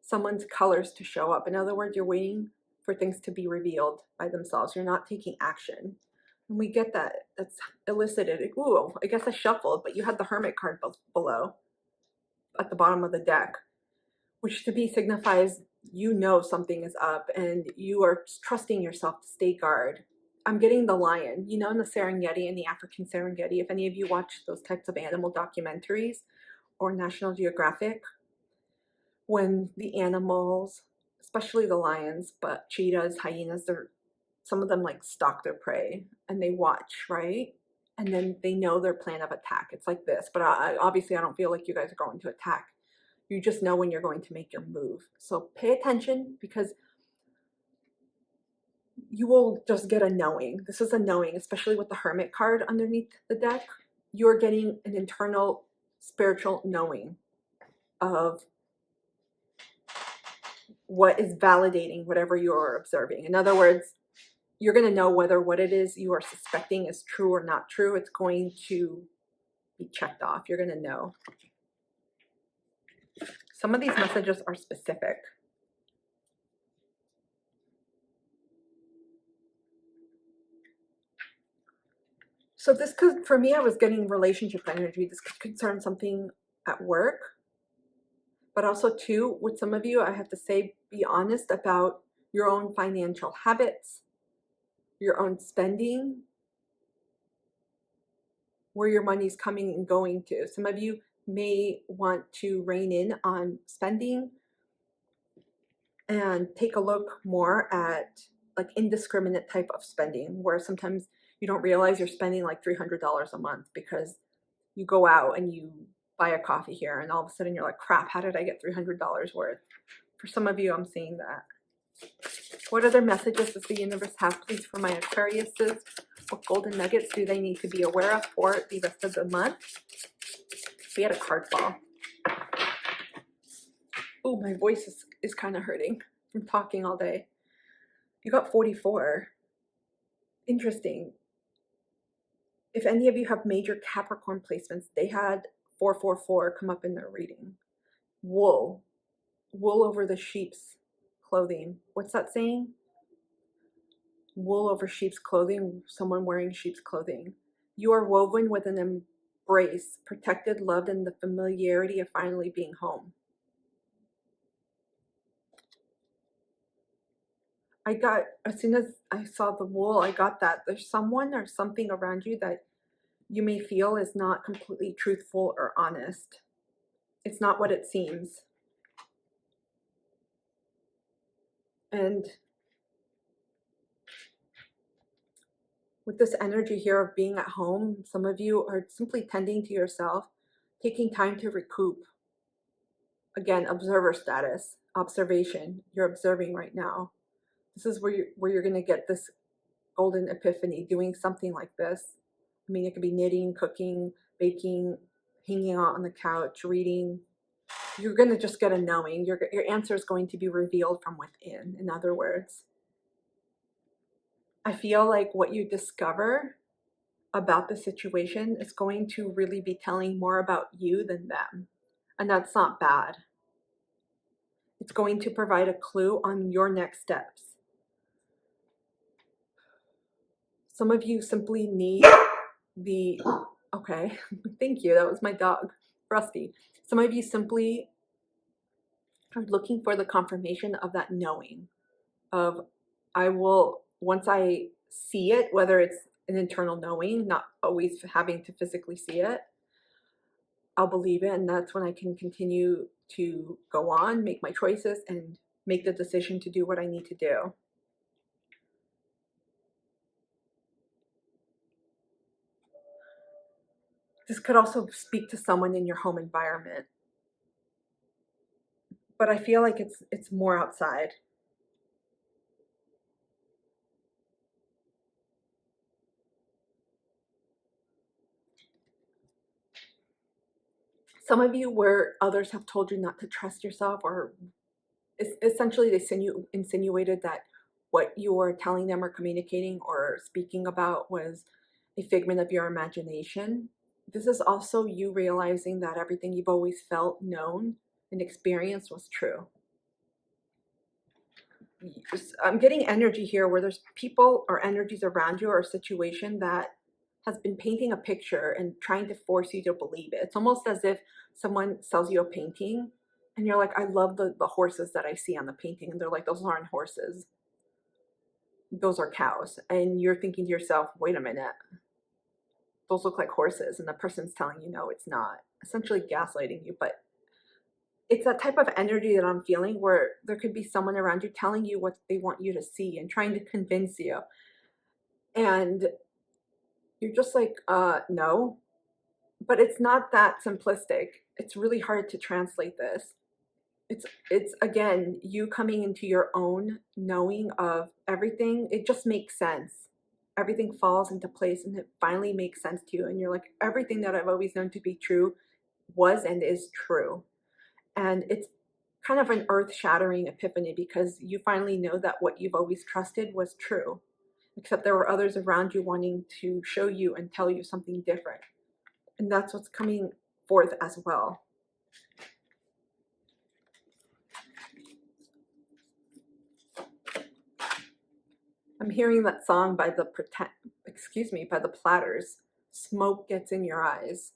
someone's colors to show up. In other words, you're waiting for things to be revealed by themselves. You're not taking action. And we get that. That's elicited. Ooh, I guess I shuffled, but you had the Hermit card below at the bottom of the deck, which to me signifies you know something is up and you are trusting yourself to stay guard. I'm getting the lion, you know, in the Serengeti, in the African Serengeti. If any of you watch those types of animal documentaries or National Geographic, when the animals, especially the lions, but cheetahs, hyenas, some of them like stalk their prey and they watch, right? And then they know their plan of attack. It's like this, but obviously I don't feel like you guys are going to attack. You just know when you're going to make your move. So pay attention, because you will just get a knowing. This is a knowing, especially with the Hermit card underneath the deck. You're getting an internal spiritual knowing of what is validating whatever you're observing. In other words, you're going to know whether what it is you are suspecting is true or not true. It's going to be checked off. You're going to know. Some of these messages are specific. So this could, for me, I was getting relationship energy. This could concern something at work, but also too, with some of you, I have to say, be honest about your own financial habits, your own spending, where your money's coming and going to. Some of you may want to rein in on spending and take a look more at like indiscriminate type of spending, where sometimes you don't realize you're spending like $300 a month because you go out and you buy a coffee here and all of a sudden you're like, crap, how did I get $300 worth? For some of you, I'm seeing that. What other messages does the universe have, please, for my Aquariuses? What golden nuggets do they need to be aware of for the rest of the month? We had a card fall. Oh, my voice is kind of hurting from talking all day. You got 44. Interesting. If any of you have major Capricorn placements, they had 444 come up in their reading. Wool. Wool over the sheep's clothing. What's that saying? Wool over sheep's clothing. Someone wearing sheep's clothing. You are woven with an embrace, protected, loved, and the familiarity of finally being home. I got, as soon as I saw the wool, I got that there's someone or something around you that you may feel is not completely truthful or honest. It's not what it seems. And with this energy here of being at home, some of you are simply tending to yourself, taking time to recoup. Again, observer status, observation. You're observing right now. This is where you're going to get this golden epiphany, doing something like this. I mean, it could be knitting, cooking, baking, hanging out on the couch, reading. You're going to just get a knowing. Your answer is going to be revealed from within, in other words. I feel like what you discover about the situation is going to really be telling more about you than them. And that's not bad. It's going to provide a clue on your next steps. Some of you simply need the, okay, thank you, that was my dog, Rusty. Some of you simply are looking for the confirmation of that knowing, of I will, once I see it, whether it's an internal knowing, not always having to physically see it, I'll believe it, and that's when I can continue to go on, make my choices, and make the decision to do what I need to do. This could also speak to someone in your home environment, but I feel like it's more outside. Some of you where others have told you not to trust yourself, or essentially they insinuated that what you were telling them or communicating or speaking about was a figment of your imagination. This is also you realizing that everything you've always felt, known, and experienced was true. I'm getting energy here where there's people or energies around you or a situation that has been painting a picture and trying to force you to believe it. It's almost as if someone sells you a painting and you're like, I love the horses that I see on the painting. And they're like, those aren't horses. Those are cows. And you're thinking to yourself, wait a minute, those look like horses. And the person's telling you, no, it's not. Essentially gaslighting you. But it's that type of energy that I'm feeling where there could be someone around you telling you what they want you to see and trying to convince you. And you're just like, no. But it's not that simplistic. It's really hard to translate this. It's again, you coming into your own knowing of everything. It just makes sense. Everything falls into place and it finally makes sense to you. And you're like, everything that I've always known to be true was and is true. And it's kind of an earth-shattering epiphany because you finally know that what you've always trusted was true, except there were others around you wanting to show you and tell you something different. And that's what's coming forth as well. I'm hearing that song by the Platters. Smoke gets in your eyes.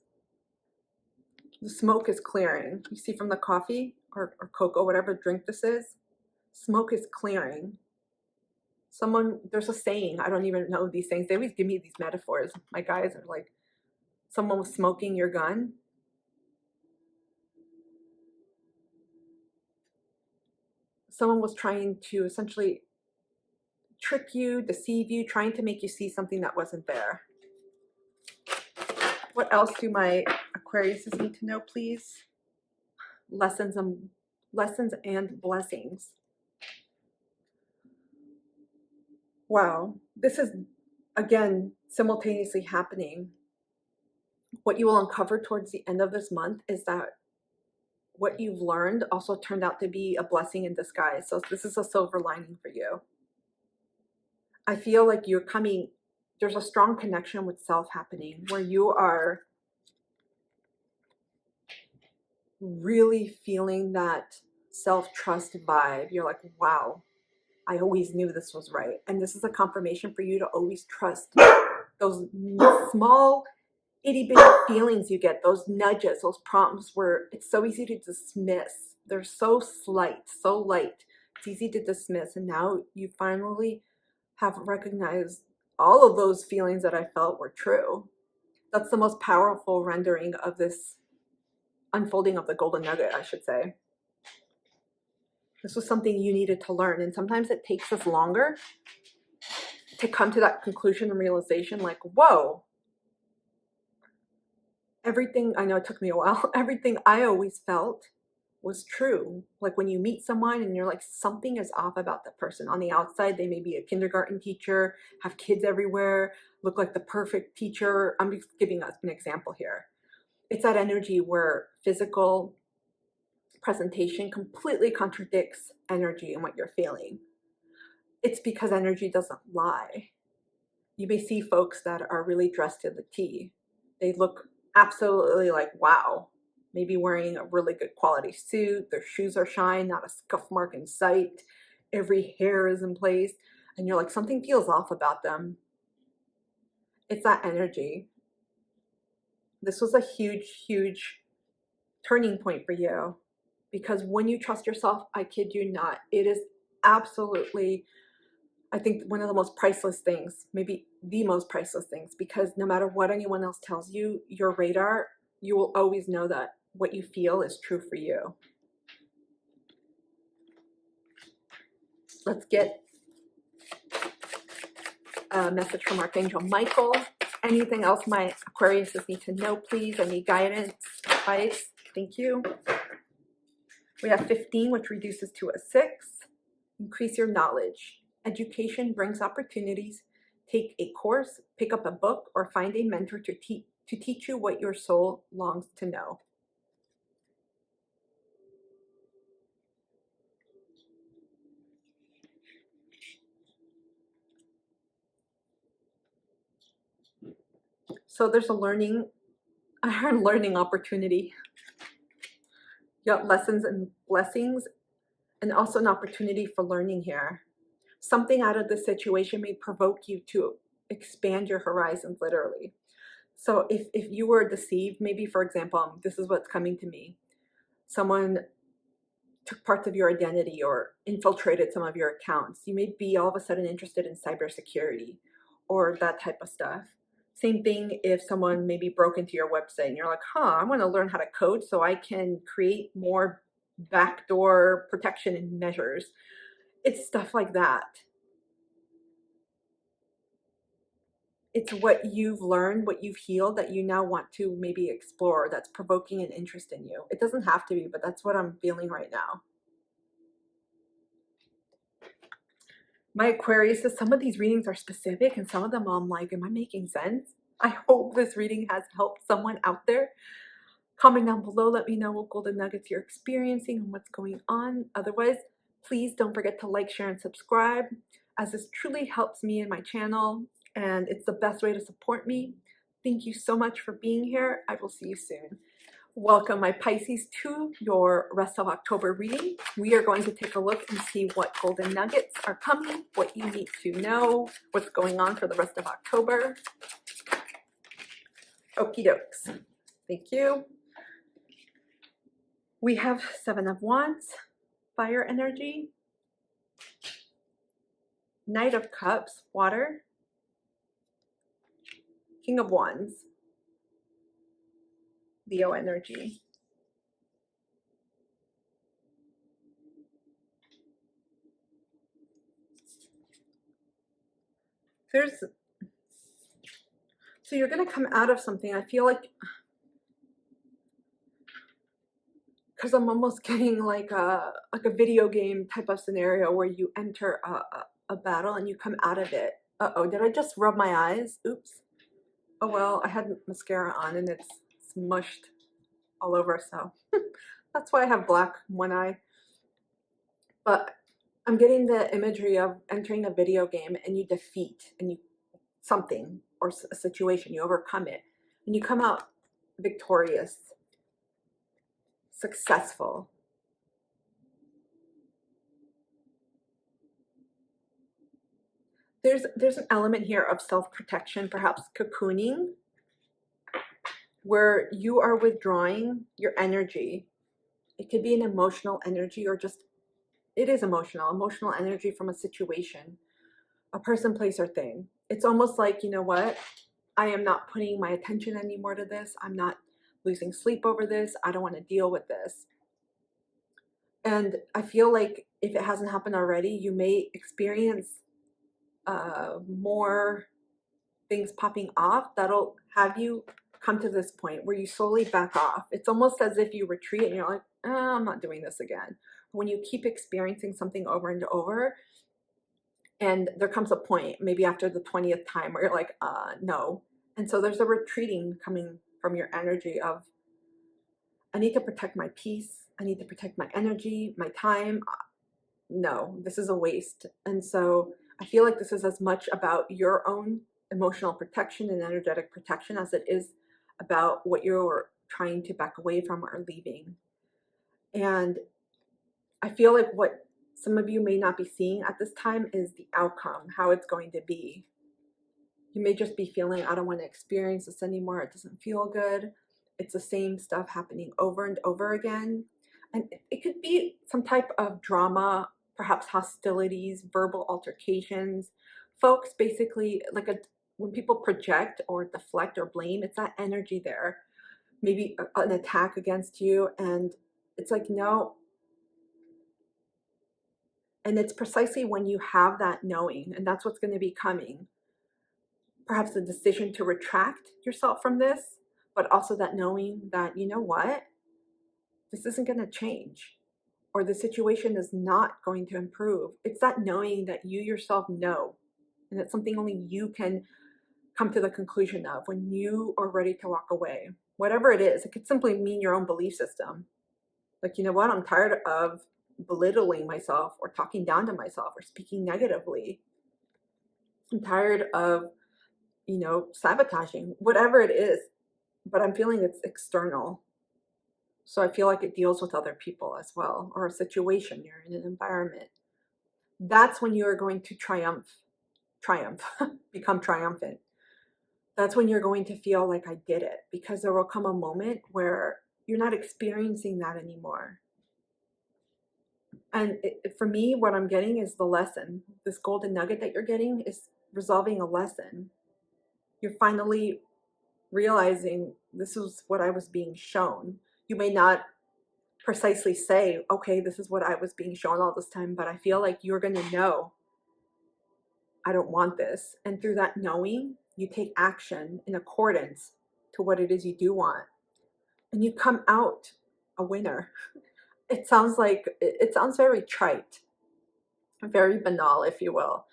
The smoke is clearing. You see from the coffee or cocoa, whatever drink this is, smoke is clearing. There's a saying, I don't even know these things. They always give me these metaphors. My guys are like, someone was smoking your gun. Someone was trying to essentially trick you, deceive you, trying to make you see something that wasn't there. What else do my Aquariuses need to know, please? Lessons and blessings. Wow, this is, again, simultaneously happening. What you will uncover towards the end of this month is that what you've learned also turned out to be a blessing in disguise. So this is a silver lining for you. I feel like there's a strong connection with self happening where you are really feeling that self-trust vibe. You're like, wow, I always knew this was right. And this is a confirmation for you to always trust those small itty bitty feelings you get, those nudges, those prompts where it's so easy to dismiss. They're so slight, so light. It's easy to dismiss. And now you finally have recognized all of those feelings that I felt were true. That's the most powerful rendering of this unfolding of the golden nugget, I should say. This was something you needed to learn. And sometimes it takes us longer to come to that conclusion and realization, like, whoa, everything, I know it took me a while, everything I always felt was true. Like when you meet someone and you're like, something is off about that person. On the outside, they may be a kindergarten teacher, have kids everywhere, look like the perfect teacher. I'm just giving us an example here. It's that energy where physical presentation completely contradicts energy and what you're feeling. It's because energy doesn't lie. You may see folks that are really dressed to the T. They look absolutely like, wow, maybe wearing a really good quality suit. Their shoes are shine, not a scuff mark in sight. Every hair is in place. And you're like, something feels off about them. It's that energy. This was a huge, huge turning point for you. Because when you trust yourself, I kid you not, it is absolutely I think one of the most priceless things, maybe the most priceless things, because no matter what anyone else tells you, your radar, you will always know that what you feel is true for you. Let's get a message from Archangel Michael. Anything else my Aquariuses need to know, please? I need guidance, advice. Thank you. We have 15, which reduces to a 6. Increase your knowledge. Education brings opportunities. Take a course, pick up a book, or find a mentor to teach you what your soul longs to know. So there's a learning opportunity. You got lessons and blessings, and also an opportunity for learning here. Something out of this situation may provoke you to expand your horizons, literally. So if you were deceived, maybe, for example, this is what's coming to me. Someone took parts of your identity or infiltrated some of your accounts. You may be all of a sudden interested in cybersecurity or that type of stuff. Same thing if someone maybe broke into your website and you're like, I want to learn how to code so I can create more backdoor protection measures. It's stuff like that. It's what you've learned, what you've healed, that you now want to maybe explore, that's provoking an interest in you. It doesn't have to be, but that's what I'm feeling right now. My Aquarius says some of these readings are specific and some of them I'm like, am I making sense? I hope this reading has helped someone out there. Comment down below, let me know what golden nuggets you're experiencing and what's going on. Otherwise, please don't forget to like, share, and subscribe, as this truly helps me and my channel, and it's the best way to support me. Thank you so much for being here. I will see you soon. Welcome, my Pisces, to your rest of October reading. We are going to take a look and see what golden nuggets are coming, what you need to know, what's going on for the rest of October. Okie dokes. Thank you. We have 7 of Wands, fire energy, Knight of Cups, water, King of Wands, Leo energy. So you're going to come out of something. I feel like, because I'm almost getting like a video game type of scenario where you enter a battle and you come out of it. Uh-oh, did I just rub my eyes? Oops. Oh well, I had mascara on and it's smushed all over, so that's why I have black one eye. But I'm getting the imagery of entering a video game and you defeat something or a situation, you overcome it, and you come out victorious, successful. There's an element here of self-protection, perhaps cocooning, where you are withdrawing your energy. It could be an emotional energy, or just, it is emotional energy from a situation, a person, place, or thing. It's almost like, you know what, I am not putting my attention anymore to this. I'm not losing sleep over this. I don't want to deal with this. And I feel like if it hasn't happened already, you may experience more things popping off that'll have you come to this point where you slowly back off. It's almost as if you retreat and you're like, I'm not doing this again. When you keep experiencing something over and over, and there comes a point, maybe after the 20th time, where you're like, no. And so there's a retreating coming from your energy of, I need to protect my peace. I need to protect my energy, my time. No, this is a waste. And so I feel like this is as much about your own emotional protection and energetic protection as it is about what you're trying to back away from or leaving. And I feel like what some of you may not be seeing at this time is the outcome, how it's going to be. You may just be feeling, I don't want to experience this anymore. It doesn't feel good. It's the same stuff happening over and over again. And it could be some type of drama perhaps hostilities, verbal altercations. Folks, basically, like when people project or deflect or blame, it's that energy there. Maybe an attack against you, and it's like, no. And it's precisely when you have that knowing, and that's what's going to be coming. Perhaps the decision to retract yourself from this, but also that knowing that, you know what, this isn't going to change, or the situation is not going to improve. It's that knowing that you yourself know, and it's something only you can come to the conclusion of when you are ready to walk away. Whatever it is, it could simply mean your own belief system. Like, you know what, I'm tired of belittling myself or talking down to myself or speaking negatively. I'm tired of, you know, sabotaging, whatever it is, but I'm feeling it's external. So I feel like it deals with other people as well, or a situation, you're in an environment. That's when you are going to triumph, become triumphant. That's when you're going to feel like I did it, because there will come a moment where you're not experiencing that anymore. And for me, what I'm getting is the lesson. This golden nugget that you're getting is resolving a lesson. You're finally realizing this is what I was being shown. You may not precisely say, okay, this is what I was being shown all this time, but I feel like you're going to know, I don't want this. And through that knowing, you take action in accordance to what it is you do want. And you come out a winner. It sounds very trite, very banal, if you will,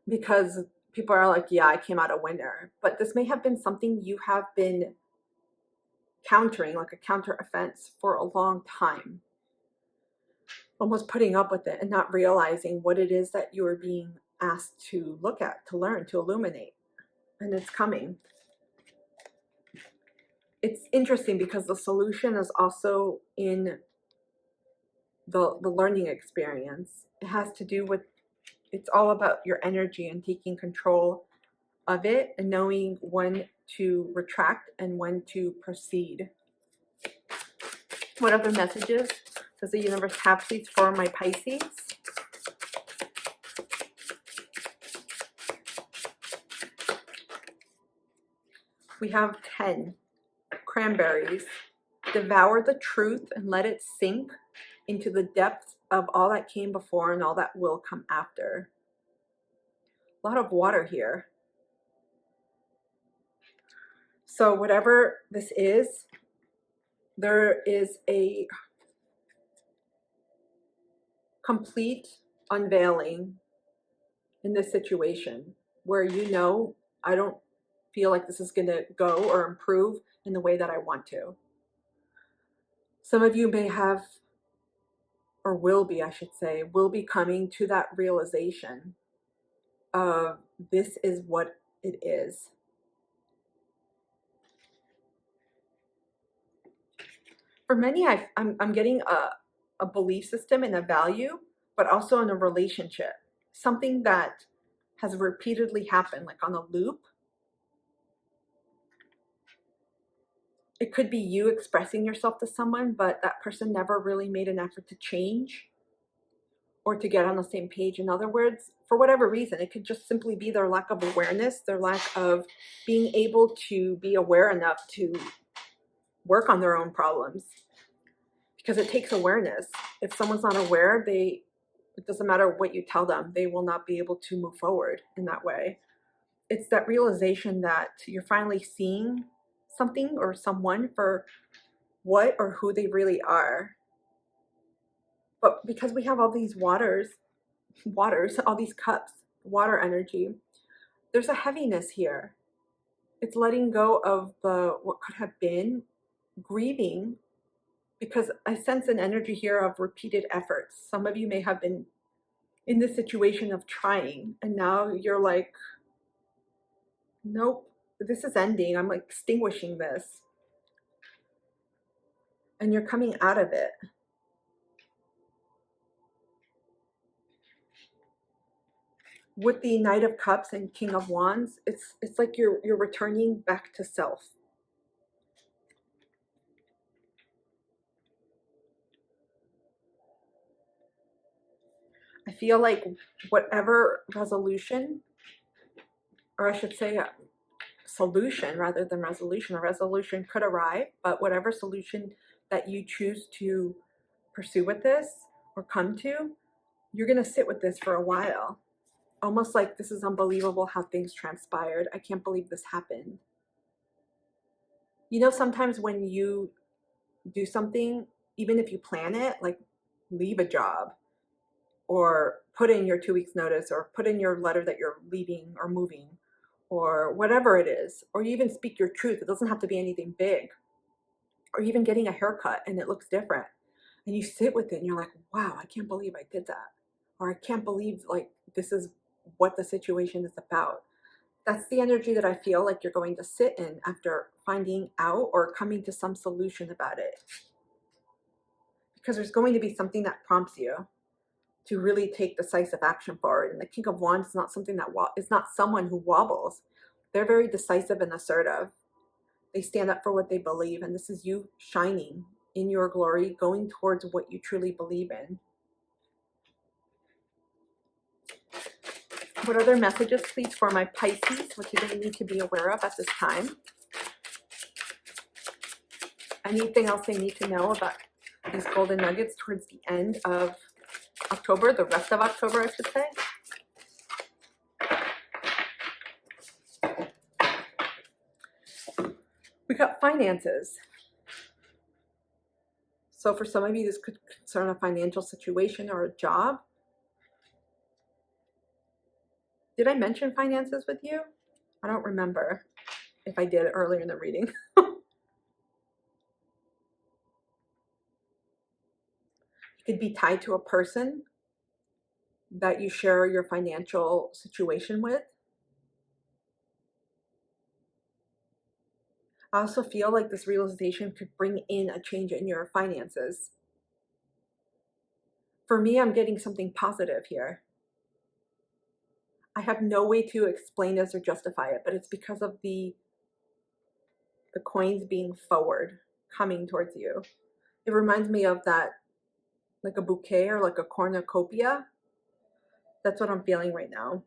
because people are like, yeah, I came out a winner. But this may have been something you have been countering, like a counter offense, for a long time. Almost putting up with it and not realizing what it is that you are being asked to look at, to learn, to illuminate. And it's coming. It's interesting because the solution is also in the learning experience. It has to do with, it's all about your energy and taking control of it and knowing when to retract and when to proceed. What other messages does the universe have, please, for my Pisces? We have 10 cranberries. Devour the truth and let it sink into the depths of all that came before and all that will come after. A lot of water here. So whatever this is, there is a complete unveiling in this situation where, you know, I don't feel like this is going to go or improve in the way that I want to. Some of you may have, or will be, I should say, will be coming to that realization of this is what it is. For many, I'm getting a belief system and a value, but also in a relationship. Something that has repeatedly happened, like on a loop. It could be you expressing yourself to someone, but that person never really made an effort to change or to get on the same page. In other words, for whatever reason, it could just simply be their lack of awareness, their lack of being able to be aware enough to work on their own problems. Because it takes awareness. If someone's not aware, it doesn't matter what you tell them, they will not be able to move forward in that way. It's that realization that you're finally seeing something or someone for what or who they really are. But because we have all these waters, all these cups, water energy, there's a heaviness here. It's letting go of what could have been, grieving, because I sense an energy here of repeated efforts. Some of you may have been in this situation of trying, and now you're like, nope, this is ending. I'm extinguishing this. And you're coming out of it. With the Knight of Cups and King of Wands, it's like you're returning back to self. I feel like whatever resolution, or I should say solution rather than resolution, a resolution could arrive, but whatever solution that you choose to pursue with this or come to, you're going to sit with this for a while. Almost like, this is unbelievable how things transpired. I can't believe this happened. You know, sometimes when you do something, even if you plan it, like leave a job or put in your 2 weeks notice or put in your letter that you're leaving or moving or whatever it is, or you even speak your truth. It doesn't have to be anything big, or even getting a haircut and it looks different and you sit with it and you're like, wow, I can't believe I did that. Or I can't believe like this is what the situation is about. That's the energy that I feel like you're going to sit in after finding out or coming to some solution about it. Because there's going to be something that prompts you to really take decisive action forward. And the King of Wands is not something that is not someone who wobbles. They're very decisive and assertive. They stand up for what they believe, and this is you shining in your glory, going towards what you truly believe in. What other messages, please, for my Pisces? What do they need to be aware of at this time? Anything else they need to know about these golden nuggets towards the end of October, the rest of October, I should say? We got finances. So for some of you, this could concern a financial situation or a job. Did I mention finances with you? I don't remember if I did earlier in the reading. It could be tied to a person that you share your financial situation with. I also feel like this realization could bring in a change in your finances. For me, I'm getting something positive here. I have no way to explain this or justify it, but it's because of the coins being forward, coming towards you. It reminds me of that, like a bouquet or like a cornucopia. That's what I'm feeling right now.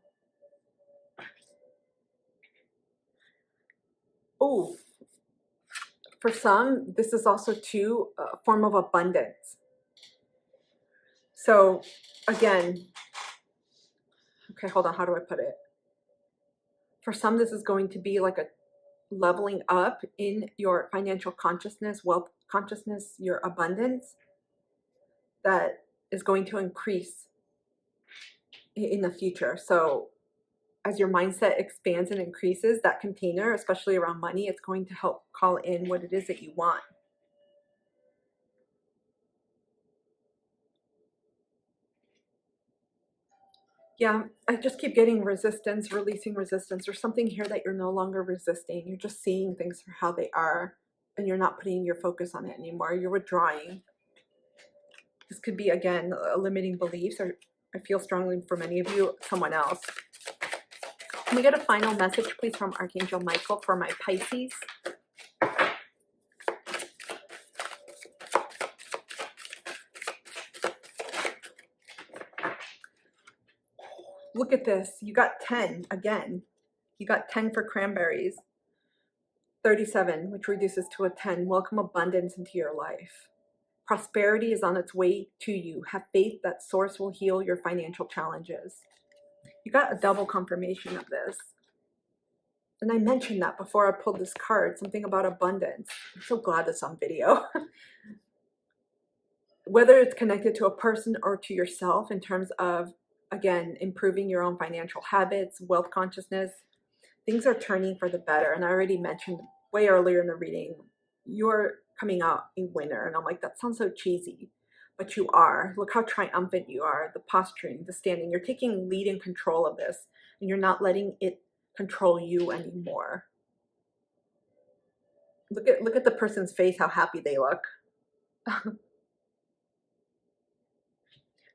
Oh, for some, this is also too a form of abundance. So again, okay, hold on, how do I put it? For some, this is going to be like a leveling up in your financial consciousness, wealth consciousness, your abundance that is going to increase in the future. So as your mindset expands and increases, that container, especially around money, it's going to help call in what it is that you want. Yeah, I just keep getting resistance, releasing resistance. There's something here that you're no longer resisting. You're just seeing things for how they are, and you're not putting your focus on it anymore. You're withdrawing. This could be, again, limiting beliefs, or I feel strongly for many of you, someone else. Can we get a final message, please, from Archangel Michael for my Pisces? Look at this. You got 10 again. You got 10 for cranberries. 37, which reduces to a 10. Welcome abundance into your life. Prosperity is on its way to you. Have faith that Source will heal your financial challenges. You got a double confirmation of this. And I mentioned that before I pulled this card, something about abundance. I'm so glad it's on video. Whether it's connected to a person or to yourself in terms of, again, improving your own financial habits, wealth consciousness, things are turning for the better. And I already mentioned way earlier in the reading, you're coming out a winner. And I'm like, that sounds so cheesy, but you are. Look how triumphant you are, the posturing, the standing. You're taking lead and control of this, and you're not letting it control you anymore. Look at the person's face, how happy they look.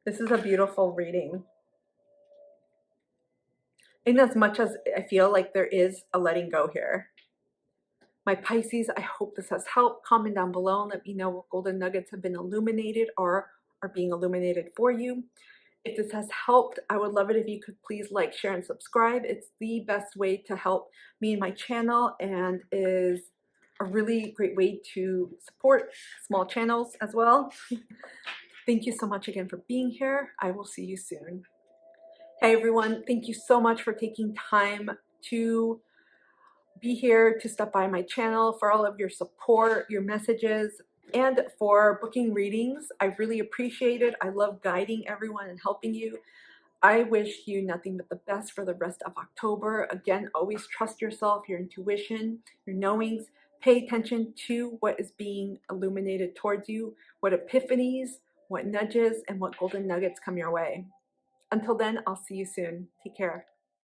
This is a beautiful reading. In as much as I feel like there is a letting go here. My Pisces, I hope this has helped. Comment down below and let me know what golden nuggets have been illuminated or are being illuminated for you. If this has helped, I would love it if you could please like, share, and subscribe. It's the best way to help me and my channel, and is a really great way to support small channels as well. Thank you so much again for being here. I will see you soon. Hey everyone, thank you so much for taking time to be here, to stop by my channel, for all of your support, your messages, and for booking readings. I really appreciate it. I love guiding everyone and helping you. I wish you nothing but the best for the rest of October. Again, always trust yourself, your intuition, your knowings. Pay attention to what is being illuminated towards you, what epiphanies, what nudges, and what golden nuggets come your way. Until then, I'll see you soon. Take care.